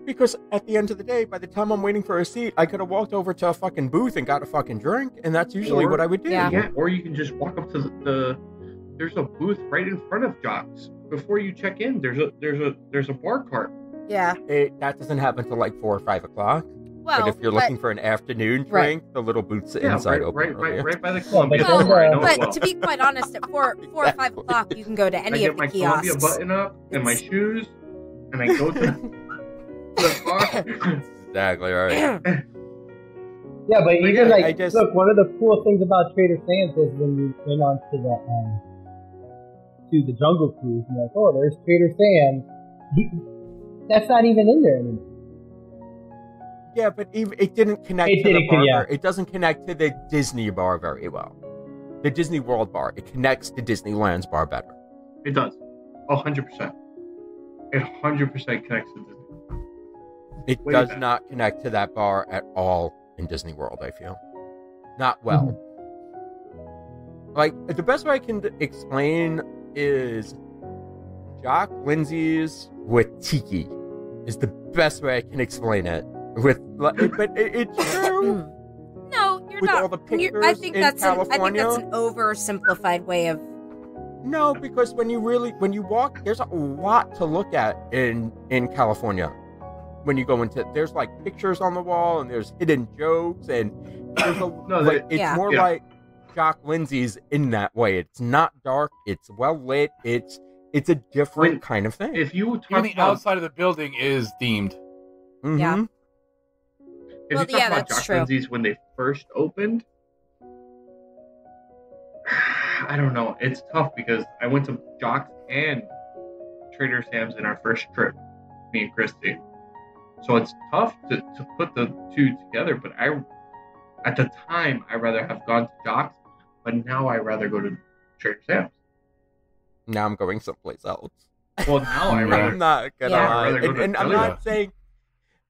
Because at the end of the day, by the time I'm waiting for a seat, I could have walked over to a fucking booth and got a fucking drink, and that's usually Or- what I would do. Yeah. Yeah, or you can just walk up to the there's a booth right in front of Jocks. Before you check in, there's a bar cart. Yeah. That doesn't happen till like 4 or 5 o'clock. Well, but if you're looking for an afternoon drink, Right. the little booth's Yeah, inside right, open. right by the but Columbia then, store. I know but it well. to be quite honest, at 4 or 5 o'clock, you can go to I any get of my the Columbia kiosks. button up and my shoes, and I go to the bar. Exactly right. Yeah, but But even yeah, I just- look, one of the cool things about Trader Sam's was when you went on to the Jungle Cruise, and you're like, oh, there's Trader Sam's. That's not even in there anymore. Yeah, but it didn't connect It to the didn't, bar. yeah. It doesn't connect to the Disney bar very well. The Disney World bar. It connects to Disneyland's bar better. It does, 100%. It 100% connects to Disney. It Way does better. not connect to that bar at all in Disney World, I feel. Not well. like the best way I can explain is Jock Lindsay's with tiki is the best way I can explain it. But it's true. No, you're With not. all the pictures I think in that's California? an oversimplified way of. No, because when you walk, there's a lot to look at in California. When you go into, there's like pictures on the wall, and there's hidden jokes, and there's it's more like Jock Lindsay's in that way. It's not dark. It's well lit. It's a different kind of thing. If you talk Even the about, outside of the building is themed. Mhm. Yeah. if Well, you talk yeah, about that's Jock true. Lindsay's when they first opened, I don't know. It's tough because I went to Jock's and Trader Sam's in our first trip, me and Christy. So it's tough to put the two together. But at the time, I'd rather have gone to Jock's, but now I'd rather go to Trader Sam's. Now I'm going someplace else. Well, now I'd Yeah. rather. I'm not gonna Yeah. lie, I'd rather go to and I'm Philly. not saying,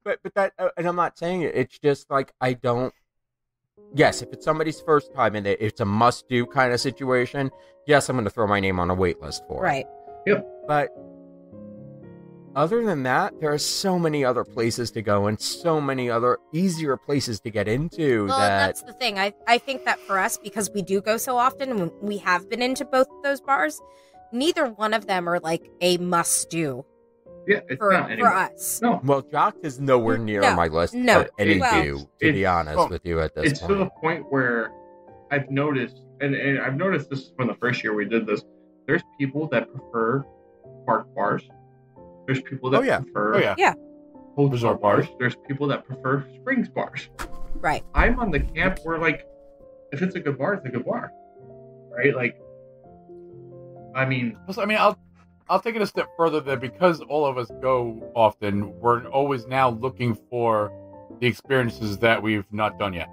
but that, and I'm not saying it. It's just like I don't. Yes, if it's somebody's first time and it's a must-do kind of situation, yes, I'm going to throw my name on a wait list for it. Right. But other than that, there are so many other places to go and so many other easier places to get into Well, that. that's the thing. I think that for us, because we do go so often and we have been into both of those bars, neither one of them are like a must do Yeah, it's for not anymore. us. No, Well, Jock is nowhere near No, on my list no. for any Well, do, to be honest oh, with you at this it's to the point. point where I've noticed, and I've noticed this from the first year we did this. There's people that prefer park bars. There's people that Oh, yeah. prefer Oh yeah. hotel Resort bars. bars. There's people that prefer springs bars. Right. I'm on the camp where, like, if it's a good bar, it's a good bar, right? Like, I mean, Plus, I mean, I'll take it a step further that because all of us go often, we're always now looking for the experiences that we've not done yet.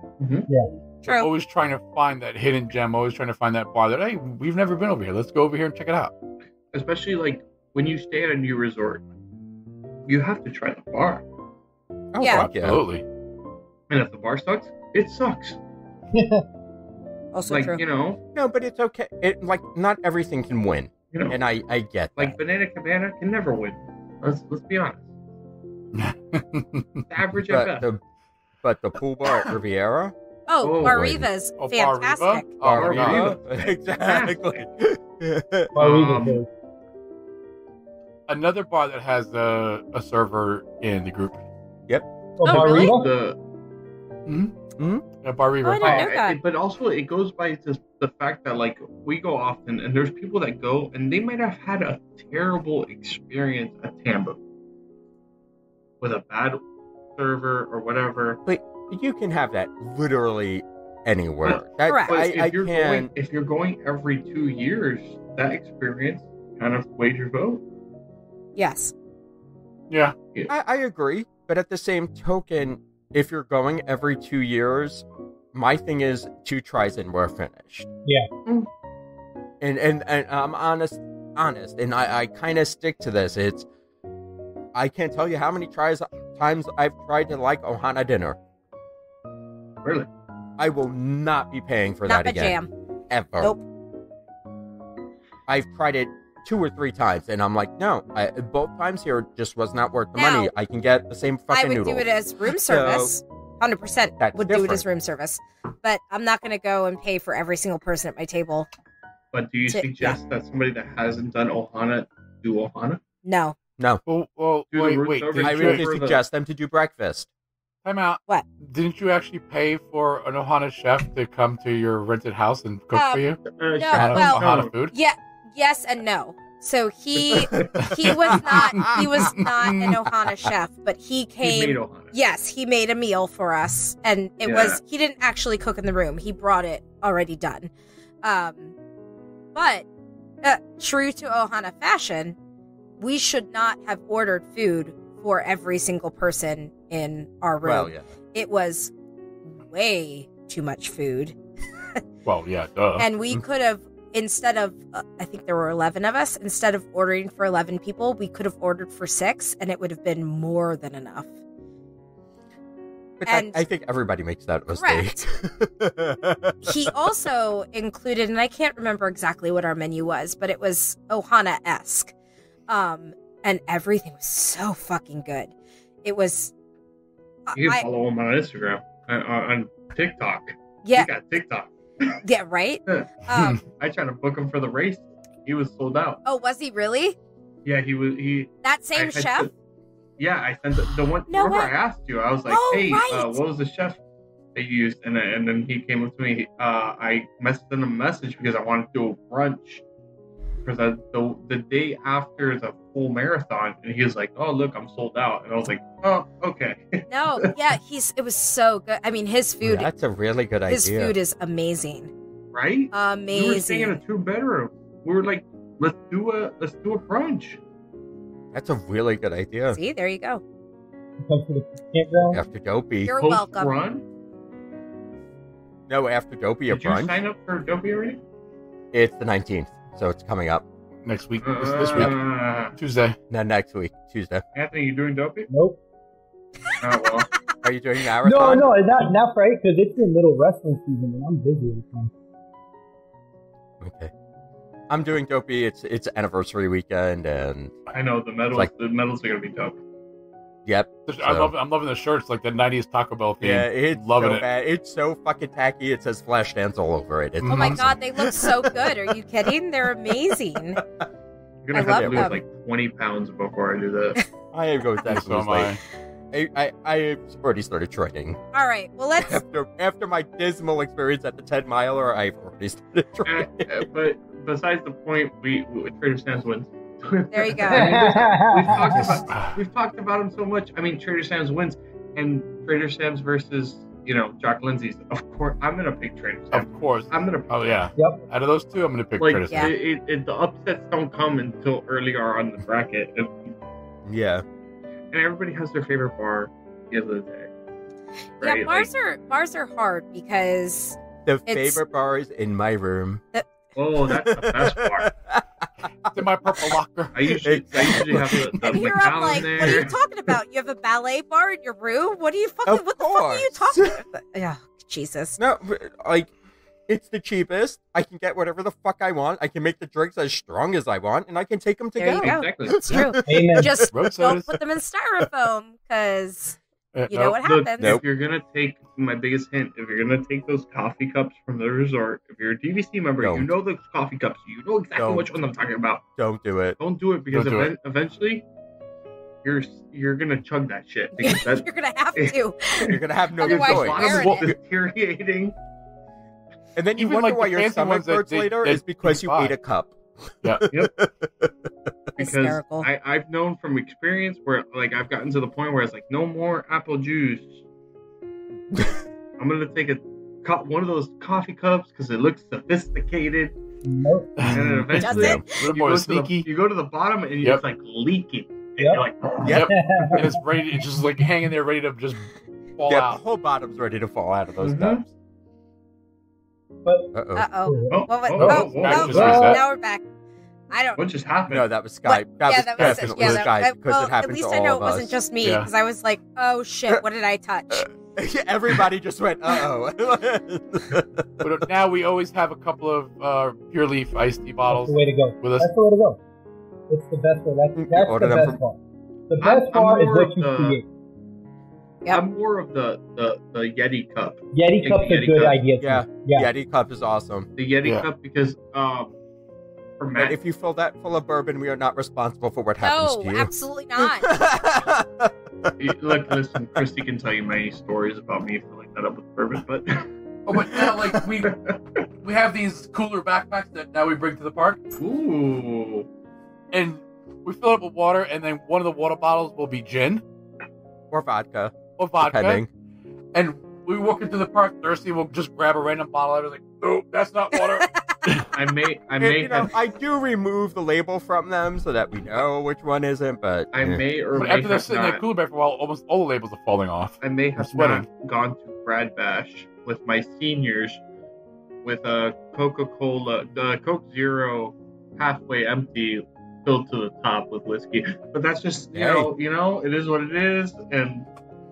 True. Always trying to find that hidden gem, always trying to find that bar that, hey, we've never been over here. Let's go over here and check it out. especially like when you stay at a new resort, you have to try the bar. Oh, Yeah. fuck yeah. Absolutely. And if the bar sucks, it sucks. Also Like, true. you know, No, but it's okay. It like not everything can win, and I get like that. Banana Cabana can never win. Let's be honest. It's average at best. But the pool bar at Riviera, Oh, Oh, Mariva's Oh, Bar Riva? fantastic. Oh, Bar Riva. Riva. exactly. Margarita, Another bar that has a server in the group. oh, Oh, really? Margarita? Bar Riva. Oh, I didn't know that. But also, it goes by the fact that, like, we go often, and there's people that go, and they might have had a terrible experience at Tambu with a bad server or whatever. You can have that literally anywhere. That, Correct. But I can. if you're going every 2 years, that experience kind of weighs your vote. Yes. Yeah. I agree, but at the same token, if you're going every 2 years, my thing is 2 tries and we're finished. Yeah. Mm. And I'm honest, and I kind of stick to this. It's I can't tell you how many times I've tried to like Ohana dinner. Really? I will not be paying for Not that my again. jam. Ever. Nope. I've tried it 2 or 3 times, and I'm like, no. Both times here just was not worth the Now, money. I can get the same fucking I would noodles. do it as room service. 100% That's would do it different. as room service. But I'm not going to go and pay for every single person at my table. But do you To- suggest that somebody that hasn't done Ohana do Ohana? No. Well, Do the wait, room wait. service Didn't I you, for really the- suggest them to do breakfast. time out. What? Didn't you actually pay for an Ohana chef to come to your rented house and cook for you? No, Ohana, well- Ohana food? Yeah. Yes and no. So he was not an Ohana chef, but he He came. made Ohana. Yes, he made a meal for us, and it Yeah. was he didn't actually cook in the room. He brought it already done. But true to Ohana fashion, we should not have ordered food for every single person in our room. Well, yeah. It was way too much food, Well, yeah, duh. and we could have, instead of I think there were 11 of us, instead of ordering for 11 people, we could have ordered for 6, and it would have been more than enough. But And I think everybody makes that mistake. he also included, and I can't remember exactly what our menu was, but it was Ohana-esque. And everything was so fucking good. It was... You can follow him on Instagram, on TikTok. Yeah. He got TikTok. Yeah, right? I tried to book him for the race. He was sold out. Oh, was he really? Yeah, he. That same chef? Yeah, I sent the one. No remember, way. I asked you. I was like, Oh, "Hey, right. what was the chef they used?" And then he came up to me. I messaged him a message because I wanted to do a brunch for the day after the full marathon, and he was like, "Oh, look, I'm sold out." And I was like, "Oh, okay." No, yeah, it was so good. I mean, his food. That's a really good idea. His food is amazing. Right? Amazing. We were staying in a 2-bedroom. We were like, let's do a brunch. That's a really good idea. See, there you go. Comes to the campground. After Dopey. You're Post welcome. run. No, after Dopey a Did you brunch. sign up for Dopey already? It's the 19th, so it's coming up. Next week. This week. Tuesday. No, next week, Tuesday. Anthony, you doing Dopey? Nope. Oh well. Are you doing No, marathon? not right, because it's the middle wrestling season and I'm busy this month. Okay. I'm doing Dopey. It's anniversary weekend, and I know the medals. Like- the medals are gonna be dope. yep. I'm loving the shirts, like the 90s Taco Bell theme. Yeah, it's Loving so it. bad. It's so fucking tacky. It says Flashdance all over it. It's Oh my awesome. god, they look so good. Are you kidding? They're amazing. I'm gonna I have love to lose them. like 20 pounds before I do this. I am going to So am I. I already started training. All right, well, let's. After my dismal experience at the 10 miler, I've already started training. But besides the point, we Trader Sam's wins. There you go. We've talked about him so much. I mean, Trader Sam's wins, and Trader Sam's versus Jock Lindsay's. Of course, I'm gonna pick Trader Sam's. Of course. I'm gonna. Oh, yeah. Yep. Out of those two, I'm going to pick Like Trader Sam's. the upsets don't come until earlier on the bracket, Yeah. and everybody has their favorite bar the other day. Yeah, Right? bars are hard because The It's- favorite bar is in my room. Oh, that's the best part. It's in my purple locker. I usually have the and here Macallan I'm like, there. what are you talking about? You have a ballet bar in your room? What are you fucking? Of What the fuck are you course. talking about? Yeah, Jesus. No, like, it's the cheapest. I can get whatever the fuck I want. I can make the drinks as strong as I want, and I can take them to There you go. go. Exactly. It's true. Amen. Just Road don't sodas. put them in styrofoam because you know Nope. what Look, happens. Nope. if you're gonna take my biggest hint, if you're gonna take those coffee cups from the resort, if you're a DVC member, you Don't. know those coffee cups. You know exactly Don't. which one I'm talking about. Don't do it. Don't do it because Don't do it. eventually you're gonna chug that shit because that's You're gonna have to. You're gonna have no your Otherwise, choice. you're bottom wearing is deteriorating. And then you Even, wonder like, why the your fancy stomach ones that hurts they- later that is because you you buy. ate a cup. Yeah. Because Hysterical. I've known from experience where like I've gotten to the point where it's like no more apple juice. I'm gonna take one of those coffee cups because it looks sophisticated, Nope. and then eventually Does it? A little more sneaky. you go to the bottom and Yep. it's like leaking. And Yep. you're like, Yep. And it's ready. It's just like hanging there, ready to just fall Yeah, the out. whole bottom's ready to fall out of those Mhm. cups. But Uh-oh. Uh oh. oh, What? oh, Oh, oh, oh, back oh, to reset. now we're back. I don't. what just happened? No, that was Skype. That yeah, was that was definitely yeah, Skype because well, it happened at least to I all know of it wasn't us. just me Yeah. because I was like, oh shit, what did I touch? Everybody just went, uh-oh. But now we always have a couple of Pure Leaf iced tea that's bottles the way to go. with us. That's the way to go. It's the best way. That's order the them best from- part. The I'm- best I'm part is more what of you the- create. Yep. I'm more of the Yeti cup. Yeti cup's a Yeti good cup. idea. Too. Yeah. Yeah. Yeti cup is awesome. The Yeti Yeah. cup because for But Matt, if you fill that full of bourbon, we are not responsible for what happens No, to you. absolutely not. look, listen, Christy can tell you many stories about me filling that up with bourbon, but Oh, but now like we have these cooler backpacks that now we bring to the park, ooh, and we fill it up with water, and then one of the water bottles will be gin Or vodka, or vodka. depending. And we walk into the park thirsty, we'll just grab a random bottle. I was like, no, that's not water. I may And, have I do remove the label from them so that we know which one isn't, but I may or But may after they're have sitting in not. that cooler bag for a while, almost all the labels are falling off. I may have sweating. not gone to Brad Bash with my seniors with a Coca-Cola, the Coke Zero, halfway empty, filled to the top with whiskey. But that's just Hey. you know, it is what it is, and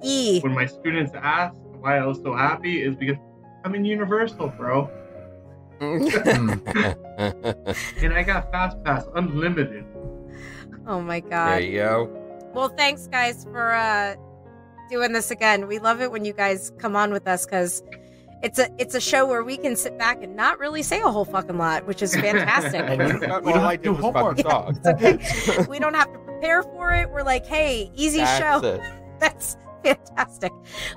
E. when my students ask why I was so happy, is because I'm in Universal, bro. And I got Fast Pass Unlimited. Oh my There god. you go. Well, thanks guys for doing this again. We love it when you guys come on with us because it's a show where we can sit back and not really say a whole fucking lot, which is fantastic. All I did was fucking talk. We don't have to prepare for it. We're like, hey, easy That's show. it. That's fantastic.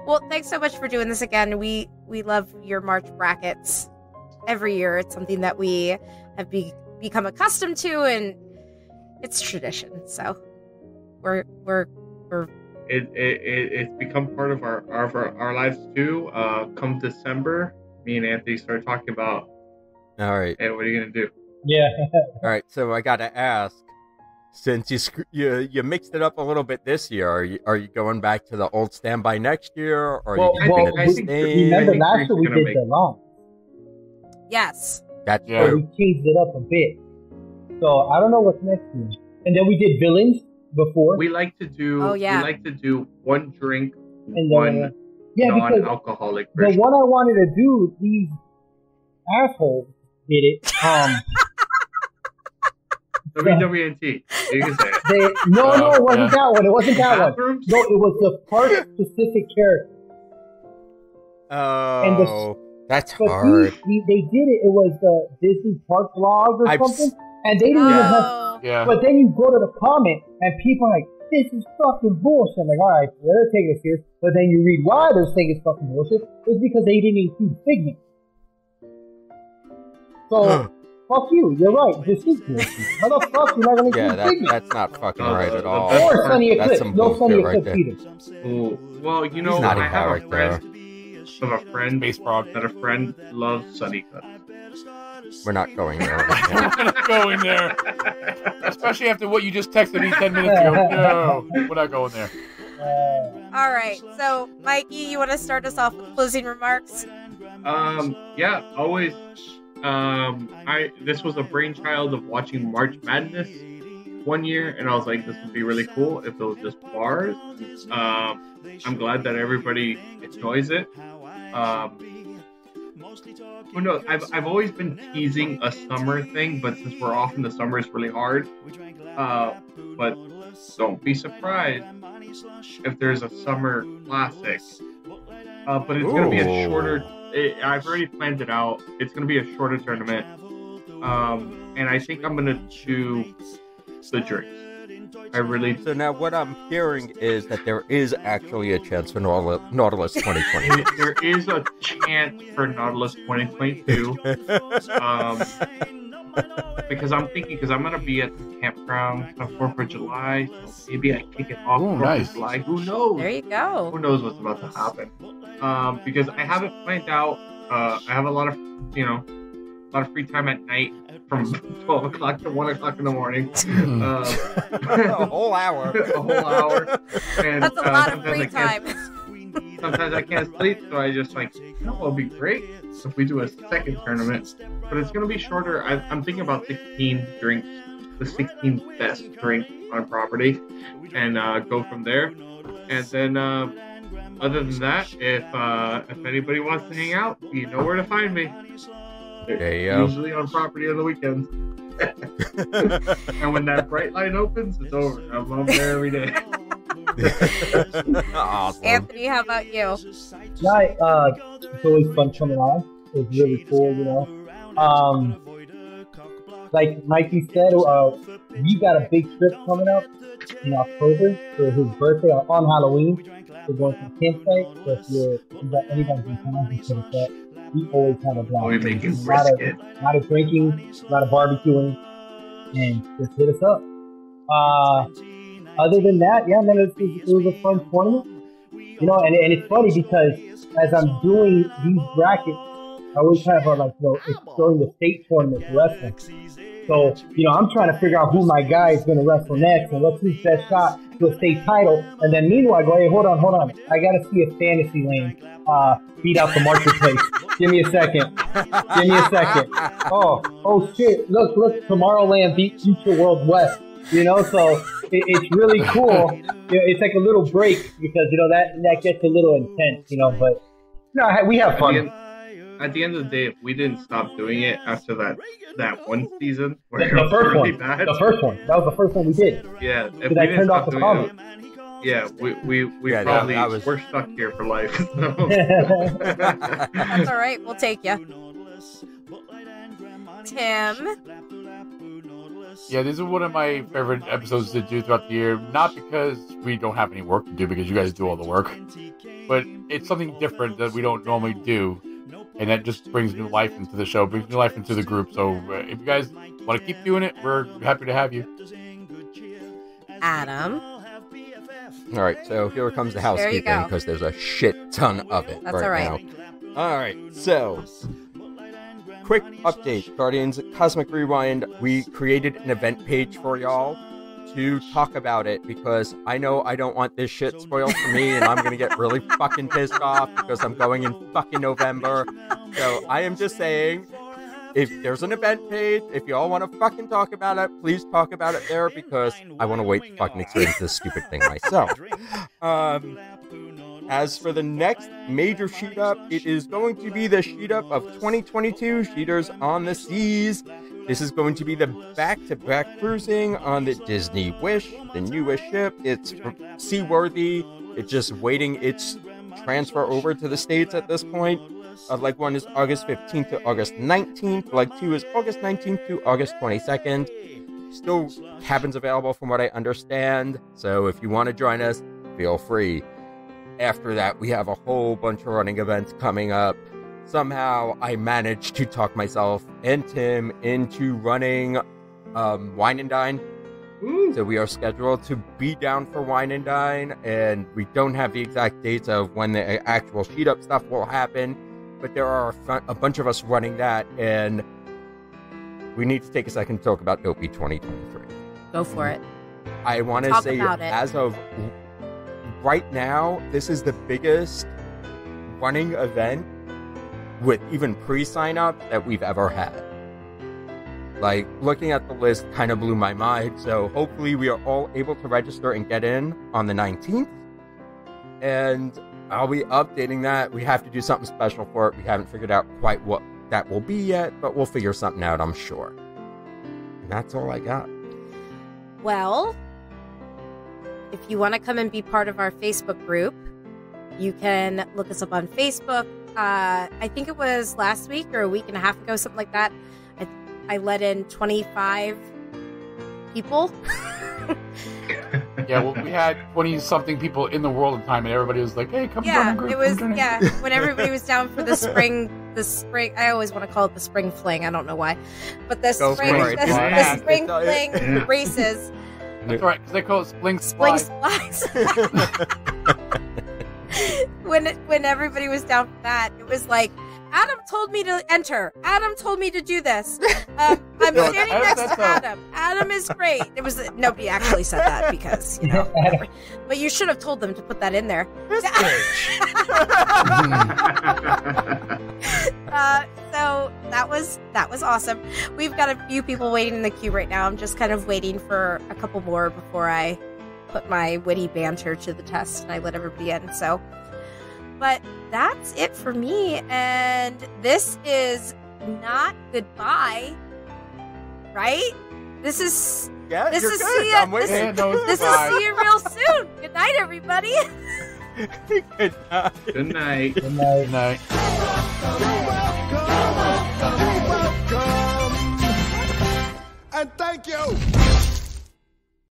Well, thanks so much for doing this again. We love your March brackets every year. It's something that we have become accustomed to, and it's tradition. So we're It's become part of our lives too. Come December, me and Anthony started talking about, All right. hey, what are you gonna do? Yeah. All right, so I got to ask, since you mixed it up a little bit this year, are you going back to the old standby next year, or Well, are you keeping I it the think- same? Remember think last Drake's year we gonna did make- the line, yes. That's Yeah. so true. we changed it up a bit. So I don't know what's next year. And then we did villains before. We like to do. Oh, yeah. We like to do one drink, And one then, yeah, because non-alcoholic the version. one I wanted to do, these assholes did it. WWNT. You can say it. No, it wasn't Yeah. that one. It wasn't that one. Bathrooms? No, it was the park-specific character. Oh, that's But hard. they did it. It was the Disney Park vlog or I've something. And they didn't even have. Oh. Yeah. But then you go to the comment, and people are like, this is fucking bullshit. I'm like, all right, they're taking it serious. But then you read why they're saying it's fucking bullshit. It's because they didn't include Figment. So, fuck you. You're right. This is bullshit. How the fuck you're not going to Yeah, include Figment? that's not fucking right at all. Or Or Sunny That's Eclipse. some No Sunny bullshit right Eclipse either. Ooh. Well, you know, He's not I in have a character. friend Space Frog. that a friend loves Sunny Cup. We're not going there. We're not going there. Especially after what you just texted me 10 minutes ago. No, we're not going there. All right. So, Mikey, you want to start us off with closing remarks? Yeah, always. This was a brainchild of watching March Madness one year, and I was like, this would be really cool if it was just bars. I'm glad that everybody enjoys it. Who knows? I've always been teasing a summer thing, but since we're off in the summer, it's really hard. But don't be surprised if there's a summer classic. But it's going to be a shorter. I've already planned it out. It's going to be a shorter tournament. And I think I'm going to do the drinks. I really. So now what I'm hearing is that there is actually a chance for Nautilus 2020. There is a chance for Nautilus 2022. Because I'm going to be at the campground on 4th of July. So maybe I kick it off Ooh, 4th nice. of July. Who knows? There you go. Who knows what's about to happen? Because I haven't planned out. I have a lot of free time at night from 12 o'clock to 1 o'clock in the morning. A whole hour. A whole hour. And, That's a lot of sometimes free I can't- time. Sometimes I can't sleep, so I just like, it'll be great if we do a second tournament. But it's going to be shorter. I'm thinking about 16 drinks, the 16 best drinks on property, and go from there. And then, other than that, if anybody wants to hang out, you know where to find me. There you go. Usually on property on the weekends. And when that bright line opens, it's over. I'm there every day. Awesome. Anthony, how about you? Yeah, it's always fun coming on. It's really cool, you know. Like Mikey said, we got a big trip coming up in October for his birthday on Halloween. We're going to the campsite. So if you got anybody in town who can that, we always have a blast. We're making A lot brisket. of drinking, a lot of barbecuing, and just hit us up. Other than that, yeah, man, it was a fun tournament. You know, and it's funny because as I'm doing these brackets, I always have it's during the state tournament for wrestling. So, you know, I'm trying to figure out who my guy is going to wrestle next and what's his best shot to a state title. And then meanwhile, I go, hey, hold on. I got to see if Fantasyland beat out the marketplace. Give me a second. Oh, shit. Look, Tomorrowland beat Future World West. You know, so it's really cool it's like a little break because that gets a little intense, But no, we have fun. At the end of the day, if we didn't stop doing it after that one season where The first one. bad, The first one. That was the first one we did. yeah, if Because we I didn't turned off stop the doing comment. it, yeah, we Yeah, probably that was- we're stuck here for life. So. That's all right. We'll take you. Tim. Yeah, this is one of my favorite episodes to do throughout the year. Not because we don't have any work to do, because you guys do all the work, but it's something different that we don't normally do, and that just brings new life into the show, brings new life into the group. So if you guys want to keep doing it, we're happy to have you. Adam. All right, so here comes the housekeeping go. because there's a shit ton of it That's right all right. now. All right, so quick update, Guardians Cosmic Rewind. We created an event page for y'all to talk about it because I know I don't want this shit spoiled for me, and I'm gonna get really fucking pissed off because I'm going in fucking November. So I am just saying, if there's an event page, if y'all want to fucking talk about it, please talk about it there because I want to wait to fucking experience this stupid thing myself. As for the next major sheet up, it is going to be the sheet up of 2022 Sheeters on the Seas. This is going to be the back-to-back cruising on the Disney Wish, the newest ship. It's seaworthy. It's just waiting its transfer over to the States at this point. Leg 1 is August 15th to August 19th. Leg 2 is August 19th to August 22nd. Still cabins available from what I understand. So if you want to join us, feel free. After that, we have a whole bunch of running events coming up. Somehow, I managed to talk myself and Tim into running Wine and Dine. So we are scheduled to be down for Wine and Dine, and we don't have the exact dates of when the actual sheet up stuff will happen, but there are a bunch of us running that, and we need to take a second to talk about Dopey 2023. Go for it. I want to Talk say, about it. as of right now, this is the biggest running event with even pre-sign up that we've ever had. Like, looking at the list kind of blew my mind, so hopefully we are all able to register and get in on the 19th. And I'll be updating that. We have to do something special for it. We haven't figured out quite what that will be yet, but we'll figure something out, I'm sure. And that's all I got. Well, if you want to come and be part of our Facebook group, you can look us up on Facebook. I think it was last week or a week and a half ago, something like that. I let in 25 people. Yeah, well, we had 20-something people in the world at the time, and everybody was like, hey, come join Yeah, the group. it was, come join yeah, when everybody was down for the spring, I always want to call it the spring fling, I don't know why. But the Go spring, for it. the Yeah. spring fling races. That's right, because they call it Spling Spling Splice. Splice. when everybody was down for that, it was like, Adam told me to enter. Adam told me to do this. I'm No, standing that's- next to Adam. Adam is great. It was nobody actually said that because whatever. But you should have told them to put that in there. So that was awesome. We've got a few people waiting in the queue right now. I'm just kind of waiting for a couple more before I put my witty banter to the test and I let everybody in. So, but that's it for me. And this is not goodbye, right? This is Yeah, This you're is good. see ya- I'm waiting. Yeah, no, it's this is goodbye. see you real soon. Good night, everybody. Good night. Good night. Good night. Good night. And thank you.